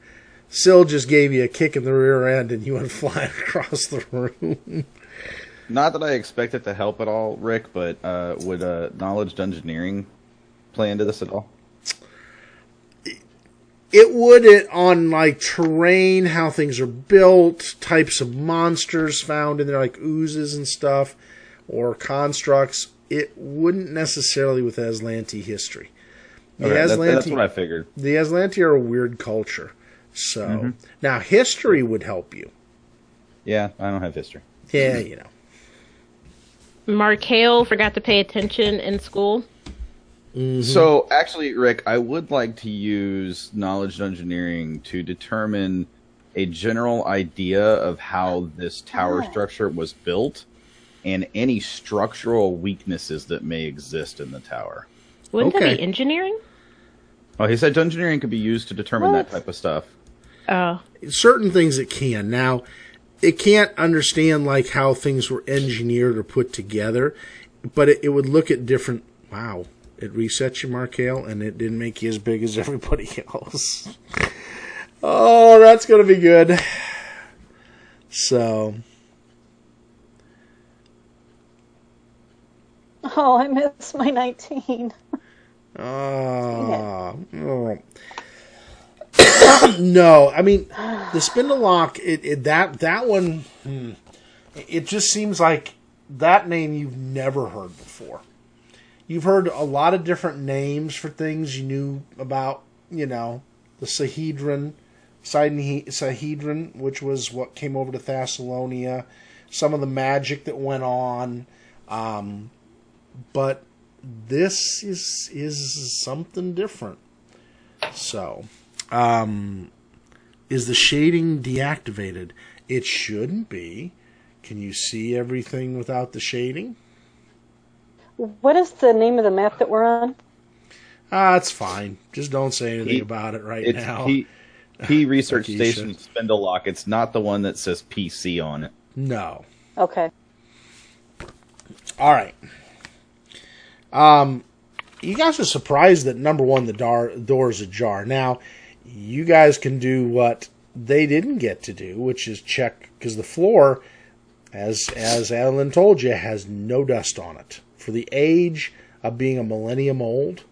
Syl just gave you a kick in the rear end, and you went flying across the room. Not that I expect it to help at all, Rick, but would knowledge dungeoneering play into this at all? It would on like terrain, how things are built, types of monsters found in there, like oozes and stuff, or constructs. It wouldn't necessarily with Azlanti history. That's what I figured. The Azlanti are a weird culture. So, now history would help you. Yeah, I don't have history. Yeah, you know. Markhail forgot to pay attention in school. So, actually, Rick, I would like to use knowledge engineering to determine a general idea of how this tower structure was built and any structural weaknesses that may exist in the tower. Wouldn't that be engineering? Oh, he said engineering could be used to determine that type of stuff. Oh. Certain things it can. Now, it can't understand like how things were engineered or put together, but it would look at different... Wow. It resets you, Markhail, and it didn't make you as big as everybody else. Oh, that's going to be good. So... Oh, I missed my 19. No, I mean, the Spindle Lock, that one, it just seems like that name you've never heard before. You've heard a lot of different names for things you knew about, you know, the Sahedron, which was what came over to Thessalonia, some of the magic that went on, but this is something different. So, is the shading deactivated? It shouldn't be. Can you see everything without the shading? What is the name of the map that we're on? It's fine. Just don't say anything about it right now. P Research Station Spindle Lock. It's not the one that says PC on it. No. Okay. All right. You guys are surprised that, number one, the door is ajar. Now, you guys can do what they didn't get to do, which is check, because the floor, as Adalynd told you, has no dust on it. For the age of being a millennium old,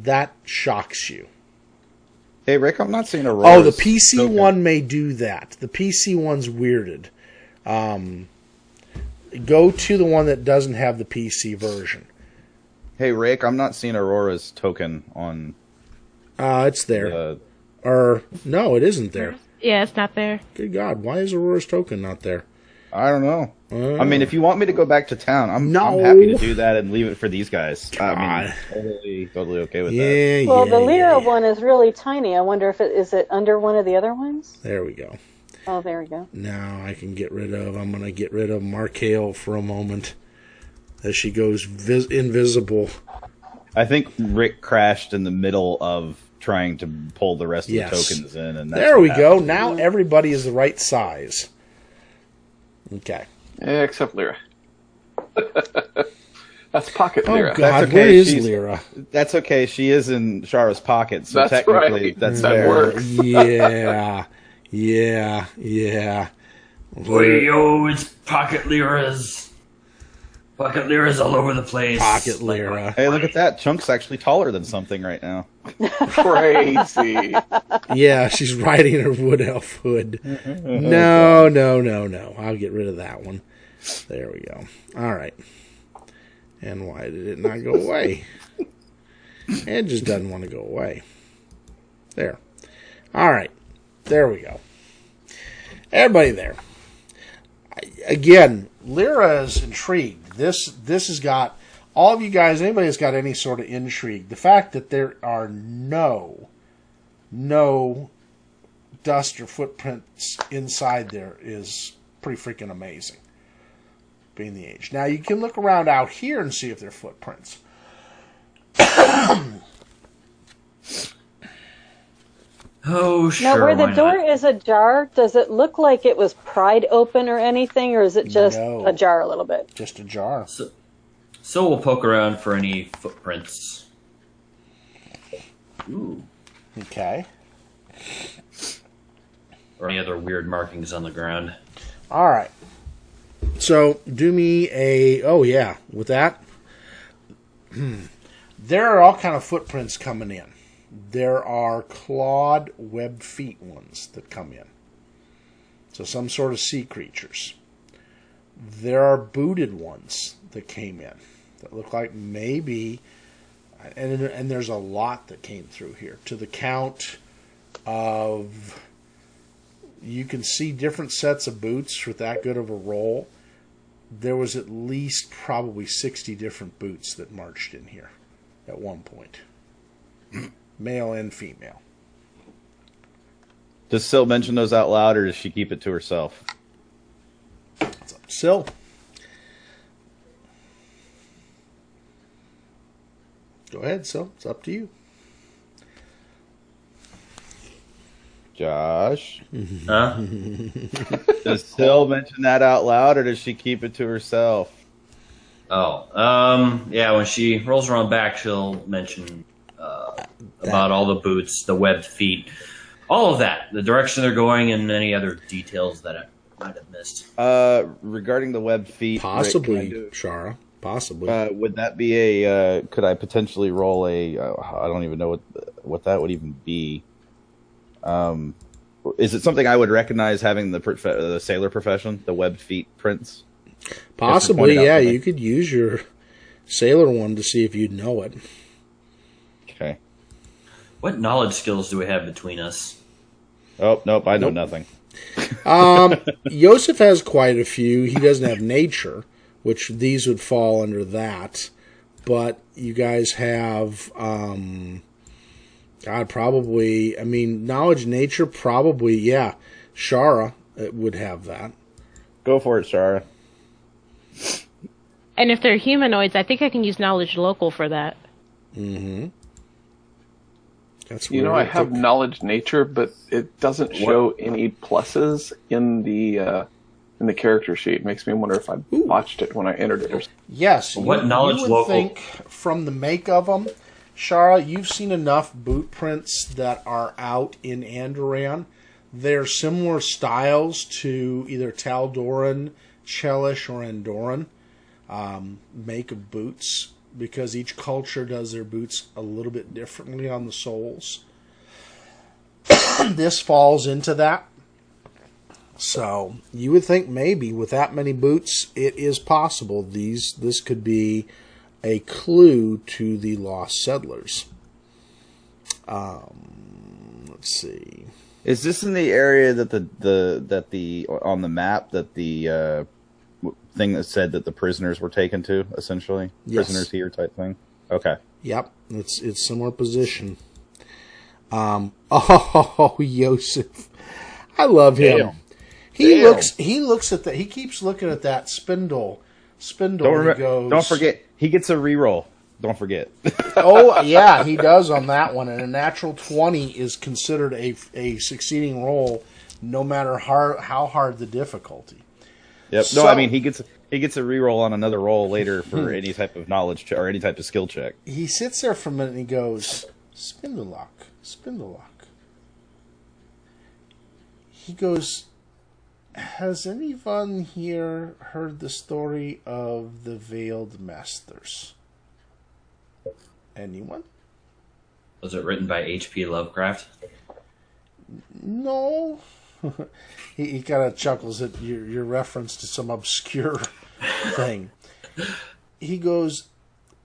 that shocks you. Hey, Rick, I'm not seeing Aurora. Oh, the PC one may do that. The PC one's weirded. Go to the one that doesn't have the PC version. Hey, Rick, I'm not seeing Aurora's token on... it's there. No, it isn't there. Yeah, it's not there. Good God, why is Aurora's token not there? I don't know. I mean, if you want me to go back to town, I'm happy to do that and leave it for these guys. God. I mean, totally okay with that. Well, the Lyra one is really tiny. I wonder if is it under one of the other ones? There we go. Oh, there we go. Now I'm going to get rid of Markhail for a moment as she goes invisible. I think Rick crashed in the middle of trying to pull the rest of the tokens in. And there we go. Now everybody is the right size. Okay. Except Lyra. That's pocket Lyra. Oh, God, that's okay. Where is Lyra? That's okay. She is in Sharra's pocket, so that's technically right. that's that fair. works. Yeah. Yo, it's pocket Lyra's. Pocket Lyra's all over the place. Pocket Lyra. Hey, look at that. Chunk's actually taller than something right now. Crazy. Yeah, she's riding her wood elf hood. No. I'll get rid of that one. There we go. All right. And why did it not go away? It just doesn't want to go away. There. All right. There we go. Everybody there. Again, Lyra is intrigued. This has got all of you guys, anybody that's got any sort of intrigue, the fact that there are no dust or footprints inside there is pretty freaking amazing, being the age. Now, you can look around out here and see if there are footprints. Oh, sure. Now, where the door is ajar, does it look like it was pried open or anything, or is it just ajar a little bit? Just ajar. So we'll poke around for any footprints. Ooh. Okay. Or any other weird markings on the ground. All right. So do me a... Oh, yeah. With that, there are all kind of footprints coming in. There are clawed web feet ones that come in. So some sort of sea creatures. There are booted ones that came in that look like maybe And there's a lot that came through here, to the count of, you can see different sets of boots with that good of a roll. There was at least probably 60 different boots that marched in here at one point. Male and female. Does Syl mention those out loud, or does she keep it to herself? What's up, Syl? Go ahead, Syl. It's up to you. Josh? Huh? Does Syl mention that out loud, or does she keep it to herself? Oh, yeah, when she rolls around back, she'll mention about all the boots, the webbed feet, all of that, the direction they're going, and any other details that I might have missed. Regarding the webbed feet... Possibly, Sharra. Possibly. Would that be a... could I potentially roll a... I don't even know what that would even be. Is it something I would recognize, having the sailor profession, the webbed feet prints? Possibly, yeah. You could use your sailor one to see if you'd know it. Okay. What knowledge skills do we have between us? Oh, nope, I know nothing. Yosef has quite a few. He doesn't have nature, which these would fall under that. But you guys have, probably, knowledge, nature, probably, yeah. Sharra would have that. Go for it, Sharra. And if they're humanoids, I think I can use knowledge local for that. Mm-hmm. That's I have knowledge nature, but it doesn't show any pluses in the character sheet. It makes me wonder if I botched it when I entered it. Yes. What knowledge you would local? think from the make of them, Sharra, you've seen enough boot prints that are out in Andoran. They're similar styles to either Taldoran, Chelish, or Andoran make of boots, because each culture does their boots a little bit differently on the soles. This falls into that. So you would think maybe with that many boots, it is possible this could be a clue to the lost settlers. Let's see. Is this in the area that the on the map that the thing that said that the prisoners were taken to, essentially? Yes. Prisoners here type thing? Okay. Yep, it's similar position. Yosef. I love him. Damn. He looks at that. He keeps looking at that spindle. Don't forget, he gets a reroll. Don't forget. Oh, yeah, he does on that one. And a natural 20 is considered a succeeding roll, no matter how hard the difficulty. Yep. So, No, he gets a reroll on another roll later for any type of knowledge or any type of skill check. He sits there for a minute and he goes, Spindle lock. He goes, has anyone here heard the story of the Veiled Masters? Anyone? Was it written by H.P. Lovecraft? No. He kind of chuckles at your reference to some obscure thing. He goes,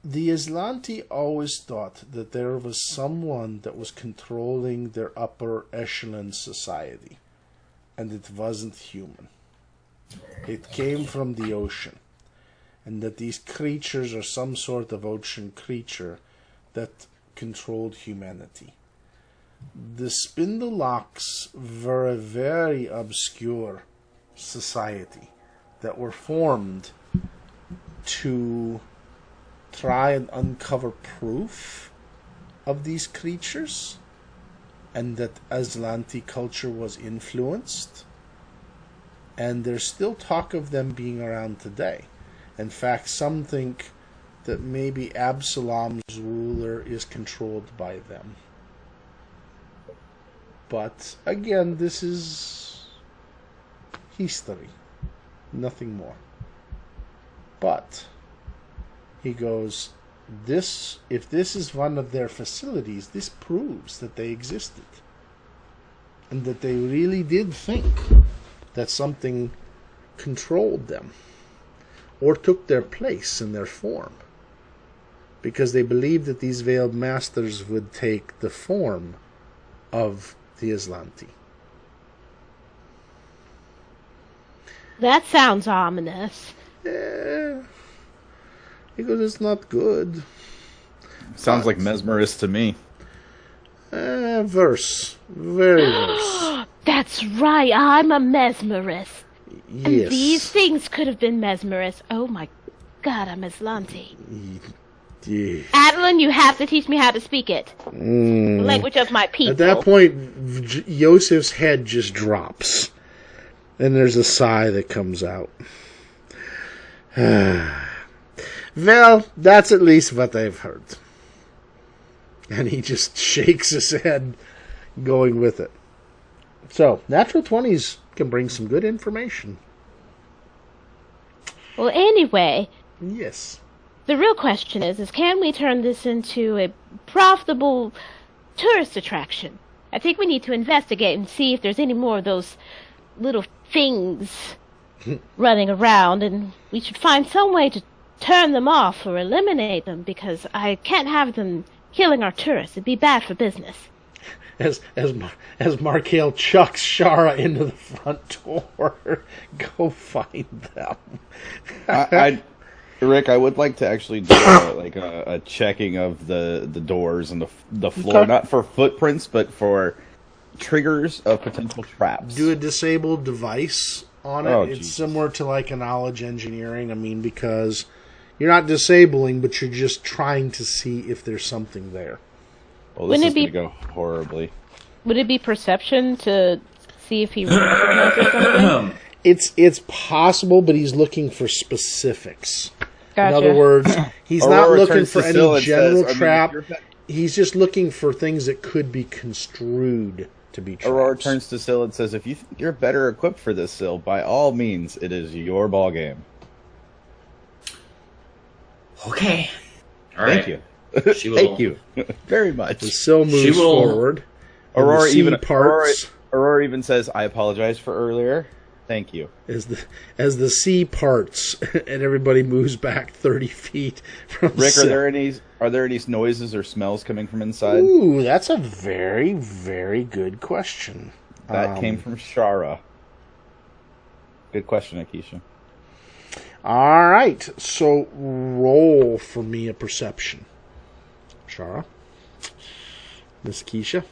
the Azlanti always thought that there was someone that was controlling their upper echelon society, and it wasn't human. It came from the ocean, and that these creatures are some sort of ocean creature that controlled humanity. The Spindlelocks were a very obscure society that were formed to try and uncover proof of these creatures, and that Azlanti culture was influenced, and there's still talk of them being around today. In fact, some think that maybe Absalom's ruler is controlled by them. But again, this is history, nothing more. But he goes, if this is one of their facilities, this proves that they existed, and that they really did think that something controlled them or took their place in their form. because they believed that these veiled masters would take the form of the Azlanti. That sounds ominous. Yeah, because it's not good. Sounds like Mesmerist to me. Verse. Very verse. That's right, I'm a mesmerist. Yes. And these things could have been mesmerist. Oh my god, I'm Azlanti. Yeah. Adalynd, you have to teach me how to speak it. The language of my people. At that point, Yosef's head just drops. And there's a sigh that comes out. Well, that's at least what I've heard. And he just shakes his head, going with it. So, natural 20s can bring some good information. Well, anyway, Yes. the real question is can we turn this into a profitable tourist attraction? I think we need to investigate and see if there's any more of those little things running around, and we should find some way to turn them off or eliminate them, because I can't have them killing our tourists. It'd be bad for business. As Markhail chucks Sharra into the front door, go find them. Rick, I would like to actually do a checking of the doors and the floor, Okay. not for footprints, but for triggers of potential traps. Do a disabled device on it. Oh, it's Jesus. similar to like a knowledge engineering. I mean, because you're not disabling, but you're just trying to see if there's something there. Well, this Wouldn't is it be- going to go horribly. Would it be perception to see if he recognizes something? It's possible, but he's looking for specifics. Gotcha. In other words, he's not Aurora looking turns for to Syl any and general says, trap. if you're- He's just looking for things that could be construed to be traps. Aurora turns to Syl and says, if you think you're better equipped for this, Syl, by all means, it is your ball game. Okay. All right. Thank you. She will- Thank you very much. As Syl moves will- forward, and Aurora the sea even parts. Aurora even says, "I apologize for earlier. Thank you." As the sea parts and everybody moves back 30 feet from Rick, Syl. are there any noises or smells coming from inside? Ooh, that's a very, very good question. That came from Sharra. Good question, Akeisha. All right, so roll for me a perception. Sharra. Miss Keisha.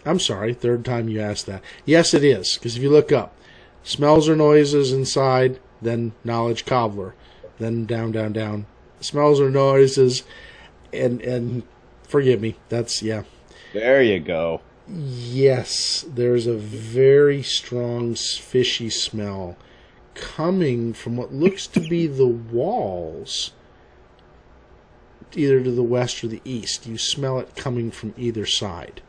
I'm sorry, third time you asked that. Yes, it is, because if you look up, smells or noises inside, then knowledge cobbler, then down, down, down. Smells or noises, and forgive me, that's, yeah. There you go. Yes, there's a very strong fishy smell coming from what looks to be the walls, either to the west or the east. You smell it coming from either side.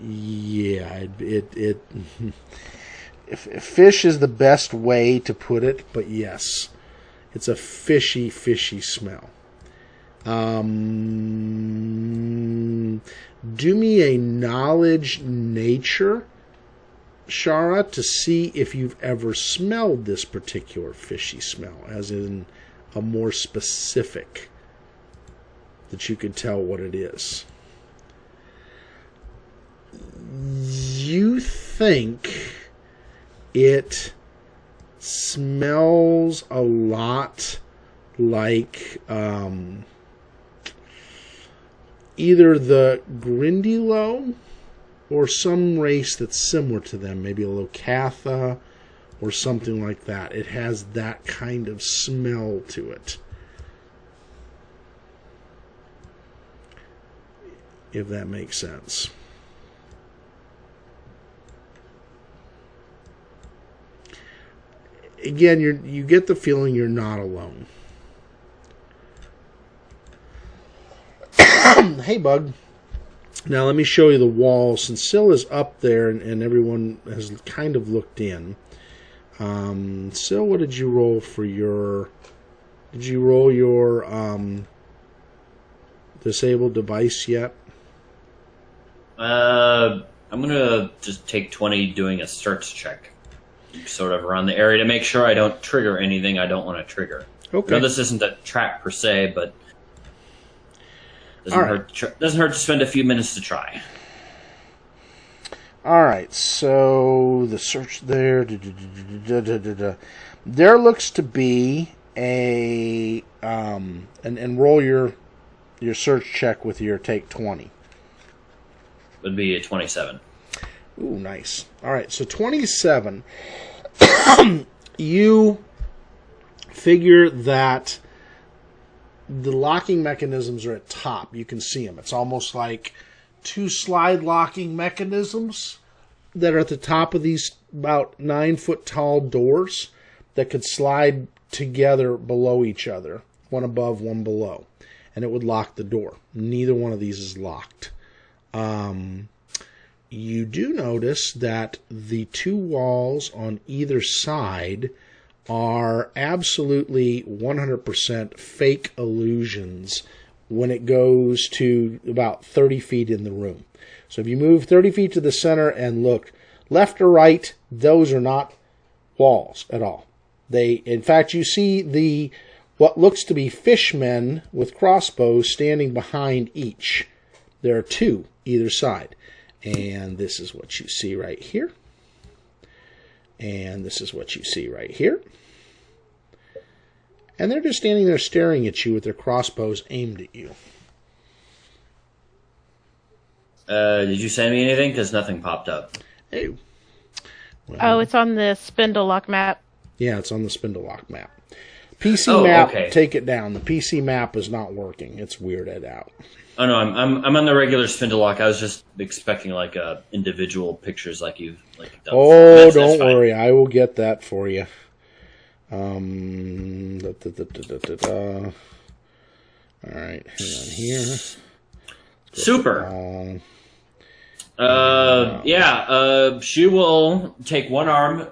Yeah, fish is the best way to put it, but yes, it's a fishy smell. Do me a knowledge nature, Sharra, to see if you've ever smelled this particular fishy smell, as in a more specific, that you could tell what it is. You think it smells a lot like either the Grindilo or some race that's similar to them, maybe a Locatha or something like that. It has that kind of smell to it. If that makes sense. Again, you get the feeling you're not alone. Hey, Bug. Now let me show you the wall. Since Syl is up there and everyone has kind of looked in. Syl, what did you roll for your... Did you roll your disabled device yet? I'm gonna just take 20 doing a search check, sort of around the area to make sure I don't trigger anything I don't want to trigger. Okay. I know this isn't a trap per se, but Doesn't hurt to spend a few minutes to try. All right, so the search there. There looks to be a and roll your search check with your take 20. Would be a 27. Ooh, nice. All right, so 27. You figure that the locking mechanisms are at top. You can see them. It's almost like two slide locking mechanisms that are at the top of these about 9-foot tall doors that could slide together below each other, one above, one below, and it would lock the door. Neither one of these is locked. You do notice that the two walls on either side are absolutely 100% fake illusions when it goes to about 30 feet in the room. So if you move 30 feet to the center and look left or right, those are not walls at all. In fact, you see what looks to be fishmen with crossbows standing behind each. There are two either side. And this is what you see right here. And this is what you see right here. And they're just standing there staring at you with their crossbows aimed at you. Did you send me anything? Because nothing popped up. Hey. Well, it's on the Spindlelock map. Yeah, it's on the Spindlelock map. PC map, okay. Take it down. The PC map is not working. It's weirded out. Oh no, I'm on the regular Spindlelock. I was just expecting like individual pictures like you've done. Oh, don't worry, I will get that for you. All right, hang on here. Super. She will take one arm,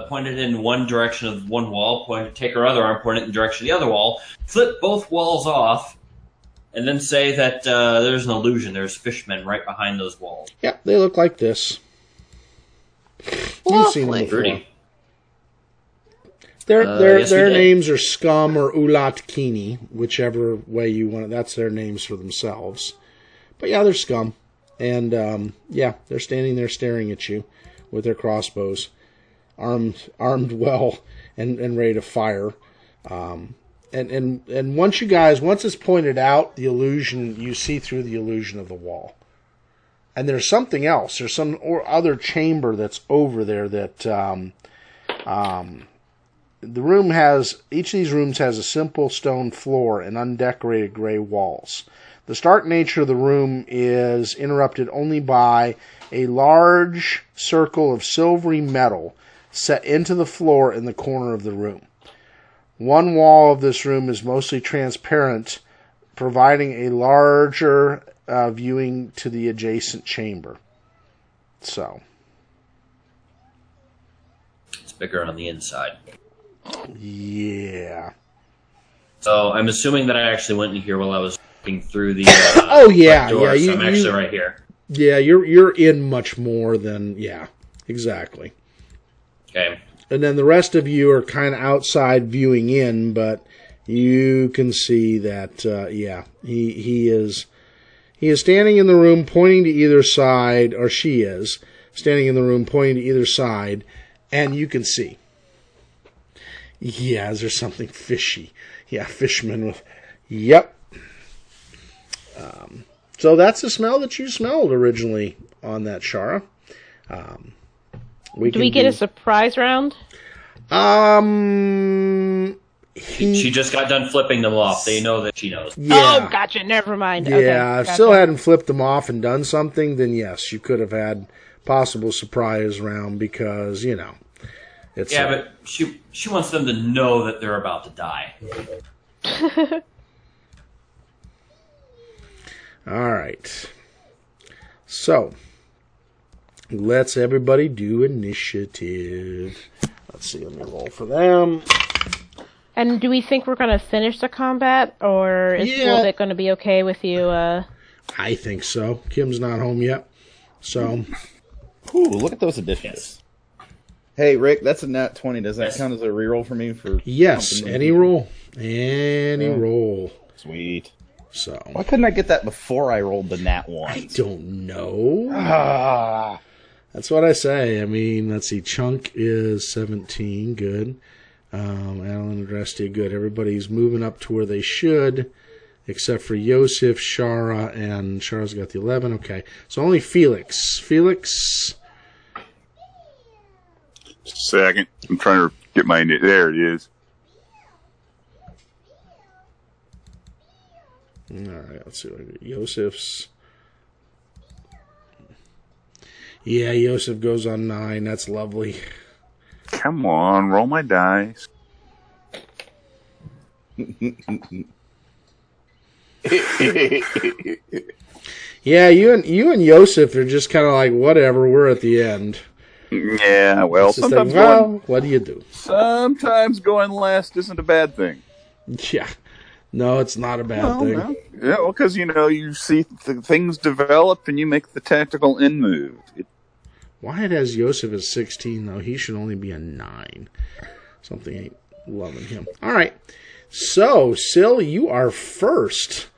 point it in one direction of one wall, take her other arm, point it in the direction of the other wall, flip both walls off, and then say that there's an illusion. There's fishmen right behind those walls. Yeah, they look like this. You've seen them before. Their names are Scum or Ulat Kini, whichever way you want it. That's their names for themselves. But yeah, they're Scum. And they're standing there staring at you with their crossbows, armed well and ready to fire. And once it's pointed out, the illusion, you see through the illusion of the wall. And there's something else. There's some other chamber that's over there that the room has. Each of these rooms has a simple stone floor and undecorated gray walls. The stark nature of the room is interrupted only by a large circle of silvery metal set into the floor in the corner of the room. One wall of this room is mostly transparent, providing a larger viewing to the adjacent chamber. So. It's bigger on the inside. Yeah. So I'm assuming that I actually went in here while I was through the door, so I'm actually right here. Yeah, you're in much more than exactly. Okay. And then the rest of you are kind of outside viewing in, but you can see that he is standing in the room pointing to either side, or she is standing in the room pointing to either side, and you can see. Yeah, is there something fishy? Yeah, fisherman with yep. So that's the smell that you smelled originally on that Sharra. Do we get a surprise round? She just got done flipping them off. They know that she knows. Yeah. Oh, gotcha. Never mind. Yeah, okay, if gotcha. Syl hadn't flipped them off and done something, then yes, you could have had possible surprise round because, it's... Yeah, but she wants them to know that they're about to die. All right. So, let's everybody do initiative. Let's see, let me roll for them. And do we think we're going to finish the combat, or is it going to be okay with you? I think so. Kim's not home yet, so... Ooh, look at those additions. Hey, Rick, that's a nat 20. Does that count as a reroll for me? Yes, any roll. Any roll. Sweet. So why couldn't I get that before I rolled the nat 1? I don't know. That's what I say. I mean, let's see. Chunk is 17. Good. Alan and Rusty, good. Everybody's moving up to where they should, except for Yosef, Sharra, and Sharra's got the 11. Okay. So only Felix. Felix. Second. I'm trying to get my... There it is. All right. Let's see. Yosef's. Yeah, Yosef goes on 9. That's lovely. Come on, roll my dice. Yeah, you and Yosef are just kind of like, whatever, we're at the end. Yeah, well, sometimes what do you do? Sometimes going last isn't a bad thing. Yeah. No, it's not a bad thing. No. Yeah, well, because, you see things develop and you make the tactical end move. Wyatt has Yosef as 16, though. He should only be a 9. Something ain't loving him. All right. So, Syl, you are first.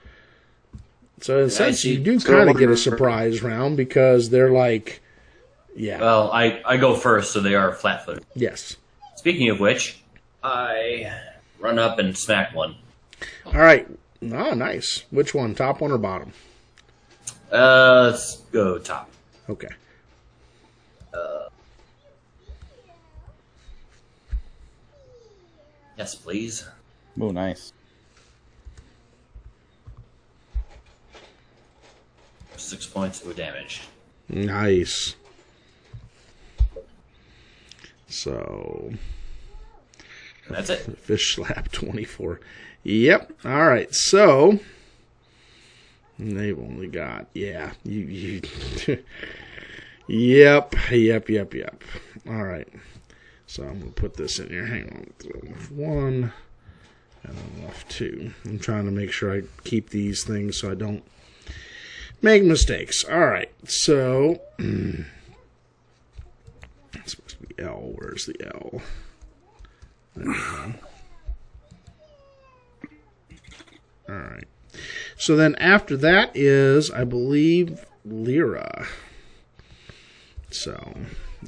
So, in a sense, you do kind of get a surprise round because they're like, yeah. Well, I go first, so they are flat-footed. Yes. Speaking of which, I run up and smack one. All right. Oh, nice. Which one, top one or bottom? Let's go top. Okay. Yes, please. Oh, nice. 6 points of damage. Nice. So. That's it. Fish slap 24. Yep. All right. So. They've only got, yeah. You Yep. All right. So I'm going to put this in here. Hang on. Left 1 and then left 2. I'm trying to make sure I keep these things so I don't make mistakes. All right. So it's supposed to be L. Where's the L? There we go. All right. So then after that is, I believe, Lyra. So,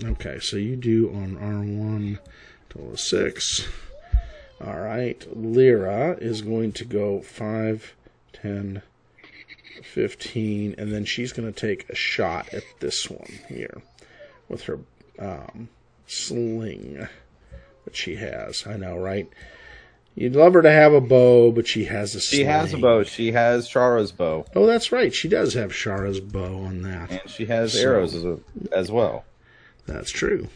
okay, so you do on R1, total of 6. All right, Lyra is going to go 5, 10, 15, and then she's going to take a shot at this one here with her sling that she has. I know, right? You'd love her to have a bow, but she has a sling. She has a bow. She has Sharra's bow. Oh, that's right. She does have Sharra's bow on that. And she has arrows as well. That's true.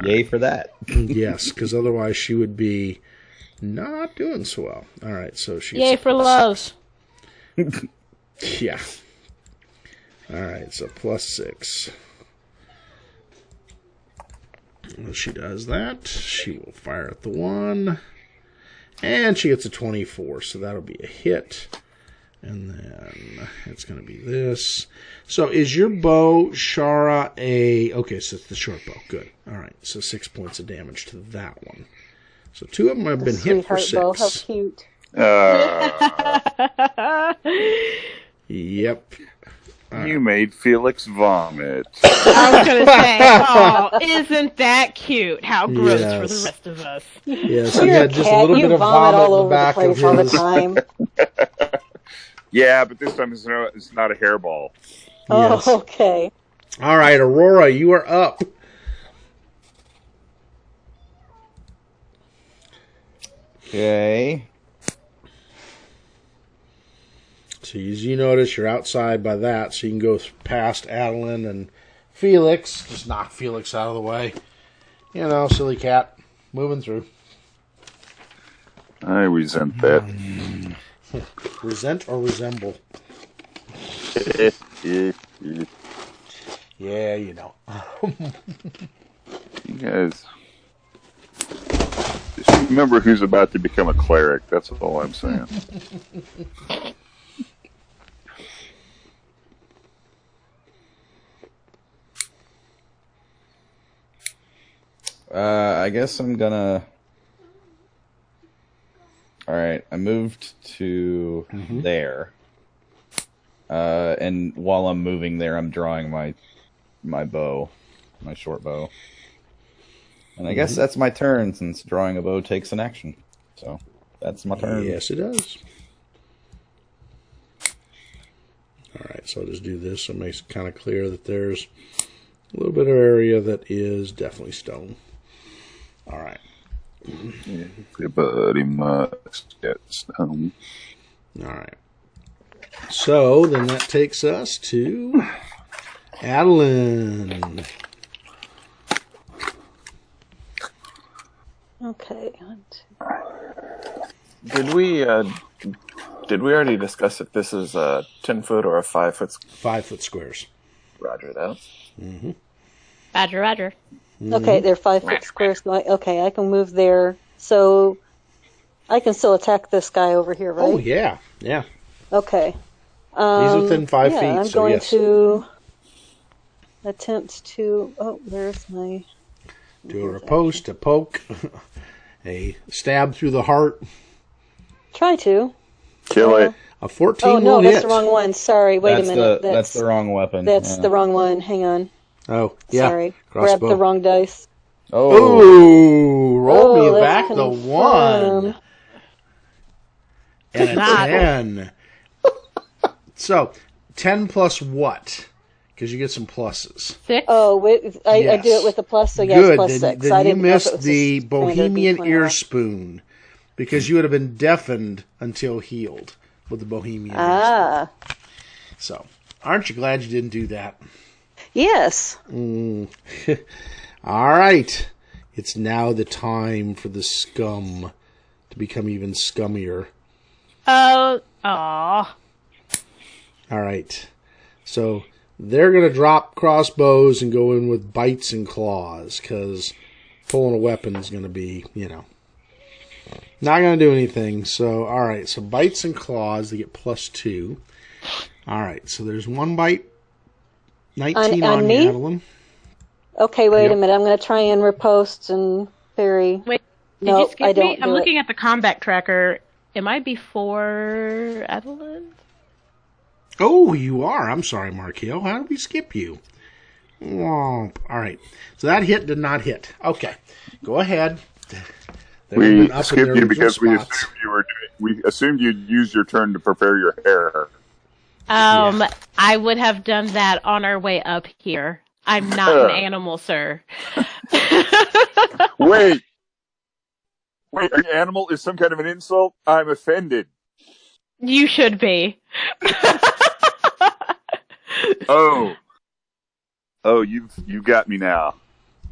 Yay for that. Yes, because otherwise she would be not doing so well. All right, so she's... Yay for love. Yeah. All right, so +6. Well, she does that. She will fire at the 1. And she gets a 24, so that'll be a hit. And then it's going to be this. So is your bow, Sharra, a... Okay, so it's the short bow. Good. All right, so 6 points of damage to that one. So 2 of them have been hit for 6. Bow, how cute. Yep. You made Felix vomit. I was going to say, oh, isn't that cute? How gross for the rest of us. Yes, he had just a little bit of vomit all in the over back the place of all the his. time. Yeah, but this time it's not a hairball. Yes. Oh, okay. All right, Aurora, you are up. Okay. So as you notice, you're outside by that, so you can go past Adalynd and Felix. Just knock Felix out of the way. You know, silly cat. Moving through. I resent that. Resent or resemble? Yeah, you know. You guys... Just remember who's about to become a cleric. That's all I'm saying. I guess I'm gonna... All right, I moved to there. And while I'm moving there, I'm drawing my bow, my short bow. And I guess that's my turn, since drawing a bow takes an action. So that's my turn. Yes, it does. All right, so I'll just do this so it makes it kind of clear that there's a little bit of area that is definitely stone. All right. Everybody must get stone. All right. So then that takes us to Adalynd. Okay. Did we already discuss if this is a 10-foot or a 5-foot? 5-foot squares. Roger that. Mm-hmm. Roger, roger. Okay, they're 5-foot squares. Okay, I can move there. So I can still attack this guy over here, right? Oh, yeah. Yeah. Okay. He's within 5 feet, I'm so going yes. to attempt to... Oh, there's my... Do a riposte, a poke, a stab through the heart. Try to. Kill it. A 14 Oh, no, will that's hit. the wrong one. Sorry, wait a minute. That's the wrong weapon. That's the wrong one. Hang on. Oh, yeah. Sorry. Crossbow. Grabbed the wrong dice. Oh. Ooh, roll me let's back the confirm. 1. And a 10. So, 10 plus what? Because you get some pluses. 6. Oh, wait, I Yes. do it with a plus, so yes, Good. plus Then, 6. then I you didn't know if it missed was the a standard Bohemian D20 ear or- spoon. Because you would have been deafened until healed with the Bohemian ear Ah, spoon. So, aren't you glad you didn't do that? yes. All right. It's now the time for the scum to become even scummier. Oh, aw. All right. So they're going to drop crossbows and go in with bites and claws, because pulling a weapon is going to be, not going to do anything. So, all right. So bites and claws, they get +2. All right. So there's one bite. 19 On on me? you, Adalynd. Okay, wait Yep. a minute. I'm going to try and riposte and parry. Wait, did No, you skip I don't me? I'm do it. looking at the combat tracker. Am I before Adalynd? Oh, you are. I'm sorry, Markhail. How did we skip you? Oh, all right. So that hit did not hit. Okay. Go ahead. They would've We been up in skipped their you original because spots. we assumed you'd use your turn to prepare your hair. I would have done that on our way up here. I'm not an animal, sir. Wait, an animal is some kind of an insult? I'm offended. You should be. Oh, you got me now.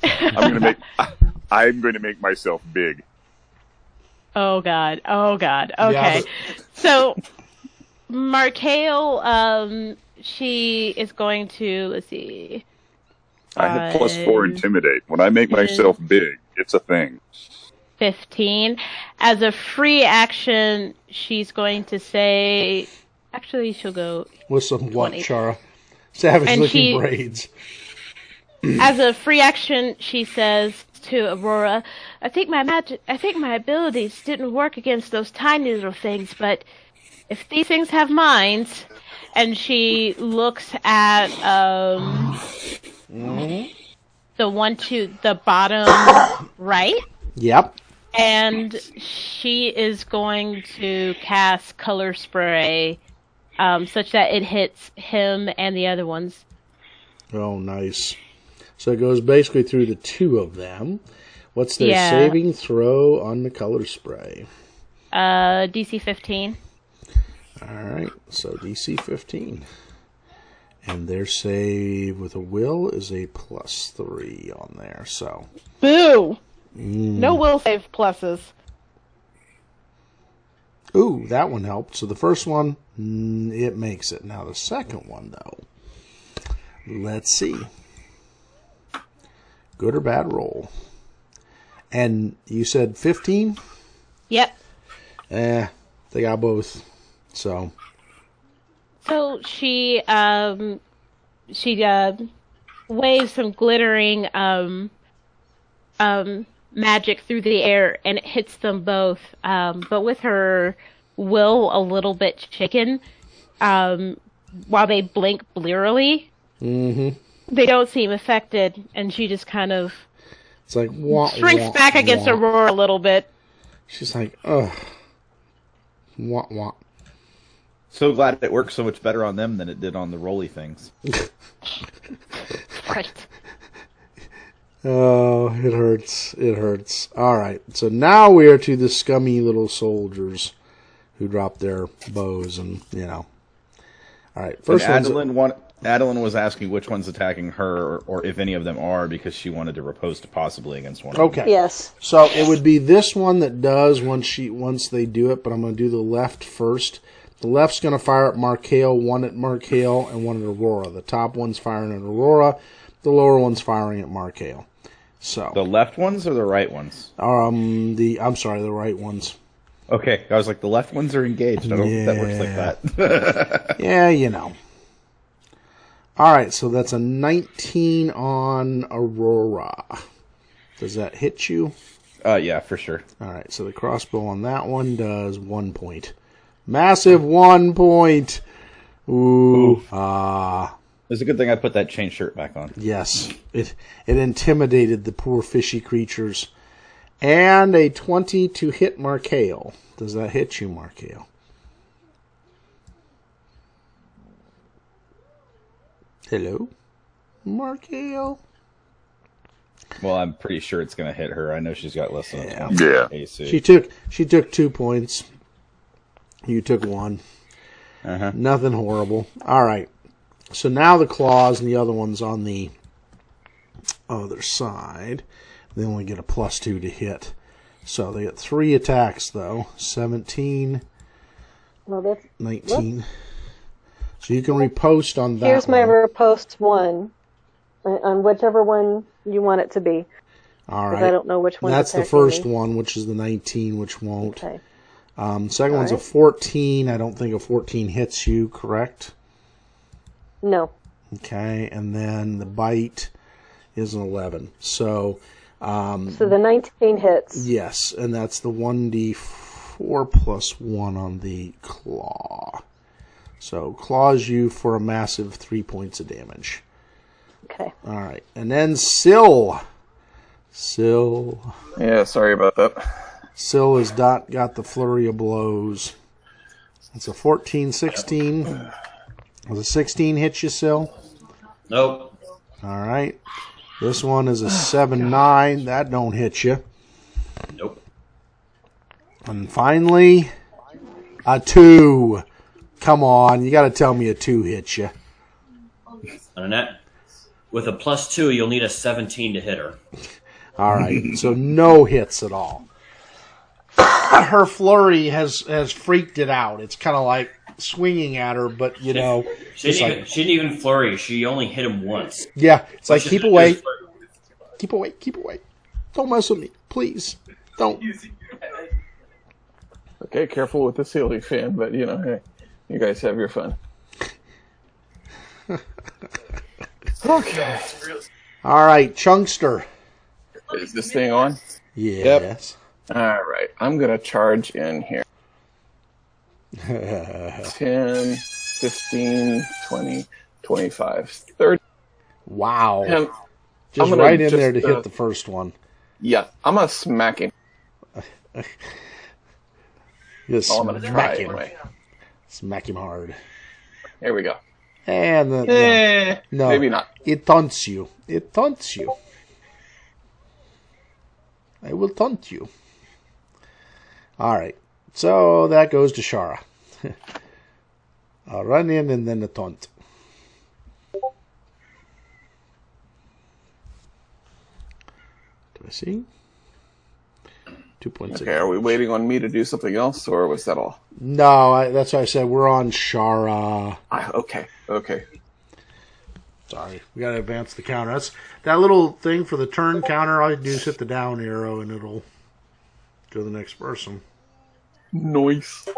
I'm going to make myself big. Oh God. Okay. Yeah, So, Markhail, she is going to, let's see. I had +4 intimidate. When I make myself big, it's a thing. 15. As a free action, she's going to say... Actually, she'll go... With some what, 20. Sharra? Savage-looking she- braids. As a free action, she says to Aurora, I think my abilities didn't work against those tiny little things, but if these things have minds... And she looks at the one to the bottom right. Yep. And she is going to cast Color Spray such that it hits him and the other ones. Oh, nice. So it goes basically through the two of them. What's their saving throw on the color spray? DC 15. All right, so DC 15. And their save with a will is a +3 on there, so... Boo! No will save pluses. Ooh, that one helped. So the first one, it makes it. Now the second one, though. Let's see. Good or bad roll. And you said 15? Yep. They got both. So she waves some glittering magic through the air, and it hits them both. But with her will a little bit shaken, while they blink blearily, they don't seem affected, and she just kind of shrinks back against Aurora a little bit. She's like, ugh. Wah, wah. So glad it worked so much better on them than it did on the roly things. Right. Oh, it hurts. It hurts. All right. So now we are to the scummy little soldiers who drop their bows and, All right. First Adalynd was asking which one's attacking her, or if any of them are, because she wanted to riposte possibly against one of them. Okay. Yes. So it would be this one that does once they do it, but I'm going to do the left first. The left's going to fire at Markhail, one at Markhail, and one at Aurora. The top one's firing at Aurora. The lower one's firing at Markhail. So the left ones or the right ones? I'm sorry, the right ones. Okay, I was like, the left ones are engaged. I don't think that works like that. Yeah, All right, so that's a 19 on Aurora. Does that hit you? Yeah, for sure. All right, so the crossbow on that one does 1 point. Massive 1 point. Ooh. It's a good thing I put that chain shirt back on. Yes. It intimidated the poor fishy creatures. And a 20 to hit Markhail. Does that hit you, Markhail? Hello? Markhail? Well, I'm pretty sure it's going to hit her. I know she's got less than a 20 AC. She took 2 points. You took 1. Nothing horrible. All right. So now the claws and the other one's on the other side. They only get a +2 to hit. So they get 3 attacks, though. 17, 19. So you can repost on that. Here's my repost 1. On whichever one you want it to be. All right. I don't know which one. That's the first one, which is the 19, which won't. Okay. Second one's a 14. I don't think a 14 hits you, correct? No. Okay, and then the bite is an 11. So the 19 hits. Yes, and that's the 1d4 plus 1 on the claw. So claws you for a massive 3 points of damage. Okay. All right, and then Syl. Yeah, sorry about that. Syl has got the flurry of blows. It's a 14, 16. Does a 16 hit you, Syl? Nope. All right. This one is a 7-9. That don't hit you. Nope. And finally, a 2. Come on, you got to tell me a 2 hits you. On a net, with a +2, you'll need a 17 to hit her. All right, so no hits at all. Her flurry has freaked it out. It's kind of like swinging at her, but she didn't even flurry. She only hit him once. Yeah, it's like keep away, keep away, keep away. Don't mess with me, please. Don't. Okay, careful with the Sealy fan, but hey, you guys have your fun. Okay. All right, Chunkster. Is this thing on? Yes. Yep. All right, I'm gonna charge in here. 10, 15, 20, 25, 30. Wow. And just right in there to hit the first one. Yeah, I'm going to smack him. Just I'm going to try anyway. Smack him hard. Here we go. And no, maybe not. It taunts you. It taunts you. I will taunt you. All right. So that goes to Sharra. I'll run in and then a taunt. Do I see? 2 points. Okay, are we waiting on me to do something else, or was that all? No, that's why I said we're on Sharra. Okay. Sorry, we got to advance the counter. That's that little thing for the turn counter. All you do is hit the down arrow, and it'll go to the next person. Nice.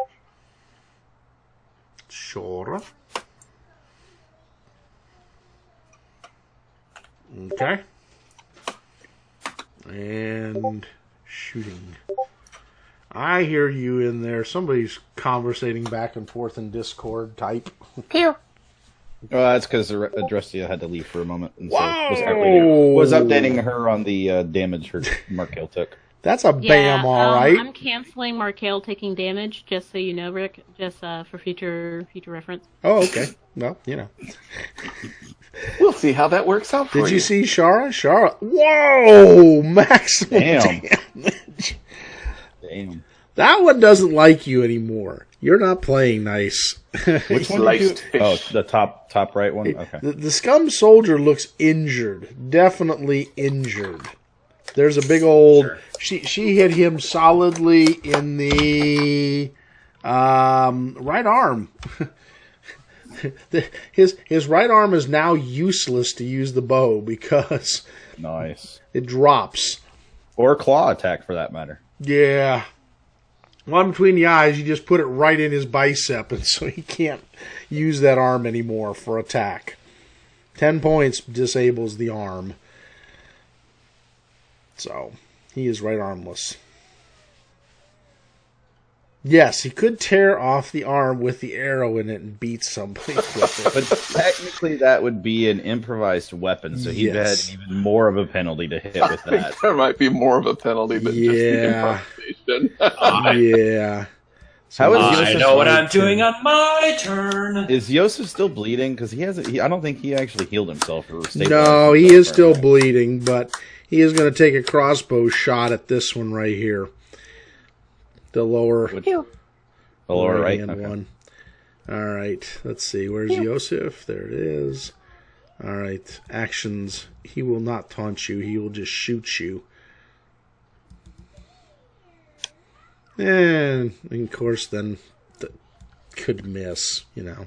Sure. Okay. And shooting. I hear you in there. Somebody's conversating back and forth in Discord type. Pew. Well, that's because Adrestia had to leave for a moment. And Whoa! was updating her on the damage her Markhail took. That's a bam, all right. I'm canceling Markhail taking damage, just so you know, Rick, just for future reference. Oh, okay. Well, you know. We'll see how that works out for you. Did you see Sharra? Sharra. Whoa! Maximum damage. Damn. That one doesn't like you anymore. You're not playing nice. Which one did you... Oh, the top right one? Okay. The scum soldier looks injured. Definitely injured. There's a big old... Sure. She hit him solidly in the right arm. His right arm is now useless to use the bow because nice. It drops. Or claw attack for that matter. Yeah. One between the eyes, you just put it right in his bicep, and so he can't use that arm anymore for attack. 10 points disables the arm. So, he is right armless. Yes, he could tear off the arm with the arrow in it and beat somebody with it. But technically that would be an imposed weapon, so he'd had even more of a penalty to hit with that. I think there might be more of a penalty than just the improvisation. Yeah. How is I know what I'm doing on my turn. Is Yosef still bleeding? Because he hasn't. I don't think he actually healed himself. Or no, he is still bleeding, but he is going to take a crossbow shot at this one right here. The lower right hand one. All right, let's see. Where's Yosef? There it is. All right, actions. He will not taunt you. He will just shoot you. And of course, then could miss. You know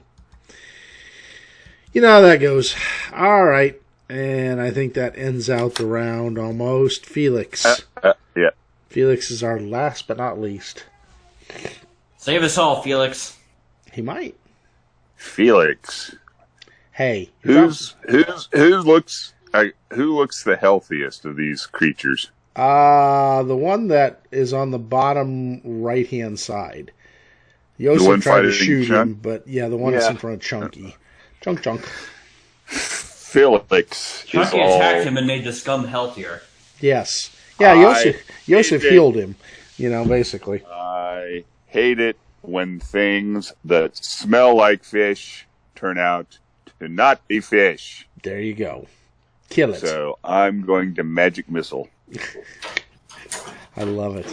how that goes. All right, and I think that ends out the round almost. Felix. Yeah. Felix is our last but not least. Save us all, Felix. He might. Felix. Hey, who looks the healthiest of these creatures? The one that is on the bottom right hand side. Yosef tried to shoot him, but the one that's in front of Chunky. Chunk. Felix. Chunky attacked him and made the scum healthier. Yes. Yeah, Yosef healed him, basically. I hate it when things that smell like fish turn out to not be fish. There you go. Kill it. So I'm going to magic missile. I love it.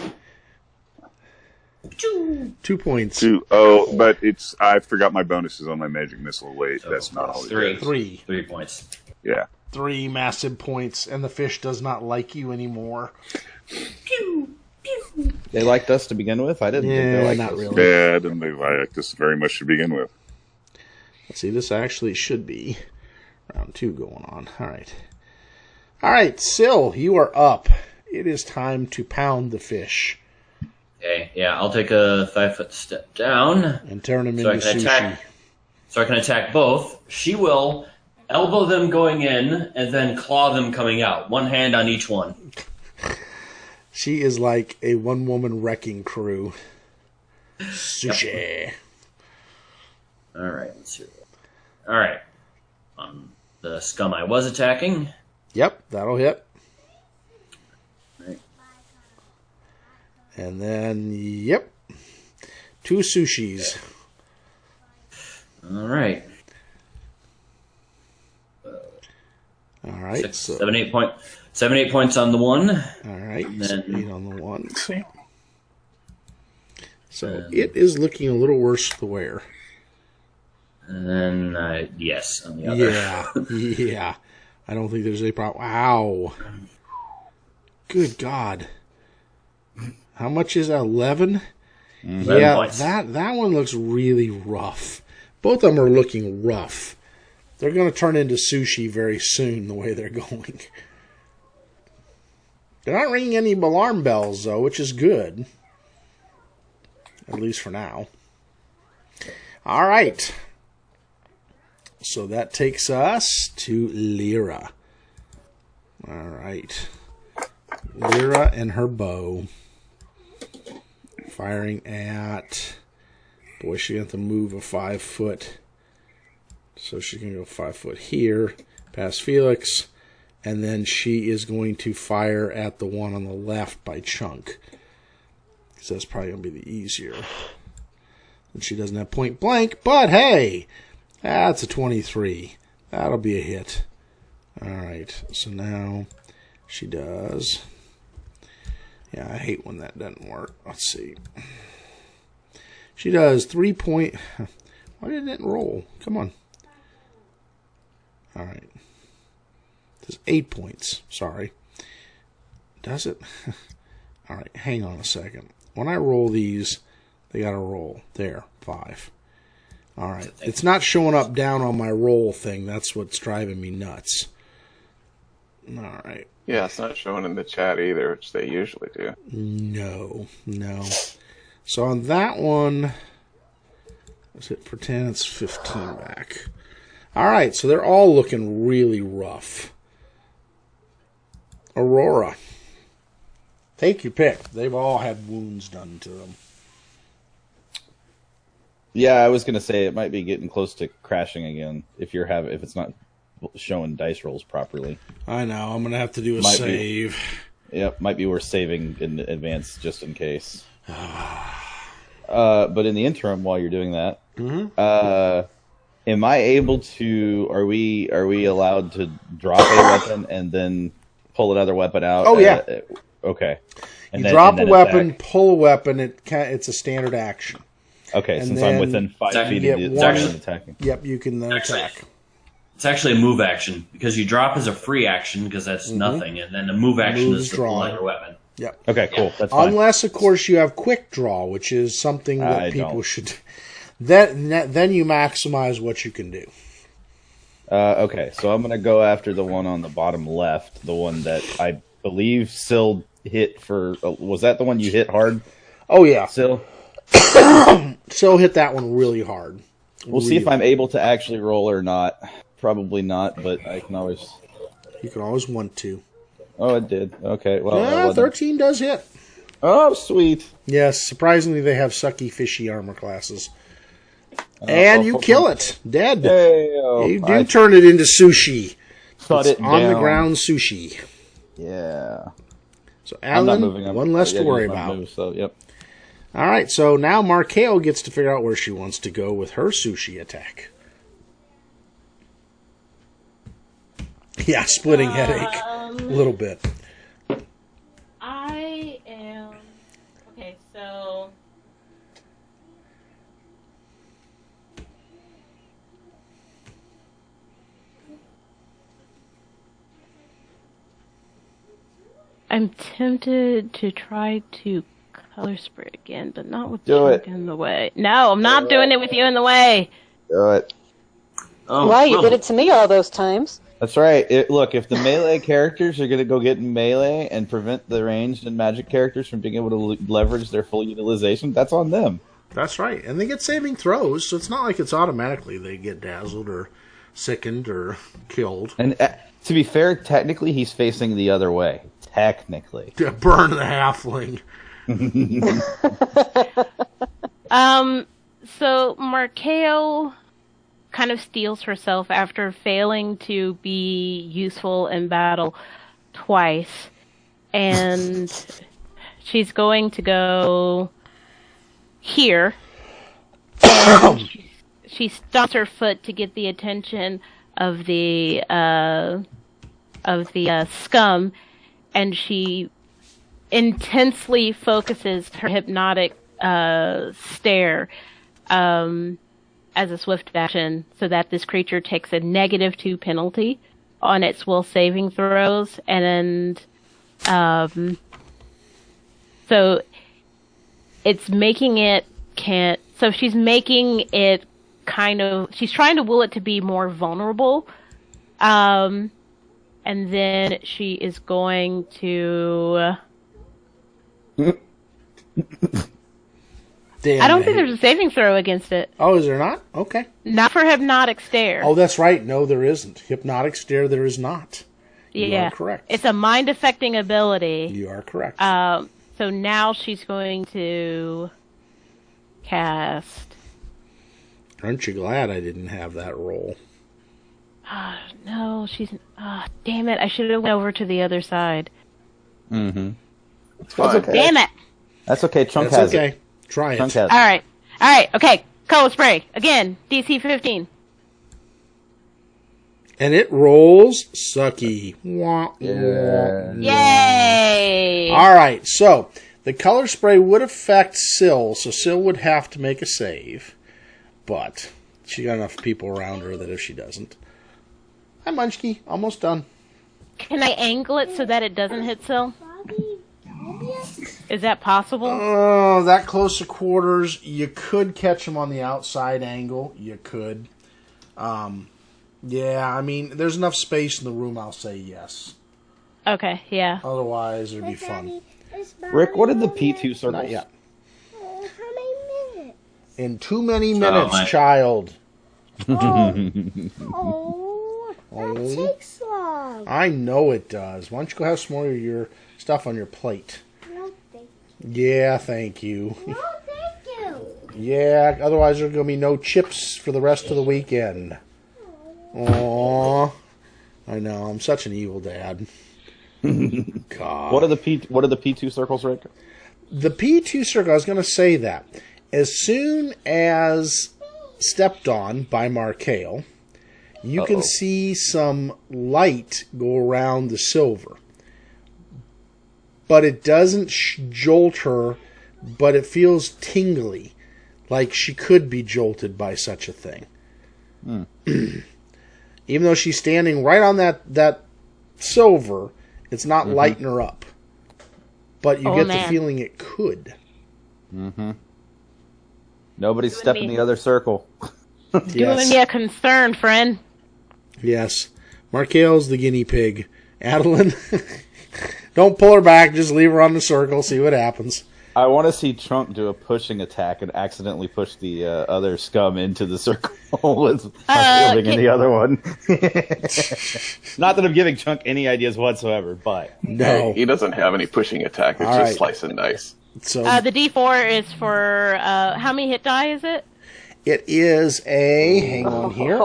2 points. But I forgot my bonuses on my magic missile. Wait, that's not all. 3 points. Yeah. 3 massive points, and the fish does not like you anymore. They liked us to begin with? I didn't think they liked us. Really. Yeah, I didn't like us very much to begin with. Let's see, this actually should be round 2 going on. All right, Syl, you are up. It is time to pound the fish. Okay, yeah, I'll take a 5-foot step down. And turn him into sushi. So I can attack both. She will elbow them going in, and then claw them coming out. One hand on each one. She is like a one-woman wrecking crew. Sushi. Yep. All right, let's see. All right. The scum I was attacking. Yep, that'll hit. Right. And then, 2 sushis. All right. All right. 7, 8 points on the one. All right. And then 8 on the one. So it is looking a little worse to wear. And then, yes, on the other. Yeah. I don't think there's any problem. Wow. Good God. How much is that? 11? 11 points. that one looks really rough. Both of them are looking rough. They're going to turn into sushi very soon, the way they're going. They're not ringing any alarm bells, though, which is good. At least for now. All right. So that takes us to Lyra. All right. Lyra and her bow. Firing at... Boy, she got to move a 5 foot. So she can go 5 foot here, past Philux. And then she is going to fire at the one on the left by Chunk. So that's probably going to be the easier. And she doesn't have point blank, but hey, that's a 23. That'll be a hit. Alright, so now she does... Yeah, I hate when that doesn't work. Let's see. She does 3 point... Why didn't it roll? Come on. Alright. Does 8 points. Sorry. Does it? Alright, hang on a second. When I roll these, they gotta roll. There, 5. Alright. It's not showing up down on my roll thing. That's what's driving me nuts. Alright. Yeah, it's not showing in the chat either, which they usually do. No. So on that one, let's hit for 10, it's 15 back. Alright, so they're all looking really rough. Aurora. Take your pick. They've all had wounds done to them. Yeah, I was going to say it might be getting close to crashing again if it's not showing dice rolls properly. I know. I'm going to have to do a save. Yep, might be worth saving in advance just in case. But in the interim, while you're doing that, am I able to? Are we allowed to drop a weapon and then pull another weapon out? Oh yeah. Okay. And you drop a weapon, pull a weapon. It's a standard action. Okay, since I'm within 5 feet of the attacking. Yep, you can then attack. It's actually a move action, because you drop as a free action, because that's nothing, and then the move action is to pull out your weapon. Yep. Okay, cool. That's fine. Unless, of course, you have quick draw, which is something that people should... Then you maximize what you can do. Okay, so I'm going to go after the one on the bottom left, the one that I believe Syl hit for... was that the one you hit hard? Oh, yeah. Syl? Syl hit that one really hard. We'll see if I'm able to actually roll or not. Probably not, but I can always... You can always want to. Oh, it did. Okay, well... Yeah, 13 does hit. Oh, sweet. Yes, surprisingly, they have sucky, fishy armor classes. And you kill it. Dead. You do turn it into sushi. It's on the ground sushi. Yeah. So, Adalynd, one less to worry about. Yep. All right, so now Markhail gets to figure out where she wants to go with her sushi attack. Yeah, splitting headache. A little bit. I am... Okay, so... I'm tempted to try to color spray again, but not with Chunk in the way. No, I'm not doing it with you in the way. Do it. Oh, why? You did it to me all those times. That's right. Look, if the melee characters are going to go get in melee and prevent the ranged and magic characters from being able to leverage their full utilization, that's on them. That's right. And they get saving throws, so it's not like it's automatically they get dazzled or sickened or killed. And to be fair, technically he's facing the other way. Technically. To burn the halfling. So Markhail kind of steels herself after failing to be useful in battle twice, and she's going to go here. And she stomps her foot to get the attention of the scum, and she intensely focuses her hypnotic stare as a swift action, so that this creature takes a -2 penalty on its will saving throws, and so it's making it can't. So she's making it she's trying to will it to be more vulnerable, and then she is going to. Damn, I don't think there's a saving throw against it. Oh, is there not? Okay. Not for hypnotic stare. Oh, that's right. No, there isn't. Hypnotic stare, there is not. You are correct. It's a mind-affecting ability. You are correct. So now she's going to cast... Aren't you glad I didn't have that roll? No, she's... damn it. I should have went over to the other side. Mm-hmm. That's okay. Damn it. That's okay. Chunk That's has okay. it. Try it. Chunk has All right. Okay. Color spray. Again, DC 15. And it rolls sucky. Wah, Yeah. wah. Yay! All right, so the color spray would affect Syl, so Syl would have to make a save. But she got enough people around her that if she doesn't. Hi, Munchkie. Almost done. Can I angle it so that it doesn't hit Syl? Is that possible? Oh, that close to quarters. You could catch him on the outside angle. You could. Yeah, I mean, there's enough space in the room, I'll say yes. Okay, yeah. Otherwise, it'd be fun. Rick, what did the P2 circles? Not yet. How many minutes? In too many minutes, my- child. Oh, that takes long. I know it does. Why don't you go have some more of your stuff on your plate? No, thank Yeah, thank you. you. No, thank you. Yeah, otherwise there's going to be no chips for the rest of the weekend. Aww. I know, I'm such an evil dad. God. What are the P2 circles, Rick? The P2 circle, I was going to say that. As soon as stepped on by Markhail, you can see some light go around the silver. But it doesn't jolt her, but it feels tingly, like she could be jolted by such a thing. Even though she's standing right on that silver, it's not lighting her up. But you get the feeling it could. Mm-hmm. Nobody's stepping the other circle. Doing me a concern, friend. Yes. Markhail's the guinea pig. Adalynd, don't pull her back. Just leave her on the circle. See what happens. I want to see Chunk do a pushing attack and accidentally push the other scum into the circle with shielding in the other one. Not that I'm giving Chunk any ideas whatsoever, but... No. He doesn't have any pushing attack. It's just slice and dice. So The D4 is for, how many hit die is it? it is a... Hang on here.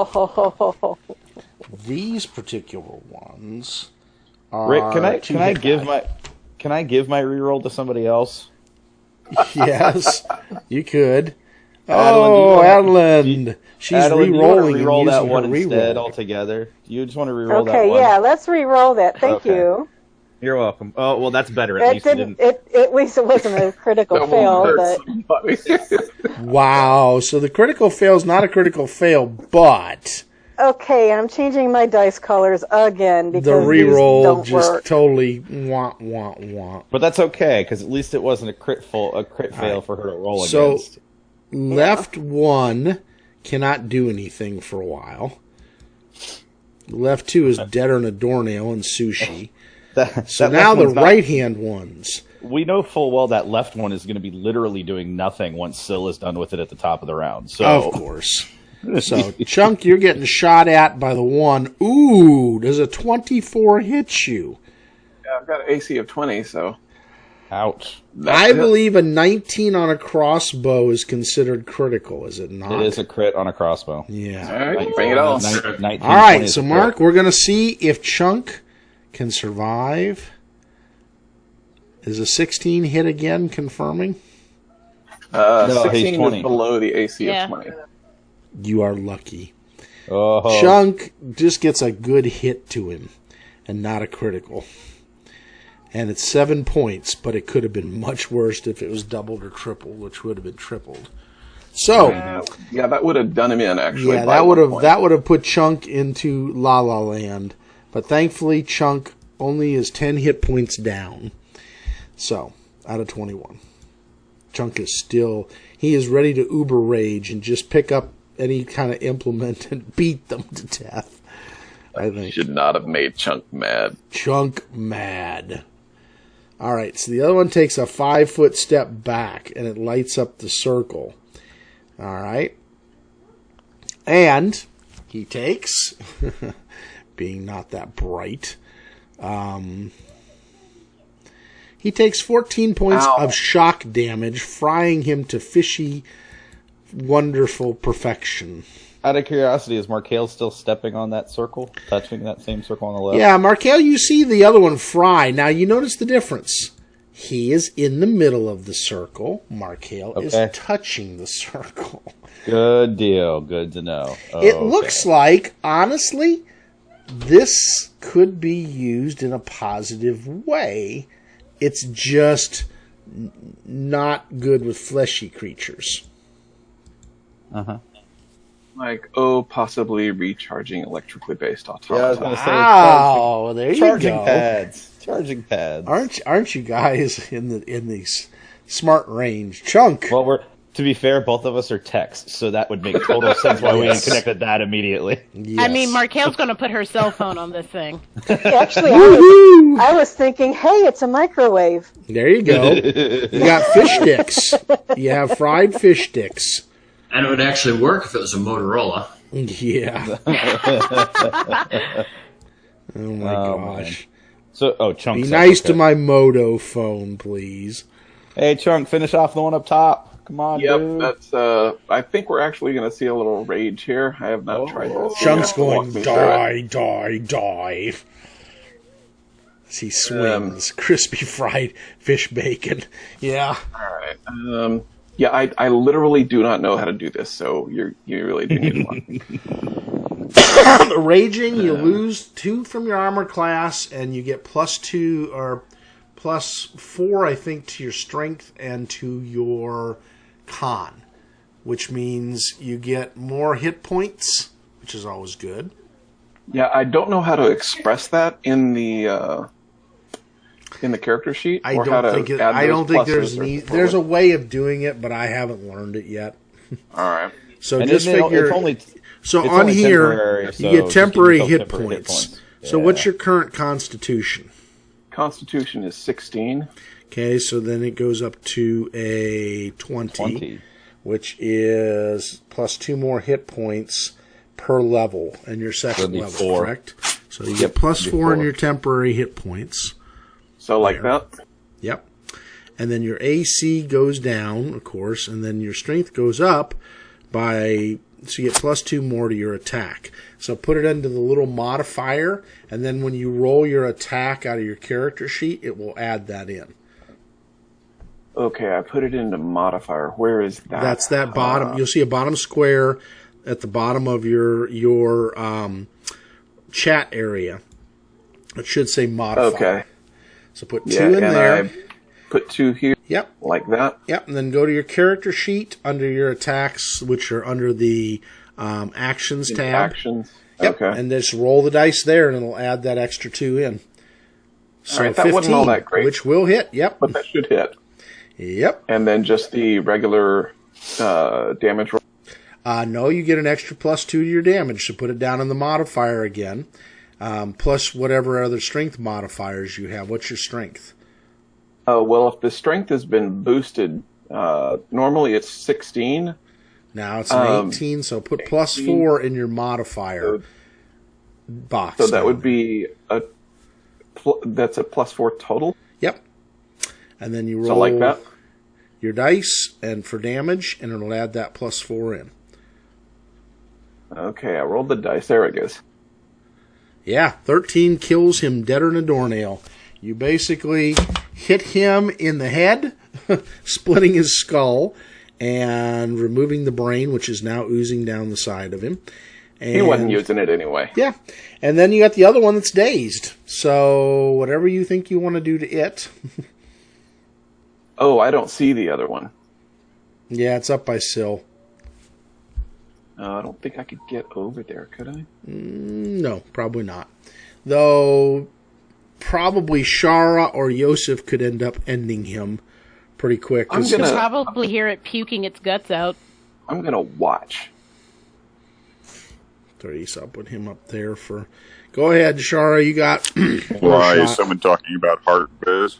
These particular ones are... Rick, can I give my reroll to somebody else? Yes, you could. Adalynd, Adalynd. She's Adalynd, re-rolling you want to reroll and that using one her instead reroll. altogether? You just want to reroll that Okay, one? yeah, let's re-roll that. Thank Okay. you. You're welcome. Oh, well, that's better. At It least you didn't. didn't. At least it wasn't a critical That fail, won't but hurt somebody. Wow, so the critical fail is not a critical fail, but okay. I'm changing my dice colors again because the these reroll don't just work. totally wah. But that's okay, because at least it wasn't a crit fail for her to roll So against. left one cannot do anything for a while. Left two is deader than a doornail and sushi. So now the right-hand ones. We know full well that left one is going to be literally doing nothing once Syl is done with it at the top of the round. So, Of course. So, Chunk, you're getting shot at by the one. Ooh, does a 24 hit you? Yeah, I've got an AC of 20, so... Ouch. I believe a 19 on a crossbow is considered critical, is it not? It is a crit on a crossbow. Yeah. All right, bring it on. 19, All right, 20 is so a Mark, crit. we're going to see if Chunk can survive. Is a 16 hit again, confirming? No, he's 16 20. is below the AC Yeah. of 20. You are lucky. Oh. Chunk just gets a good hit to him and not a critical. And it's 7 points, but it could have been much worse if it was doubled or tripled, which would have been tripled. So, Yeah, that would have done him in, actually. yeah, by that would 1 have point. that would have put Chunk into La La Land. But thankfully, Chunk only is 10 hit points down. So, out of 21. Chunk is still... He is ready to uber rage and just pick up any kind of implement and beat them to death. I think. Should not have made Chunk mad. Chunk mad. All right, so the other one takes a 5-foot step back, and it lights up the circle. All right. And he takes, being not that bright, He takes 14 points of shock damage, frying him to fishy, wonderful perfection. Out of curiosity, is Markhail still stepping on that circle? Touching that same circle on the left? Yeah, Markhail, you see the other one fry. Now, you notice the difference. He is in the middle of the circle. Markhail is touching the circle. Good deal. Good to know. It looks like, honestly, this could be used in a positive way. It's just not good with fleshy creatures. Uh-huh. Like, possibly recharging electrically based automaton. Yeah, I was going to say, there you charging go. Charging pads. Aren't you guys in the smart range? Chunk. Well, to be fair, both of us are techs, so that would make total sense why we connected that immediately. Yes. I mean, Markhail's going to put her cell phone on this thing. Actually, I was thinking, hey, it's a microwave. There you go. You got fish sticks. You have fried fish sticks. And it would actually work if it was a Motorola. Yeah. Oh my gosh. Man. So, Chunk. Be nice to my Moto phone, please. Hey, Chunk, finish off the one up top. Come on, dude. That's. I think we're actually going to see a little rage here. I have not tried this. Chunk's going die. As he swings crispy fried fish bacon. Yeah. All right. Yeah, I literally do not know how to do this, so you really do need one. Raging, you lose 2 from your armor class, and you get +2 or +4, I think, to your strength and to your con, which means you get more hit points, which is always good. Yeah, I don't know how to express that in the character sheet. I don't think there's a way of doing it, but I haven't learned it yet. All right. So and just figure. So on here, you get temporary hit points. Yeah. So what's your current Constitution? Constitution is 16. Okay, so then it goes up to a 20. Which is +2 more hit points per level, and your second level, correct? So you get +4 in your temporary hit points. So like that? Yep. And then your AC goes down, of course, and then your strength goes up by, so you get +2 more to your attack. So put it into the little modifier, and then when you roll your attack out of your character sheet, it will add that in. Okay, I put it into modifier. Where is that? That's that bottom. You'll see a bottom square at the bottom of your chat area. It should say modify. Okay. So put 2 in there. I put 2 here. Yep. Like that. Yep. And then go to your character sheet under your attacks, which are under the actions tab. Actions. Yep. Okay. And just roll the dice there, and it'll add that extra 2 in. So all right, that 15, wasn't all that great. Which will hit. Yep. But that should hit. Yep. And then just the regular damage roll. No, you get an extra +2 to your damage, so put it down in the modifier again. Plus whatever other strength modifiers you have. What's your strength? Well, if the strength has been boosted, normally it's 16. Now it's an 18, so put +4 in your modifier box. So that would be that's a +4 total? Yep. And then you roll so like that? your dice and for damage, and it'll add that +4 in. Okay, I rolled the dice. There it goes. Yeah, 13 kills him deader than a doornail. You basically hit him in the head, splitting his skull, and removing the brain, which is now oozing down the side of him. And, he wasn't using it anyway. Yeah. And then you got the other one that's dazed. So whatever you think you want to do to it. Oh, I don't see the other one. Yeah, it's up by Syl. I don't think I could get over there, could I? No, probably not. Though, probably Sharra or Yosef could end up ending him pretty quick. I'm going to probably hear it puking its guts out. I'm going to watch. I'll put him up there for... Go ahead, Sharra, you got... Why is someone talking about heart biz?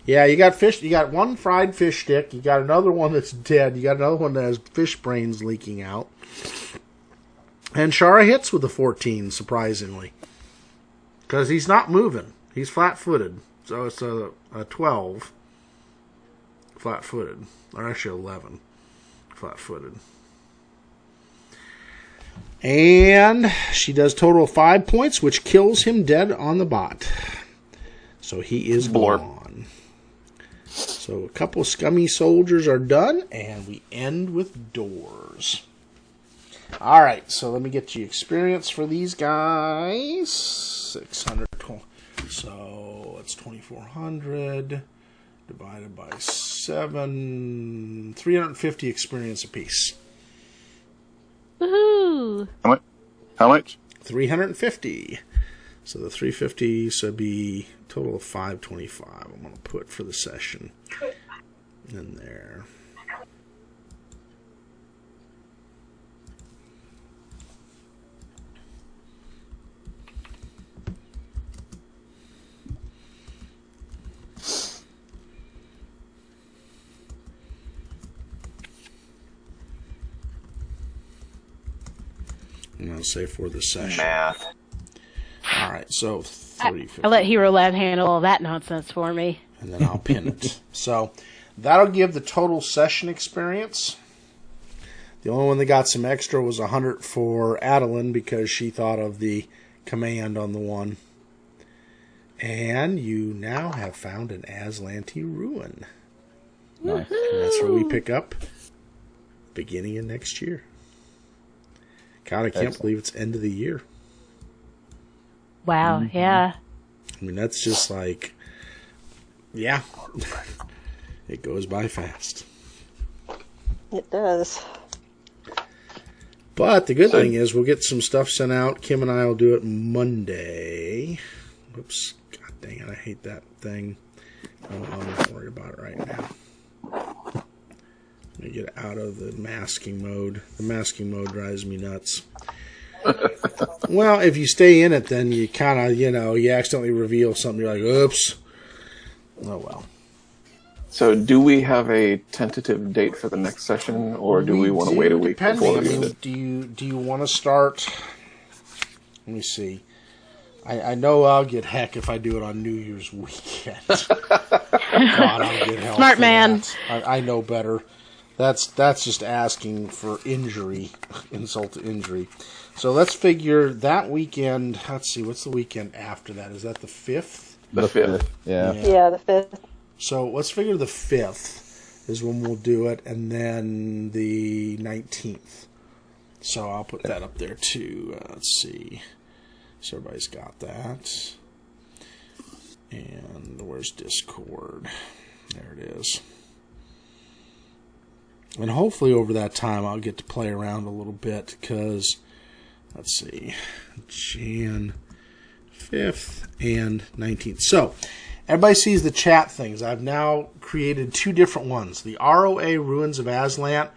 Yeah, you got fish. You got one fried fish stick. You got another one that's dead. You got another one that has fish brains leaking out. And Sharra hits with a 14, surprisingly. Because he's not moving. He's flat-footed, so it's a 12 flat-footed, or actually 11 flat-footed. And she does total of 5 points, which kills him dead on the bot. So he is gone. So a couple of scummy soldiers are done, and we end with doors. All right, so let me get you experience for these guys. 600. So it's 2,400 divided by 7. 350 experience apiece. Woohoo! How much? 350. So the 350 should be a total of 525. I'm going to put for the session in there. And I'll say for the session. Math. All right, so 350. I'll let Hero Lab handle all that nonsense for me. And then I'll pin it. So that'll give the total session experience. The only one that got some extra was 100 for Adalynd because she thought of the command on the one. And you now have found an Azlanti Ruin. Nice. And that's where we pick up beginning of next year. God, I can't believe it's end of the year. Wow, yeah. I mean, that's just like, yeah, it goes by fast. It does. But the good thing is we'll get some stuff sent out. Kim and I will do it Monday. Whoops. God dang it, I hate that thing. I'm not worried about it right now. Let me get out of the masking mode. The masking mode drives me nuts. Well, if you stay in it, then you kind of, you accidentally reveal something. You're like, oops. Oh, well. So do we have a tentative date for the next session, or do we want to wait a week before we do it? Do you want to start? Let me see. I know I'll get heck if I do it on New Year's weekend. God, I'll get hell. Smart man. I know better. That's just asking for injury, insult to injury. So let's figure that weekend. Let's see, what's the weekend after that? Is that the 5th? The 5th. Yeah. Yeah, the 5th. So let's figure the 5th is when we'll do it, and then the 19th. So I'll put that up there too. Let's see. So everybody's got that. And where's Discord? There it is. And hopefully over that time I'll get to play around a little bit because, let's see, Jan 5th and 19th. So, everybody sees the chat things. I've now created 2 different ones. The ROA Ruins of Azlant,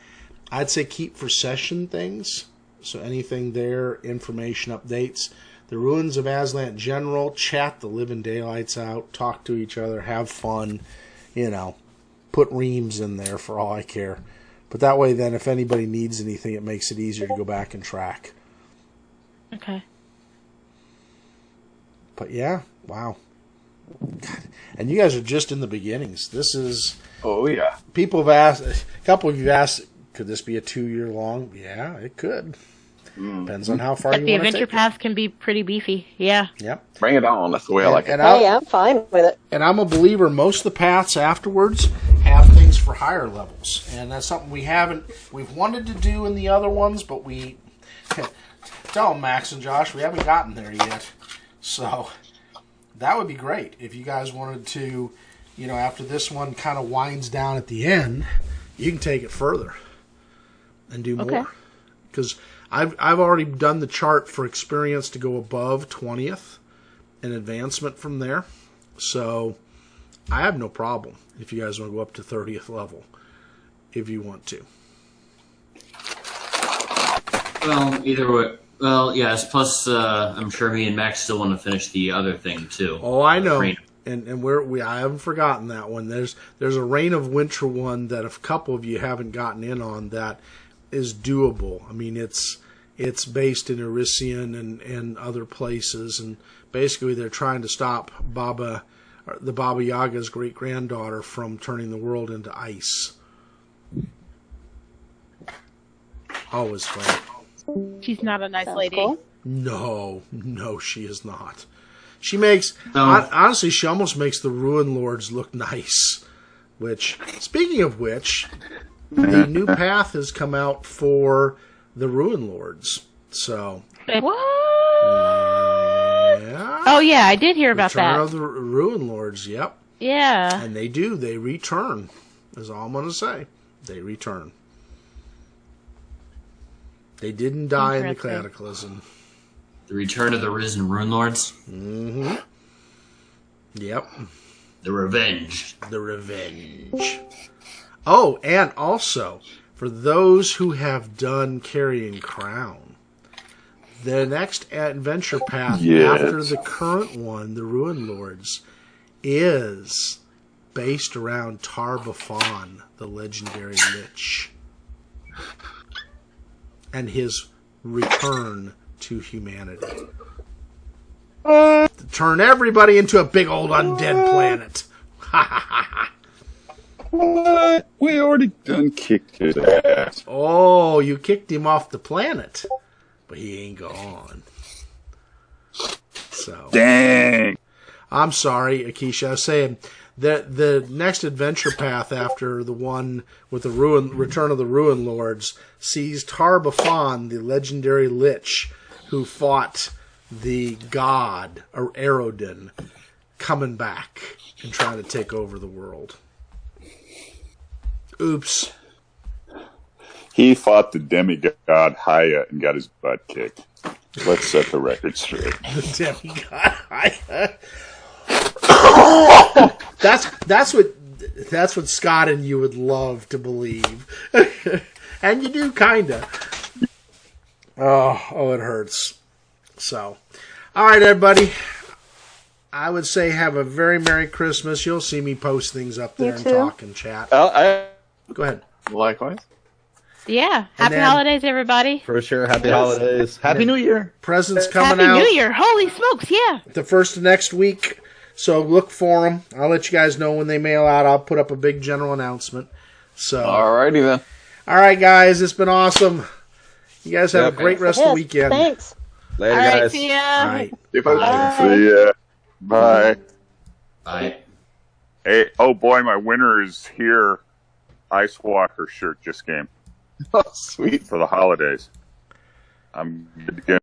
I'd say keep for session things. So anything there, information updates. The Ruins of Azlant General, chat the living daylights out, talk to each other, have fun, put reams in there for all I care. But that way, then, if anybody needs anything, it makes it easier to go back and track. Okay. But yeah, wow. God. And you guys are just in the beginnings. This is... Oh, yeah. People have asked, a couple of you have asked, could this be a 2-year long? Yeah, it could. Depends on how far But you the want to adventure take path can be pretty beefy. Yeah. Yep. Bring it on. That's the way I like it. Hey, I'm fine with it. And I'm a believer most of the paths afterwards have things for higher levels. And that's something we've wanted to do in the other ones, but tell them, Max and Josh, we haven't gotten there yet. So that would be great if you guys wanted to, after this one kind of winds down at the end, you can take it further and do more. Because I've already done the chart for experience to go above 20th and advancement from there. So I have no problem if you guys want to go up to 30th level if you want to. Well, either way. Well, yes. Plus, I'm sure me and Max still want to finish the other thing too. Oh, I know. And I haven't forgotten that one. There's a Reign of Winter one that a couple of you haven't gotten in on that is doable. I mean, it's It's based in Elysian and other places, and basically they're trying to stop the Baba Yaga's great-granddaughter from turning the world into ice. Always fun. She's not a nice Sounds lady. cool. No, she is not. She makes, honestly, she almost makes the Ruin Lords look nice. Which, speaking of which, the new path has come out for the Ruin Lords. So, What? yeah. Oh yeah, I did hear about Return that. of the Ruin Lords, yep. Yeah. And they return. Is all I'm going to say. They return. They didn't die in the Cataclysm. The return of the risen Rune Lords. Mm-hmm. Yep. The revenge. The revenge. Oh, and also, for those who have done Carrying Crown, the next adventure path after the current one, the Ruin Lords, is based around Tar-Baphon, the legendary Lich, and his return to humanity. To turn everybody into a big old undead planet. Ha ha ha ha. What? We already done kicked his ass. Oh, you kicked him off the planet. But he ain't gone. So. Dang. I'm sorry, Akisha. I was saying that the next adventure path after the one with the Return of the Ruin Lords sees Tar-Baphon, the legendary Lich, who fought the god, or Arodin, coming back and trying to take over the world. Oops. He fought the demigod Haya and got his butt kicked. Let's set the record straight. The demigod Haya. That's what Scott and you would love to believe. And you do, kinda. Oh, it hurts. So, all right, everybody. I would say have a very Merry Christmas. You'll see me post things up there and talk and chat. Go ahead. Likewise. Yeah. Happy holidays, everybody. For sure. Happy holidays. Happy New Year. Presents coming out. Happy New Year. Holy smokes, yeah. The first of next week. So look for them. I'll let you guys know when they mail out. I'll put up a big general announcement. So. Alrighty then. All right, guys. It's been awesome. You guys have a great rest of the weekend. Thanks. Later, All right, guys. see ya. All right. Bye. See ya. Bye. Bye. Hey, oh boy, my winner is here. Ice Walker shirt just came. Oh, sweet. For the holidays. I'm going